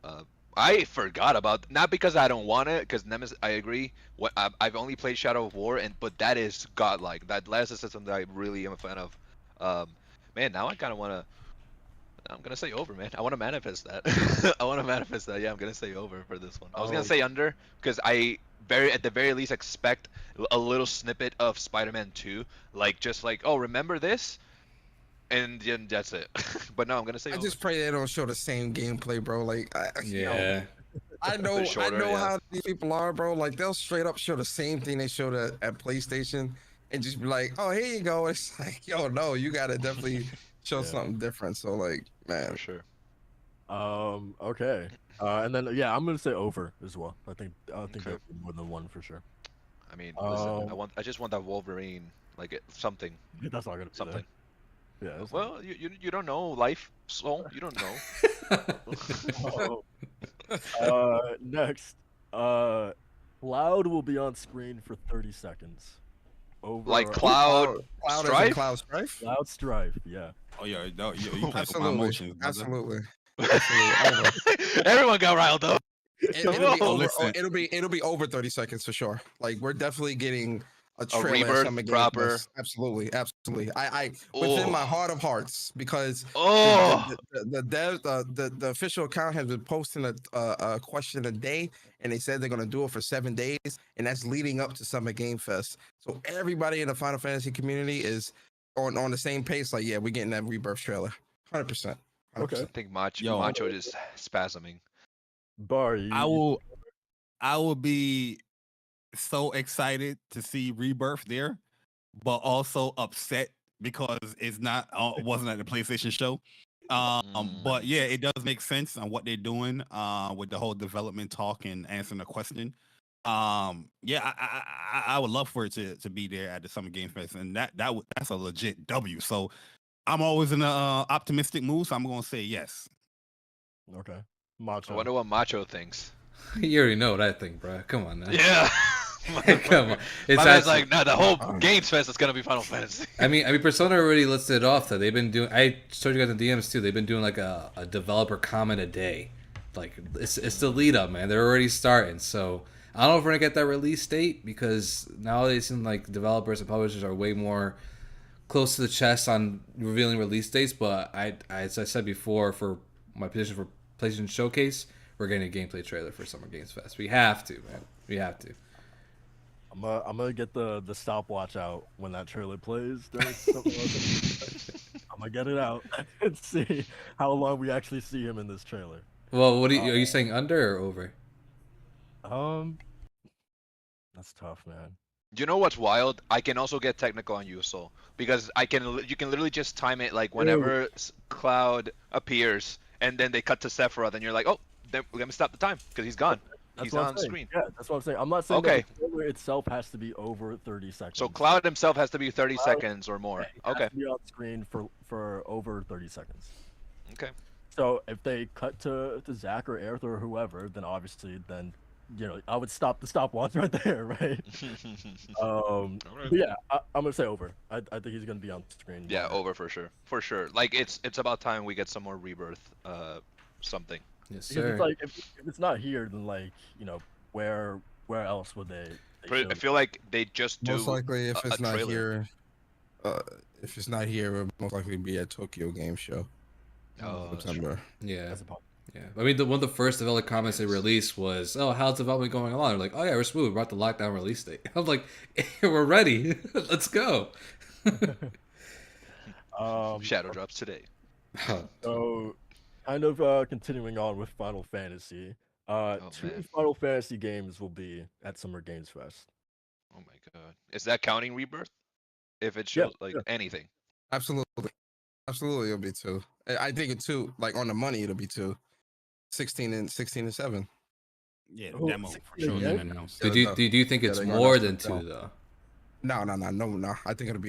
I forgot about not because I don't want it, because Nemesis. I agree. I've only played Shadow of War, but that is godlike. That last system that I really am a fan of. Man, now I kind of want to. I'm gonna say over, man. I want to manifest that. I want to manifest that. Yeah, I'm gonna say over for this one. I was gonna say under because I at the very least expect a little snippet of Spider-Man 2, like just like, oh, remember this, and then that's it. But no, I'm gonna say I over. just pray they don't show the same gameplay, bro. Like, Yeah. I know, Shorter, I know yeah. how these people are, bro. Like, they'll straight up show the same thing they showed at PlayStation, and just be like, "Oh, here you go." It's like, yo, no, you gotta definitely show Yeah. something different. So, like, man, For sure. Okay. And then I'm gonna say over as well. I think Okay. there'll be more than one for sure. I mean, listen, Um, I just want that Wolverine like something, That's not gonna be something. there. Yeah. That's Well, you don't know life, Soul. You don't know. not... Next, Cloud will be on screen for 30 seconds. Like Over Cloud Cloud as in Strife. Cloud Strife? Cloud Strife. Yeah. Oh yeah, no, you playing with my Absolutely. emotions, brother. Absolutely. Absolutely. Over. Everyone got riled up. It'll be Whoa. over. Listen. It'll be over 30 seconds for sure. Like we're definitely getting a trailer at rebirth Summer Game proper. Fest. Absolutely, absolutely. I within my Oh. heart of hearts because Oh. the official account has been posting a question a day, and they said they're gonna do it for 7 days, and that's leading up to Summer Game Fest. So everybody in the Final Fantasy community is on the same pace. Like, yeah, we're getting that rebirth trailer, 100%. Okay. I think Macho Yo. is spasming. Bar. I will be so excited to see Rebirth there, but also upset because it's not wasn't at the PlayStation show. But yeah, it does make sense on what they're doing with the whole development talk and answering the question. Yeah, I would love for it to be there at the Summer Game Fest, and that's a legit W. So I'm always in a optimistic mood, so I'm gonna say yes. Okay. I Macho. wonder what Macho thinks. You already know what I think, bro. Come on now. Yeah. Come on. It's My man's actually, like, no, the whole Games Fest is gonna be Final Fantasy. I mean, Persona already listed it off that they've been doing. I showed you guys in DMs too. They've been doing like a developer comment a day. Like it's the lead up, man. They're already starting. So I don't know if we're gonna get that release date because nowadays it seems like developers and publishers are way more close to the chest on revealing release dates. But as I said before, for my position for PlayStation Showcase, we're getting a gameplay trailer for Summer Games Fest. We have to, man. We have to. I'm gonna get the stopwatch out when that trailer plays. I'm gonna get it out and see how long we actually see him in this trailer. Well, what are you saying, under or over? That's tough, man. You know what's wild? I can also get technical on you, Soul, because you can literally just time it like whenever Cloud appears, and then they cut to Sephiroth, and you're like, oh, then let me stop the time because he's gone. That's He's what I'm on saying. screen. Yeah, that's what I'm saying. I'm not saying Okay. that the trailer itself has to be over 30 seconds. So Cloud himself has to be 30 Cloud- seconds or more. He has Okay. to be on screen for over 30 seconds. Okay. So if they cut to Zach or Aerith or whoever, then obviously I would stop the stopwatch right there, right? But yeah, I'm gonna say over. I think he's gonna be on screen. Yeah, over for sure. For sure. Like it's about time we get some more rebirth something. Yes, Because sir. it's like if it's not here, then where else would they show I feel like they just do Most likely, if it's a not trailer. here, if it's not here, it'll most likely be at Tokyo Game Show. Oh, that's true. September. Yeah. That's a problem. Yeah. I mean, one of the first developer comments they released was, "Oh, how's development going along?" They're like, "Oh yeah, we're smooth. We're about to lock down release date." I'm like, "We're ready. Let's go." Shadow drops today. So, kind of continuing on with Final Fantasy. Two man. Final Fantasy games will be at Summer Games Fest. Oh my god. Is that counting rebirth? If it Yeah, shows like yeah. anything. Absolutely, absolutely, it'll be 2. I think it 2. Like on the money, it'll be 2. 16 and 7. Yeah, the Oh, demo for 16 sure. again? Then announced. Do you think Yeah, it's they're gonna more announce than it 2 though? No. I think it'll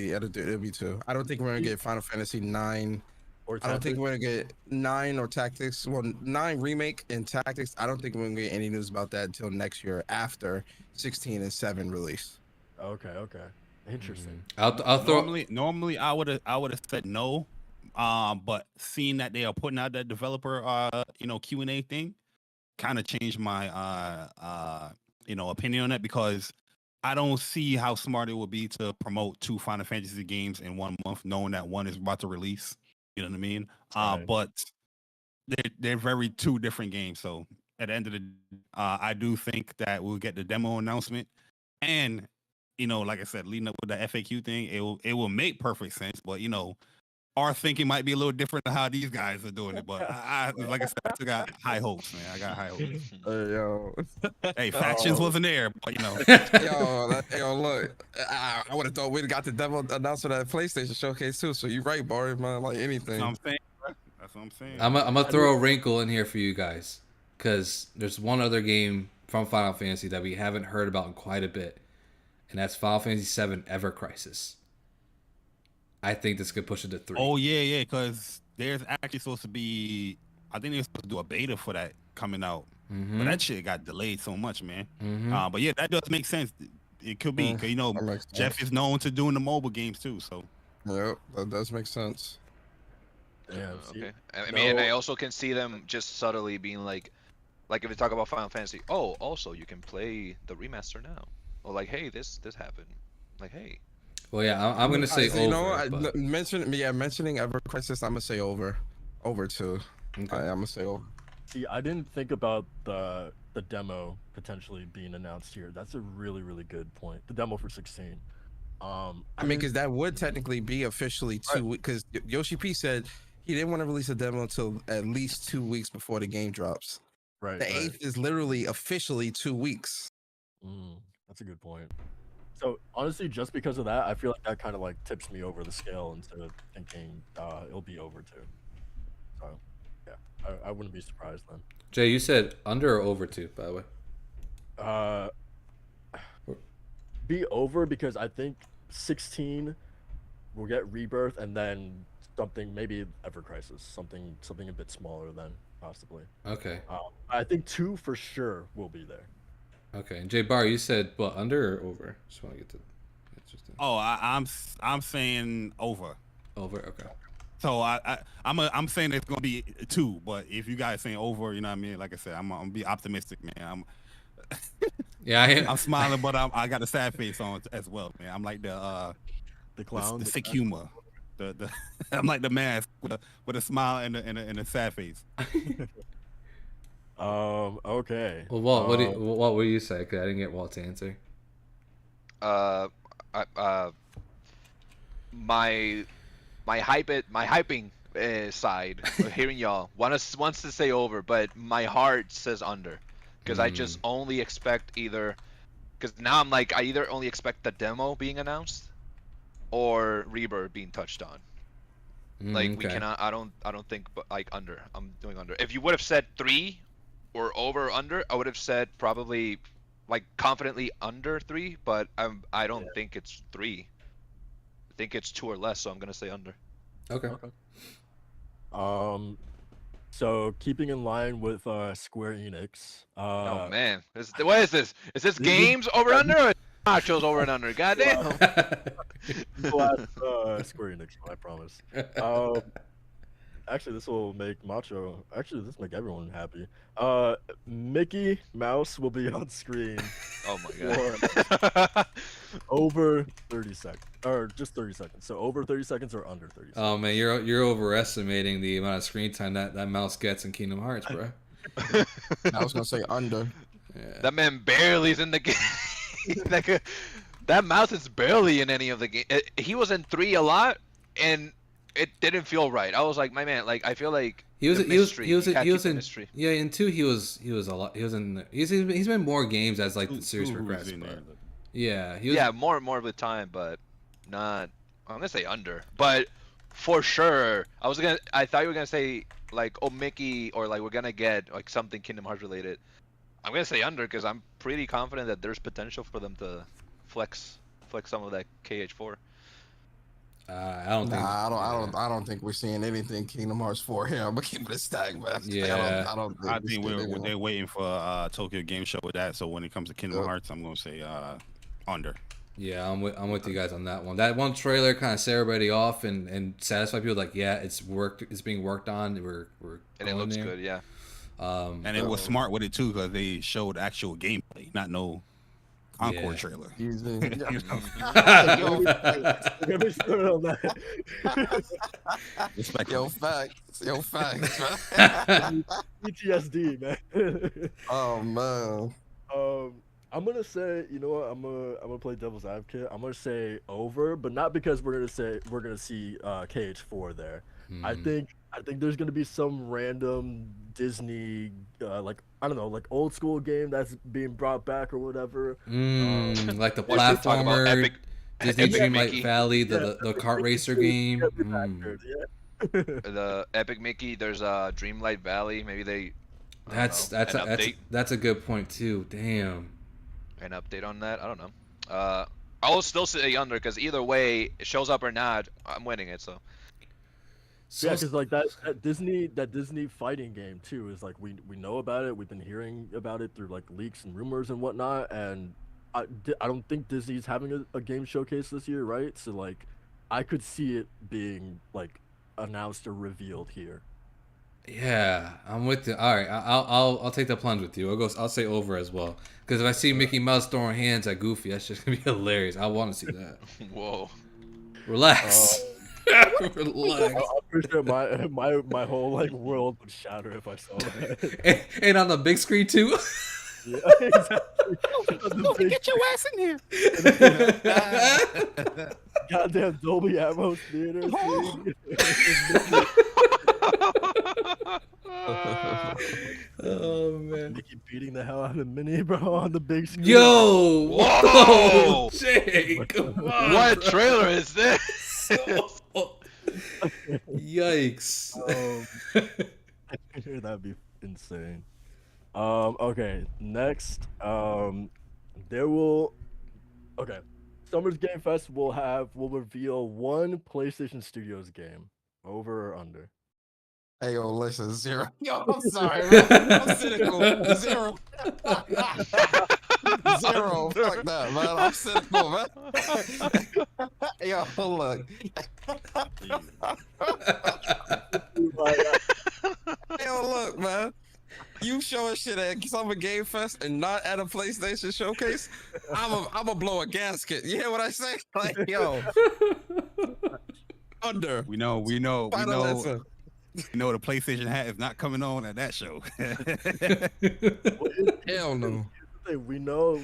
be 2. I don't think we're gonna get Final Fantasy 9. Or I don't think Tactics? we're gonna get 9 or Tactics. Well, 9 remake and Tactics. I don't think we're gonna get any news about that until next year after 16 and 7 release. Okay. Interesting. I'll throw. Normally I would have said no, but seeing that they are putting out that developer Q&A thing, kind of changed my opinion on it, because I don't see how smart it would be to promote 2 Final Fantasy games in 1 month, knowing that one is about to release. You know what I mean? Right. But they're very 2 different games. So at the end of the I do think that we'll get the demo announcement, and like I said, leading up with the FAQ thing, it will make perfect sense. But our thinking might be a little different than how these guys are doing it. But I like I said, I still got high hopes, man. I got high hopes. Yo, Hey, factions wasn't there, but yo, look, I would have thought we'd got the demo announcement at PlayStation Showcase too. So you're right, Barry, man. Like anything. that's what I'm saying. Bro. That's what I'm saying. I'm gonna throw a wrinkle in here for you guys, because there's one other game from Final Fantasy that we haven't heard about in quite a bit, and that's Final Fantasy VII Ever Crisis. I think this could push it to 3. Oh yeah, because there's actually supposed to be. I think they're supposed to do a beta for that coming out, but that shit got delayed so much, man. But yeah, that does make sense. It could be because That makes Jeff sense. is known to doing the mobile games too. So Yep, that does make sense. Damn, see, Okay. I mean, and I no, also can see them just subtly being like if we talk about Final Fantasy, oh, also you can play the remaster now. Or like, hey, this happened. Like, hey. Well, yeah, I'm gonna say You know, over. But... mentioning Ever Crisis, I'm gonna say over too. Okay. I'm gonna say over. see, I didn't think about the demo potentially being announced here. That's a really, really good point. The demo for 16. I mean, because that would technically be officially 2 weeks. Because Yoshi P said he didn't want to release a demo until at least 2 weeks before the game drops. right, The right. 8th is literally officially 2 weeks. That's a good point. So honestly, just because of that, I feel like that kind of like tips me over the scale into thinking it'll be over too. So yeah, I wouldn't be surprised then. Jay, you said under or over 2, by the way. Be over because I think 16 will get Rebirth and then something maybe Ever Crisis, something a bit smaller then possibly. Okay. I think 2 for sure will be there. Okay. And JayBari, you said what, under or over? Just want to get to interesting. oh, I'm saying over. Over. Okay. So I'm saying it's gonna be 2, but if you guys saying over, you know what I mean. Like I said, I'm gonna be optimistic, man. Yeah, I'm smiling, but I got a sad face on as well, man. I'm like the clown, the the sick clown. humor. The I'm like the mask with a smile and a sad face. Okay. Well, Walt, what will you say? Because I didn't get Walt's answer. My hyping side of hearing y'all wants to say over, but my heart says under, because I just only expect either, because now I'm like I either only expect the demo being announced, or Rebirth being touched on. Like we Okay. cannot. I don't think, but like under. I'm doing under. If you would have said 3, or over or under, I would have said probably, like confidently under 3. But I don't think it's 3. I think it's 2 or less. So I'm gonna say under. Okay. So keeping in line with Square Enix. Oh man, what is this? Is this games over under or nachos over and under? Goddamn. Square Enix, I promise. Actually, this will make Macho. Actually, this will make everyone happy. Mickey Mouse will be on screen. Oh my god. Over 30 seconds, or just 30 seconds. So over 30 seconds or under 30 seconds. Oh man, you're overestimating the amount of screen time that mouse gets in Kingdom Hearts, bro. I was gonna say under. Yeah. That man barely is in the game. That mouse is barely in any of the game. He was in 3 a lot, and it didn't feel right. I was like, my man, like I feel like He was in mystery. yeah, in 2 he was a lot. He's been more games as like the series progressed. Yeah, he was. Yeah, more with time, but not. I'm gonna say under, but for sure, I thought you were gonna say like, oh Mickey, or like we're gonna get like something Kingdom Hearts related. I'm gonna say under because I'm pretty confident that there's potential for them to flex some of that KH4. I don't think. I don't think we're seeing anything Kingdom Hearts 4 here. I'm gonna keep it a stack, man. Yeah. I think they're waiting for Tokyo Game Show with that. So when it comes to Kingdom Hearts, I'm gonna say under. Yeah, I'm with you guys on that one. That one trailer kind of set everybody off and satisfied people. Like, yeah, it's being worked on. We're and it looks good, yeah. And it was smart with it too because they showed actual gameplay, not no encore trailer. Yo, facts. PTSD, man. Oh man. I'm gonna say, you know what? I'm gonna play devil's advocate. I'm gonna say over, but not because we're gonna see KH4 there. I think there's gonna be some random Disney like I don't know, like old school game that's being brought back or whatever. Like the platformer, Disney Dreamlight Valley, the kart racer game. The Epic Mickey. There's a Dreamlight Valley. Maybe they. That's a good point too. Damn. An update on that. I don't know. I'll still say under because either way, it shows up or not, I'm winning it. So Yeah, because like that Disney fighting game too is like we know about it. We've been hearing about it through like leaks and rumors and whatnot. And I don't think Disney's having a game showcase this year, right? So like, I could see it being like announced or revealed here. Yeah, I'm with you. All right, I'll take the plunge with you. I'll say over as well. Because if I see Mickey Mouse throwing hands at Goofy, that's just gonna be hilarious. I want to see that. whoa. Relax. I'm Relax. pretty sure my whole like world would shatter if I saw that. And on the big screen too. Yeah, exactly. On the big Get your ass in here. goddamn Dolby Atmos theater. Oh man. Mickey beating the hell out of Minnie, bro, on the big screen. Yo. Whoa! Jay, come on. What bro. trailer is this? Yikes. That'd be insane. Okay, next, there will, okay, Summer's Game Fest will reveal one PlayStation Studios game, over or under. Hey, yo, listen, 0. Yo, I'm sorry, man. I'm cynical. 0. 0. Fuck that, man. I'm cynical, man. Yo, look. Yo, look, man. You showing shit at Summer Game Fest and not at a PlayStation showcase? I'm a blow a gasket. You hear what I say? Like, yo. Under. We know. Final answer. You know the PlayStation hat is not coming on at that show. Hell no. We know,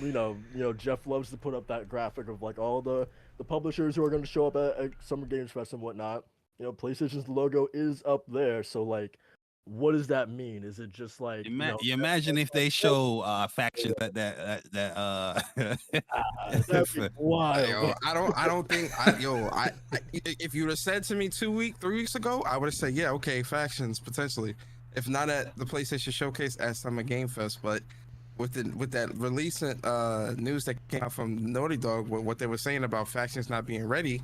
Jeff loves to put up that graphic of like all the publishers who are going to show up at Summer Games Fest and whatnot. You know, PlayStation's logo is up there, so like, what does that mean? Is it just like You imagine if they show factions that that'd be wild. Yo, I don't think if you'd have said to me 3 weeks ago, I would have said, yeah, okay, factions potentially. If not at the PlayStation Showcase, at Summer Game Fest. But with that recent news that came out from Naughty Dog, what they were saying about factions not being ready,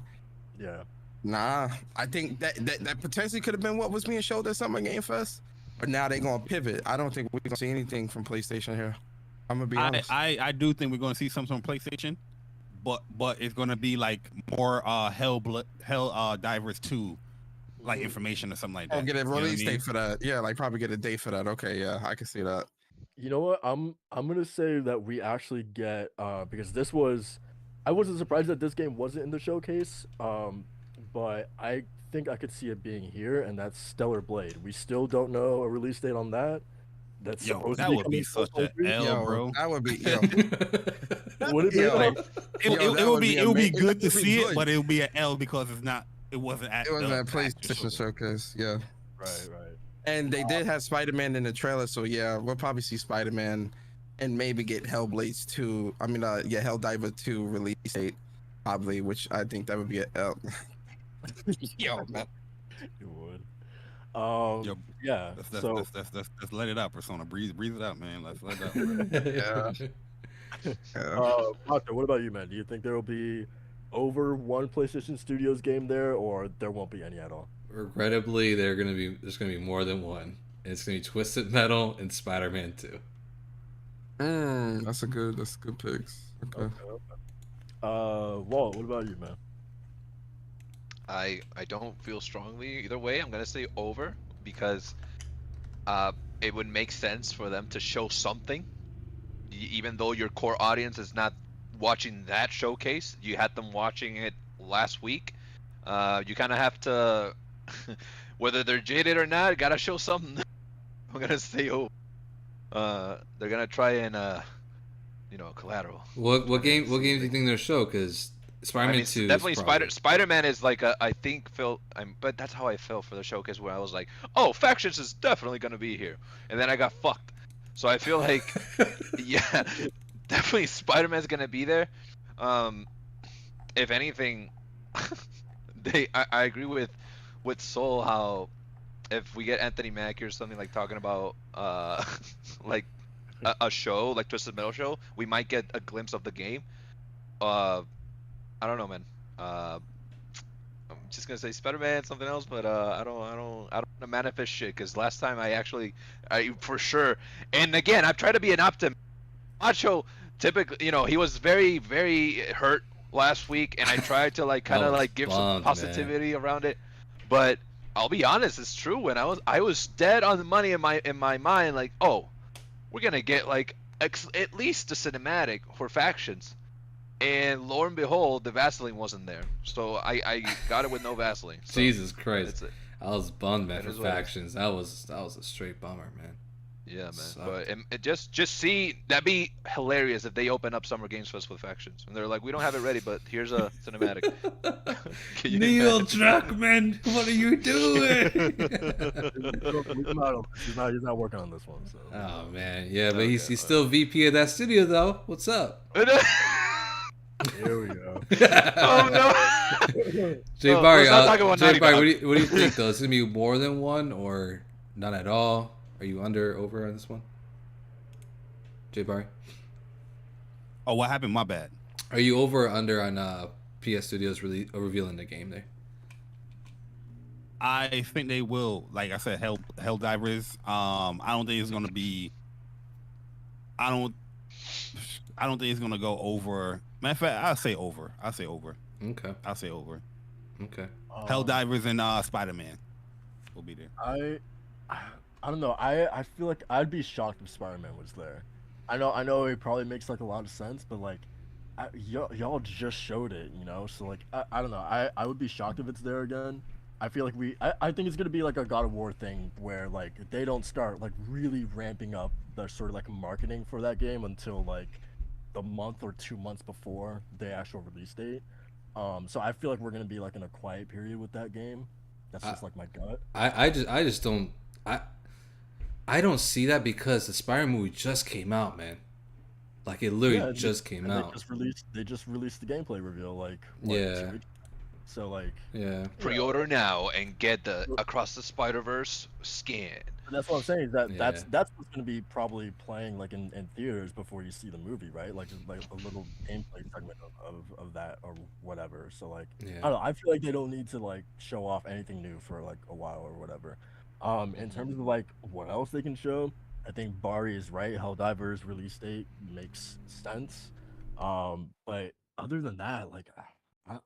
Yeah. nah, I think that potentially could have been what was being showed at Summer Game Fest. But now they're gonna pivot. I don't think we're gonna see anything from PlayStation here. I'm gonna be honest. I do think we're gonna see something from PlayStation, but it's gonna be like more Hell Divers 2 like information or something like that. I'll get a You know what I release mean? date for that. Yeah, like probably get a date for that. Okay, yeah, I can see that. You know what? I'm gonna say that we actually get because I wasn't surprised that this game wasn't in the showcase. But I think I could see it being here, and that's Stellar Blade. We still don't know a release date on that. That's supposed that to be would be coming such a L, Yo, bro. that would be yo. Would it be Yo, like, It would be good to It'd be see it, good. but it would be an L because it wasn't at It was the at PlayStation actual- Showcase, yeah. right? And they did have Spider-Man in the trailer, so yeah, we'll probably see Spider-Man and maybe get Hellblades 2. I mean, Helldiver 2 release date, probably, which I think that would be a L. Yo, man. It would. Yo, Yeah. Let's let it out, Persona. Breathe it out, man. Let's let it out. Yeah. Doctor, what about you, man? Do you think there will be over one PlayStation Studios game there, or there won't be any at all? Regrettably, there's gonna be more than one. It's gonna be Twisted Metal and Spider-Man 2. That's a good picks. Okay. Walt, what about you, man? I don't feel strongly either way. I'm gonna say over because it would make sense for them to show something, even though your core audience is not watching that showcase. You had them watching it last week. You kind of have to, whether they're jaded or not, gotta show something. I'm gonna say over. They're gonna try and collateral. What games do you think they'll show? Because Spider-Man 2 definitely is probably... Spider-Man is like I think but that's how I felt for the showcase where I was like, oh, Factions is definitely gonna be here, and then I got fucked. So I feel like, yeah, definitely Spider-Man's gonna be there. If anything, I agree with Soul how if we get Anthony Mackie or something like talking about like a show like Twisted Metal show, we might get a glimpse of the game. I don't know, man. I'm just gonna say Spider-Man, something else, but I don't want to manifest shit because last time I for sure. And again, I've tried to be an optimist. Macho, typically, he was very, very hurt last week, and I tried to like kind That of was like give some bummed, man. positivity around it. But I'll be honest, it's true. When I was dead on the money in my mind, like, oh, we're gonna get like at least a cinematic for factions. And lo and behold, the Vaseline wasn't there, so I got it with no Vaseline. So Jesus Christ. it's it. I was bummed, man, It for is what it is. factions. That was a straight bummer, man. Yeah, man. Sucked. But it just see that'd be hilarious if they open up Summer Games Fest with factions and they're like, we don't have it ready, but here's a cinematic. Can you Neil imagine? Druckmann, what are you doing? He's not working on this one. So. Oh man, yeah, but Okay, he's still VP of that studio though. What's up? Here we go. Oh no! JayBari, let's not talk about Naughty JayBari, Dog. what do you think though? Is it gonna be more than one or none at all? Are you under over on this one? JayBari? Oh, what happened? My bad. Are you over or under on PS Studios really revealing the game there? I think they will. Like I said, Helldivers. I don't think it's gonna be. I don't think it's gonna go over. Matter of fact, I'll say over. Okay. I'll say over. Okay. Helldivers and Spider-Man will be there. I don't know. I feel like I'd be shocked if Spider-Man was there. I know it probably makes like a lot of sense, but like, y'all just showed it, So like, I don't know. I would be shocked if it's there again. I feel like I think it's gonna be like a God of War thing where like they don't start like really ramping up the sort of like marketing for that game until like the month or 2 months before the actual release date. So I feel like we're gonna be like in a quiet period with that game. That's just like my gut. I just don't I don't see that because the Spider movie just came out, man. Like it literally just came out. They just released the gameplay reveal like 2 Yeah. weeks. So like Yeah. Pre-order now and get the Across the Spider-Verse skin. that's what I'm saying is that Yeah. that's what's gonna be probably playing like in theaters before you see the movie, right? Like a little gameplay segment of that or whatever. So like I Yeah. don't know. I feel like they don't need to like show off anything new for like a while or whatever. In terms of like what else they can show, I think Bari is right. Helldivers release date makes sense. But other than that, like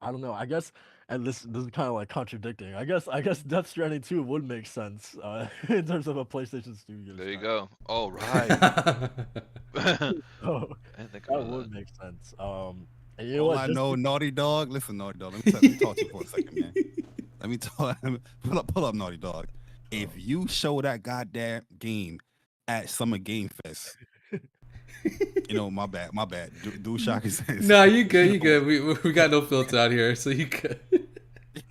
I don't know. I guess, and this is kind of like contradicting. I guess Death Stranding 2 would make sense in terms of a PlayStation Studios. There you title. go. Oh right. I So didn't think that about would that. make sense. And you know All what? I Just know, Naughty Dog. Listen, Naughty Dog. Let me talk to you for a second, man. Let me talk. Pull up, Naughty Dog. If you show that goddamn game at Summer Game Fest, my bad. DualShock Sense. No, you good, you good. We got no filter out here, so you good.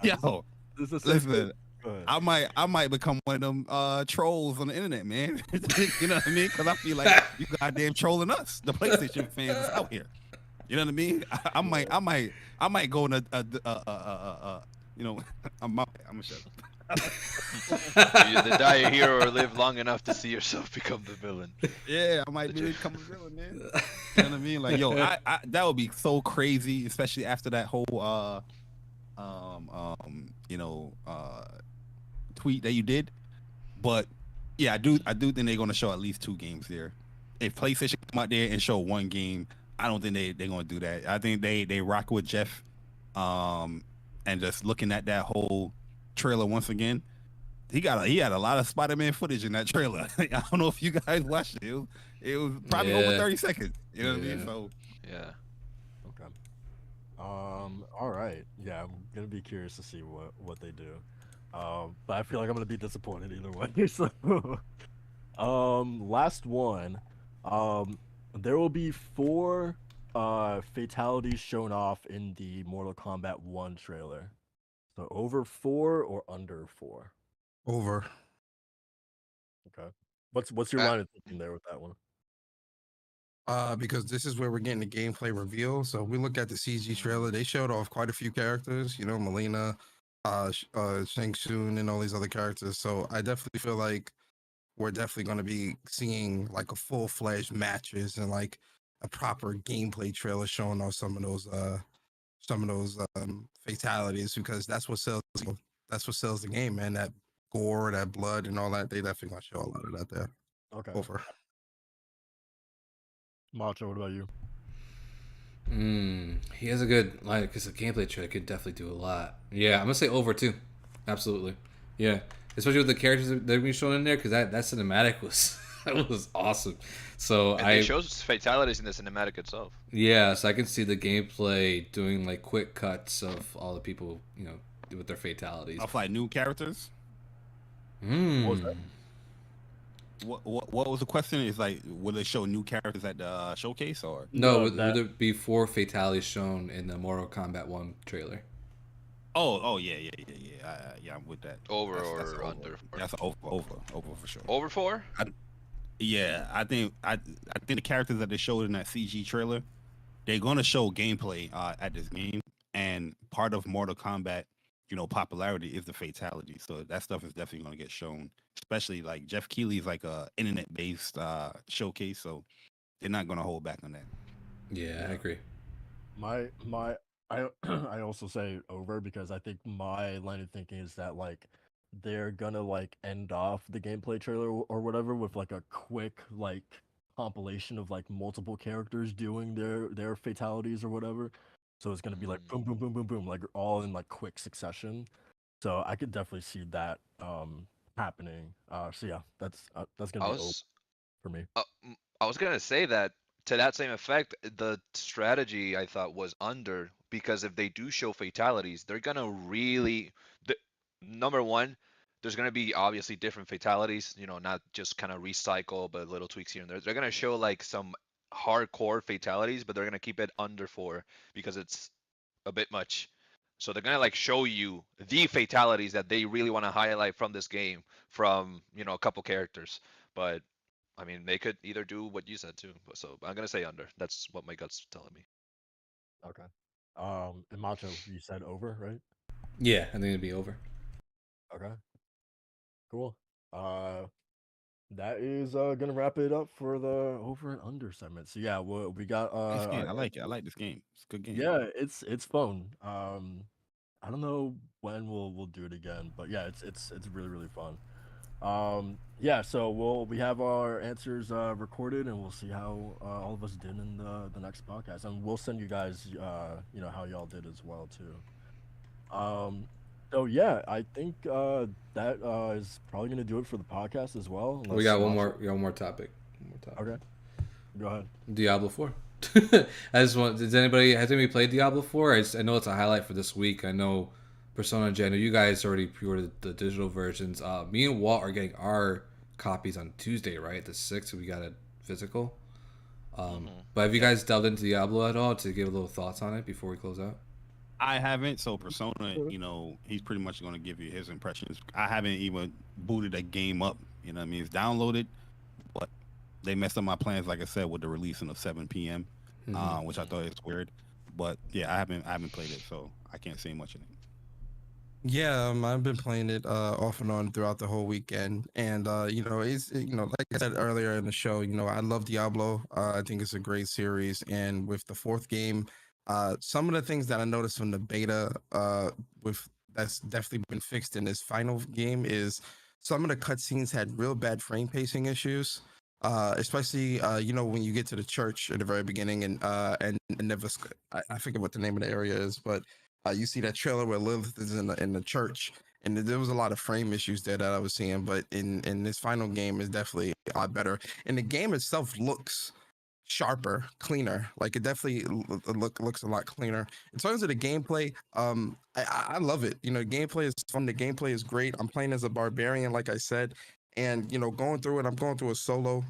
Yo, this is listen. Go ahead. I might become one of them trolls on the internet, man. You know what I mean? Because I feel like you goddamn trolling us, the PlayStation fans out here. You know what I mean? I might go in I'm gonna shut up. You either die a hero or live long enough to see yourself become the villain. Yeah, I might become a villain, man. You know what I mean? Like, yo, I that would be so crazy, especially after that whole tweet that you did. But yeah, I do think they're gonna show at least 2 games there. If PlayStation come out there and show 1 game, I don't think they're gonna do that. I think they rock with Jeff, and just looking at that whole trailer once again. He had a lot of Spider-Man footage in that trailer. I don't know if you guys watched it. It was probably over 30 seconds. You know what I mean? So Yeah. Okay. All right. Yeah, I'm gonna be curious to see what they do. But I feel like I'm gonna be disappointed either way. So, last one. There will be 4 fatalities shown off in the Mortal Kombat 1 trailer. So over 4 or under 4? Over. Okay. What's your line of thinking there with that one? Because this is where we're getting the gameplay reveal. So if we look at the CG trailer, they showed off quite a few characters, Melina, Shang Tsung, and all these other characters. So I definitely feel like we're definitely going to be seeing like a full-fledged matches and like a proper gameplay trailer showing off some of those some of those fatalities, because that's what sells. That's what sells the game, man. That gore, that blood, and all that. They definitely gonna show a lot of that there. Okay. Over. Macho, what about you? He has a good like because the gameplay trailer could definitely do a lot. Yeah, I'm gonna say over too. Absolutely. Yeah, especially with the characters that they're being shown in there because that cinematic was that was awesome. So And they shows fatalities in the cinematic itself. yeah, so I can see the gameplay doing like quick cuts of all the people with their fatalities. Off like new characters. What was that? What was the question? Is like, will they show new characters at the showcase or? No, No, would that there be 4 fatalities shown in the Mortal Kombat 1 trailer? Oh, yeah. I'm with that. Over That's or over. under? That's over for sure. Over 4? Yeah, I think the characters that they showed in that CG trailer, they're gonna show gameplay at this game, and part of Mortal Kombat, popularity is the fatality. So that stuff is definitely gonna get shown. Especially like Jeff Keighley's like a internet based showcase, so they're not gonna hold back on that. Yeah, I agree. my I I also say over because I think my line of thinking is that like they're gonna like end off the gameplay trailer or whatever with like a quick like compilation of like multiple characters doing their fatalities or whatever. So it's gonna be like boom boom boom boom boom like all in like quick succession. So I could definitely see that happening. So yeah, that's gonna I be over was for me. I was gonna say that to that same effect, the strategy I thought was under because if they do show fatalities, they're gonna really the, number one, there's gonna be obviously different fatalities, not just kind of recycle, but little tweaks here and there. They're gonna show like some hardcore fatalities, but they're gonna keep it under 4 because it's a bit much. So they're gonna like show you the fatalities that they really want to highlight from this game from a couple characters. But I mean, they could either do what you said too. So I'm gonna say under. That's what my gut's telling me. Okay. And Macho, you said over, right? Yeah, I think it'd be over. Okay. Cool. Uh, that is gonna wrap it up for the over and under segment. So yeah, we got This game, our I like it. I like this game. It's a good game. yeah, it's fun. I don't know when we'll do it again, but yeah, it's really really fun. Yeah, so we have our answers recorded, and we'll see how all of us did in the next podcast, and we'll send you guys how y'all did as well too. So yeah, I think that is probably gonna do it for the podcast as well. We Unless got one Macho. more. We got one more topic. One more topic. Okay, go ahead. Diablo 4. I just want. Has anybody played Diablo 4? I know it's a highlight for this week. I know Persona and Jay. I know you guys already pre-ordered the digital versions. Me and Walt are getting our copies on Tuesday, right? The 6th. We got it physical. But have you guys delved into Diablo at all to give a little thoughts on it before we close out? I haven't. So Persona, he's pretty much going to give you his impressions. I haven't even booted a game up. You know what I mean? It's downloaded, but they messed up my plans, like I said, with the releasing of 7 p.m., which I thought is weird. But yeah, I haven't played it, so I can't say much in it. Yeah, I've been playing it off and on throughout the whole weekend, and it's like I said earlier in the show, I love Diablo. I think it's a great series, and with the 4th game, some of the things that I noticed from the beta, with that's definitely been fixed in this final game is some of the cutscenes had real bad frame pacing issues. Especially when you get to the church at the very beginning, and never I forget what the name of the area is, but you see that trailer where Lilith is in the church, and there was a lot of frame issues there that I was seeing. But in this final game is definitely a lot better, and the game itself looks sharper, cleaner. Like it definitely looks a lot cleaner. In terms of the gameplay, I love it. Gameplay is fun. The gameplay is great. I'm playing as a barbarian, like I said, and going through it. I'm going through a solo.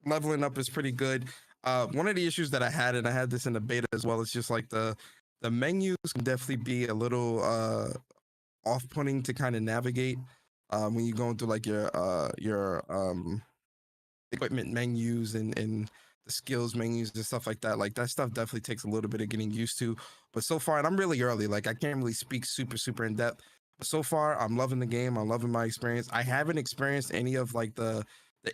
Leveling up is pretty good. One of the issues that I had, and I had this in the beta as well, is just like the menus can definitely be a little off-putting to kind of navigate when you're going through like your equipment menus and the skills menus and stuff like that. Like that stuff definitely takes a little bit of getting used to. But so far, and I'm really early, like I can't really speak super in depth. But so far, I'm loving the game. I'm loving my experience. I haven't experienced any of like the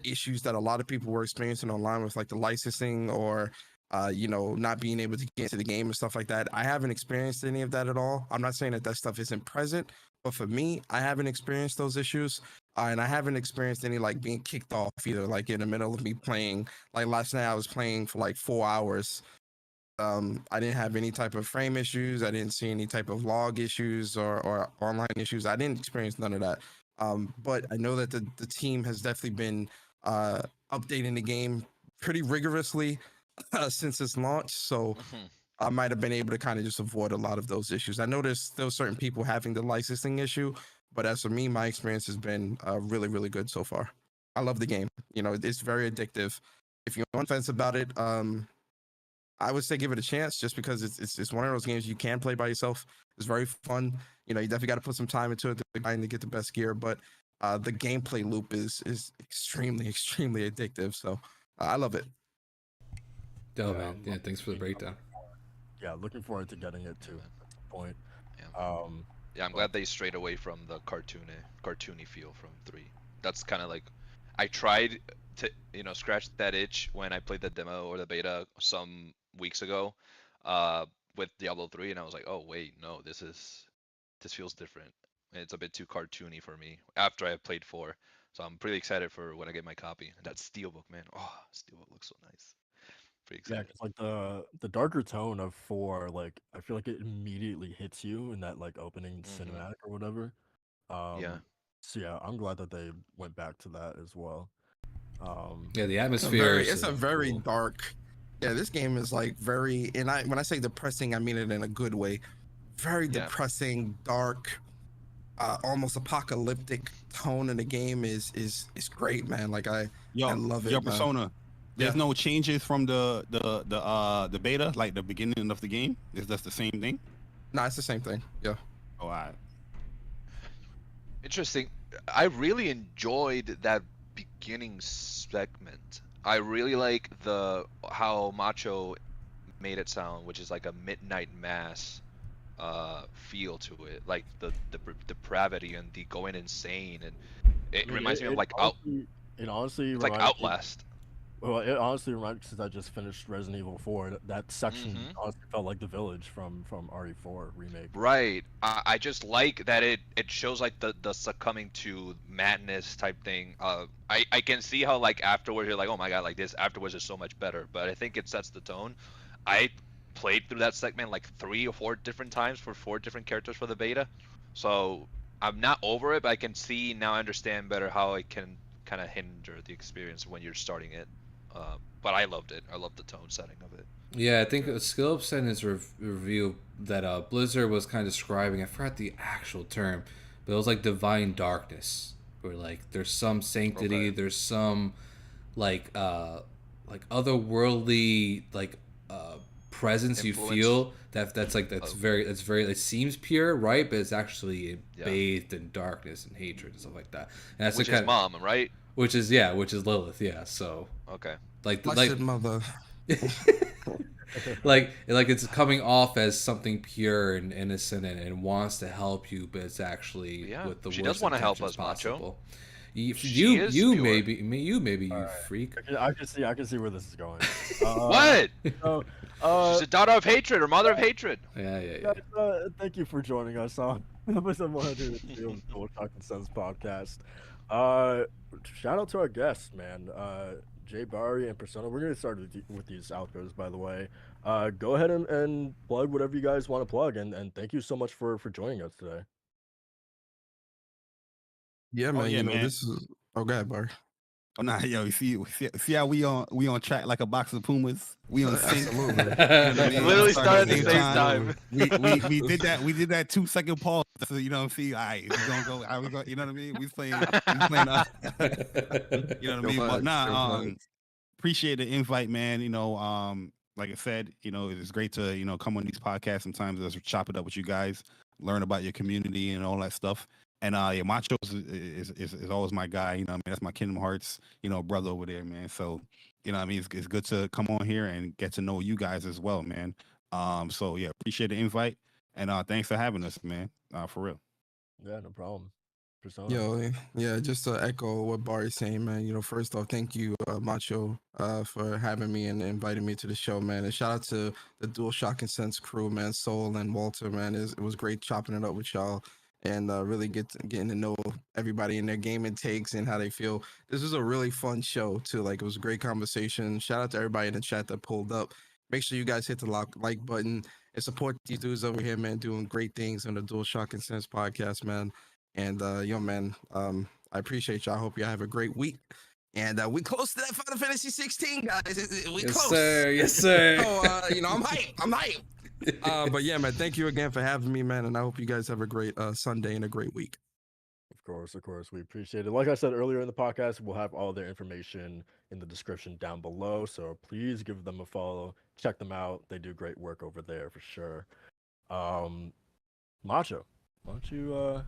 issues that a lot of people were experiencing online with like the licensing or not being able to get into the game and stuff like that. I haven't experienced any of that at all. I'm not saying that that stuff isn't present, but for me, I haven't experienced those issues. And I haven't experienced any like being kicked off either, like in the middle of me playing. Like last night, I was playing for like 4 hours. I didn't have any type of frame issues. I didn't see any type of log issues or online issues. I didn't experience none of that. But I know that the team has definitely been uh, updating the game pretty rigorously since its launch. So Mhm. I might have been able to kind of just avoid a lot of those issues. I know there's still certain people having the licensing issue, but as for me, my experience has been really, really good so far. I love the game. It's very addictive. If you're on the fence about it, I would say give it a chance just because it's one of those games you can play by yourself. It's very fun. You definitely got to put some time into it to get the best gear, but the gameplay loop is extremely extremely addictive. So I love it. Oh Yeah, man, yeah. Thanks for the breakdown. yeah, looking forward to getting it Yeah, too man. at some point. Yeah. Um, Yeah, I'm but glad they strayed away from the cartoony feel from 3. That's kind of like I tried to, scratch that itch when I played the demo or the beta some weeks ago uh with Diablo 3, and I was like, "Oh, wait, no, this feels different. It's a bit too cartoony for me after I played 4." So I'm pretty excited for when I get my copy. And that Steelbook, man. Oh, Steelbook looks so nice. Pretty yeah, excited. because like the darker tone of 4, like I feel like it immediately hits you in that like opening Mhm. cinematic or whatever. Yeah. So yeah, I'm glad that they went back to that as well. Um, Yeah, the It's a atmosphere very is it's a very cool. dark. Yeah, this game is like very, and I when I say depressing, I mean it in a good way. Very Yeah. depressing, dark, almost apocalyptic tone in the game is great, man. Like I love Your it, man. Persona. Yeah, There's no changes from the beta, like the beginning of the game. Is that the same thing? no, it's the same thing. Yeah. Oh, I. Interesting. I really enjoyed that beginning segment. I really like the how Macho made it sound, which is like a midnight mass feel to it, like the depravity and the going insane, and I it mean, reminds me of it like honestly it's like reminded me. Outlast. Well, it honestly reminded me since I just finished Resident Evil 4. That section Hmm. honestly felt like the village from RE4 remake. Right. I just like that it shows like the succumbing to madness type thing. I can see how like afterwards you're like, oh my god, like this afterwards is so much better. But I think it sets the tone. I played through that segment like 3 or 4 different times for 4 different characters for the beta, so I'm not over it. But I can see now, I understand better how it can kind of hinder the experience when you're starting it. But I loved it. I loved the tone setting of it. Yeah, I think Skillup said in his review that Blizzard was kind of describing, I forgot the actual term, but it was like divine darkness, where like there's some sanctity, Okay. there's some like otherworldly uh presence you Influence. feel that's like Oh, that's very it seems pure, right? But it's actually yeah. bathed in darkness and hatred and stuff like that. And that's the Which is kind of, mom, right? which is Lilith, yeah. So Okay. Blessed mother. like it's coming off as something pure and innocent and wants to help you, but it's actually Yeah, with the she does worst want to help intentions us, Macho. possible. You She is pure. maybe All you right, freak. I can see where this is going. What? So, She's a daughter of hatred or mother of hatred. Yeah. guys, thank you for joining us on episode 102 of the DualShock Sense podcast. Uh, Shout out to our guests, man. JayBari and Persona. We're gonna start with these outros, by the way. Go ahead and plug whatever you guys want to plug, and thank you so much for joining us today. Yeah, Oh man. yeah, man. This is. Oh, God, Bar. Oh nah, yo, see how we on track like a box of Pumas. We on sync. Absolutely. You know what I mean? Literally Starting started at at the the same same time. time. We did that 2 second pause. So you know, see, all right, we gonna go. Are we going? You know what I mean? We playing. You know what I Go mean? But vibes. Go nah, vibes. appreciate the invite, man. Like I said, it's great to come on these podcasts sometimes, just chop it up with you guys, learn about your community and all that stuff. And yeah, Macho is always my guy. You know, what I mean, that's my Kingdom Hearts, brother over there, man. So, what I mean, it's good to come on here and get to know you guys as well, man. So yeah, appreciate the invite, and thanks for having us, man. For real. Yeah, no problem. Persona. Yeah, just to echo what Barry's saying, man. First off, thank you, Macho, for having me and inviting me to the show, man. And shout out to the DualShock Sense crew, man. Soul and Walter, man. It was great chopping it up with y'all and really getting to know everybody and their gaming takes and how they feel. This was a really fun show too. Like, it was a great conversation. Shout out to everybody in the chat that pulled up. Make sure you guys hit the like button and support these dudes over here, man, doing great things on the DualShock Sense podcast, man. And man, I appreciate y'all. I hope y'all have a great week. And we close to that Final Fantasy 16, guys. We Yes, close. sir. Yes, sir. So I'm hyped. I'm hyped. But yeah, man, thank you again for having me, man. And I hope you guys have a great Sunday and a great week. Of course, we appreciate it. Like I said earlier in the podcast, we'll have all their information in the description down below. So please give them a follow. Check them out. They do great work over there for sure. Macho, why don't you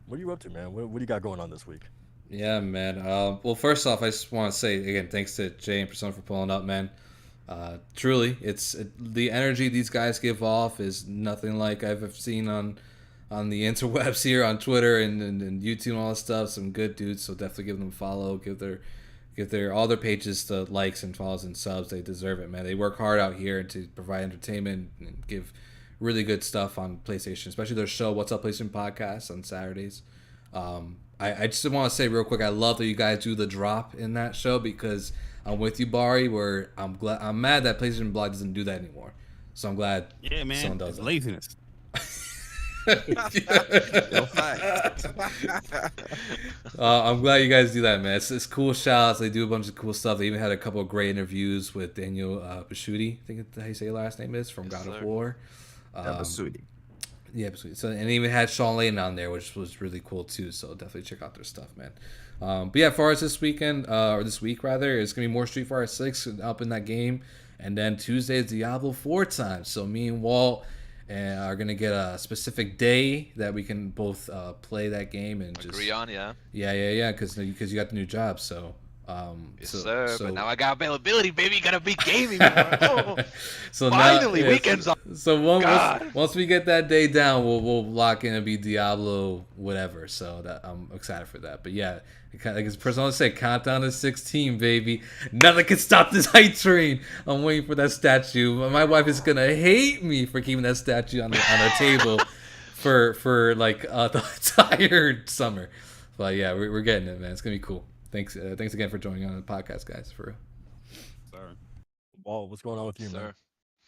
what are you up to, man? What do you got going on this week? Yeah, man. Well, first off, I just want to say again, thanks to Jay and Persona for pulling up, man. Truly, the energy these guys give off is nothing like I've seen on the interwebs here on Twitter and YouTube and all that stuff. Some good dudes, so definitely give them a follow. Give their all their pages the likes and follows and subs. They deserve it, man. They work hard out here to provide entertainment and give really good stuff on PlayStation, especially their show What's Up PlayStation podcast on Saturdays. I just want to say real quick, I love that you guys do the drop in that show because I'm with you, Bari. Where I'm mad that PlayStation Blog doesn't do that anymore. So I'm glad. Yeah, man. Someone does It's that. laziness. I'm glad you guys do that, man. It's cool shouts. They do a bunch of cool stuff. They even had a couple of great interviews with Daniel Bashuti. I think that's how you say your last name is, from Yes, God sir. of War. Basudi. Yeah, so and they even had Sean Layton on there, which was really cool too. So definitely check out their stuff, man. But yeah, as far as this weekend or this week rather, it's gonna be more Street Fighter 6 up in that game, and then Tuesday is Diablo 4 time. So me and Walt are gonna get a specific day that we can both play that game and just Agree on, yeah. yeah, because you got the new job. So Yes, so, sir. so- But now I got availability, baby. Gotta be gaming more. Oh, so finally, now, weekends off. So God. once we get that day down, we'll lock in and be Diablo whatever. So that I'm excited for that. But yeah, like as Persona said, countdown to 16, baby. Nothing can stop this hype train. I'm waiting for that statue. My wife is gonna hate me for keeping that statue on our table for like the entire summer. But yeah, we're getting it, man. It's gonna be cool. Thanks again for joining on the podcast, guys. For real. Sorry. Wall, what's going on with you, man?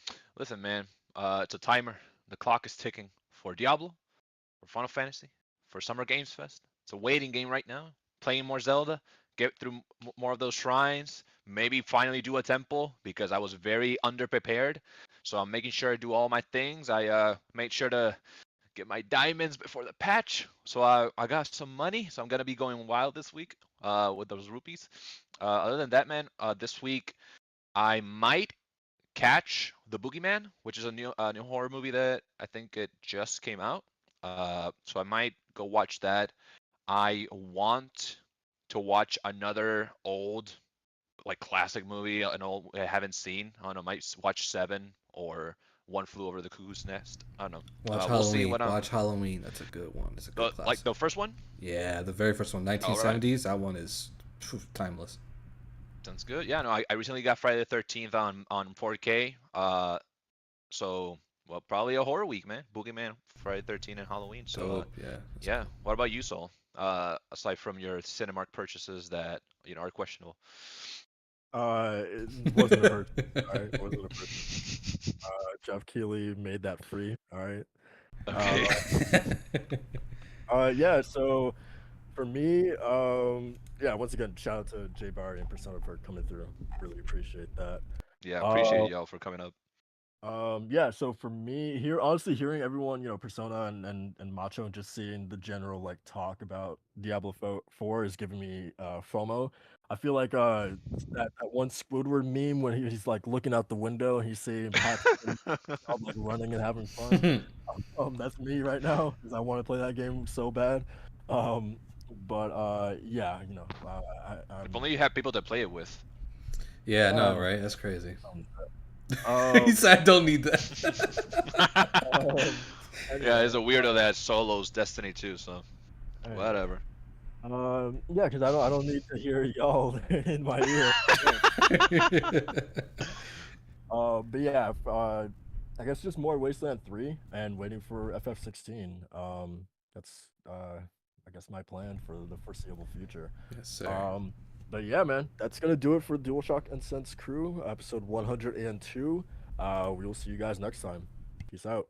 Sir. Listen, man. It's a timer. The clock is ticking for Diablo, for Final Fantasy, for Summer Games Fest. It's a waiting game right now. Playing more Zelda, get through more of those shrines, maybe finally do a temple because I was very underprepared. So I'm making sure I do all my things. I made sure to get my diamonds before the patch. So I got some money. So I'm gonna be going wild this week with those rupees. Other than that, man, this week I might catch The Boogeyman, which is a new horror movie that I think it just came out. So I might go watch that. I want to watch another old, like classic movie, an old I haven't seen. I don't know, might watch Seven or One Flew Over the Cuckoo's Nest. I don't know. Watch We'll see Halloween. what I'm. Watch Halloween. That's a good one. It's a good classic. Like the first one. Yeah, the very first one, 1970s. That one is timeless. Sounds good. Yeah, no, I recently got Friday the 13th on 4K. So well, probably a horror week, man. Boogeyman, Friday the 13th, and Halloween. So Dope. Yeah. that's yeah. What about you, Sol? Aside from your Cinemark purchases that are questionable. It wasn't a purchase. All right, it wasn't a purchase. Jeff Keighley made that free. All right. Okay. Yeah. So for me, yeah. Once again, shout out to JayBari and Persona for coming through. Really appreciate that. Yeah, appreciate y'all for coming up. Yeah. So for me, honestly, hearing everyone, Persona and Macho, and just seeing the general like talk about Diablo 4 is giving me FOMO. I feel like that one Squidward meme when he's like looking out the window and he's seeing Patrick and Bob, like running and having fun. That's me right now because I want to play that game so bad. But yeah, If only you had people to play it with. yeah. No. Right. That's crazy. um, He said, "I don't need that." Yeah, it's a weirdo that solos Destiny too. So Whatever. Yeah, because I don't need to hear y'all in my ear. But yeah, I guess just more Wasteland 3 and waiting for FF16. That's I guess my plan for the foreseeable future. Yes, sir. But yeah, man, that's gonna do it for DualShock and Sense Crew, episode 102. We will see you guys next time. Peace out.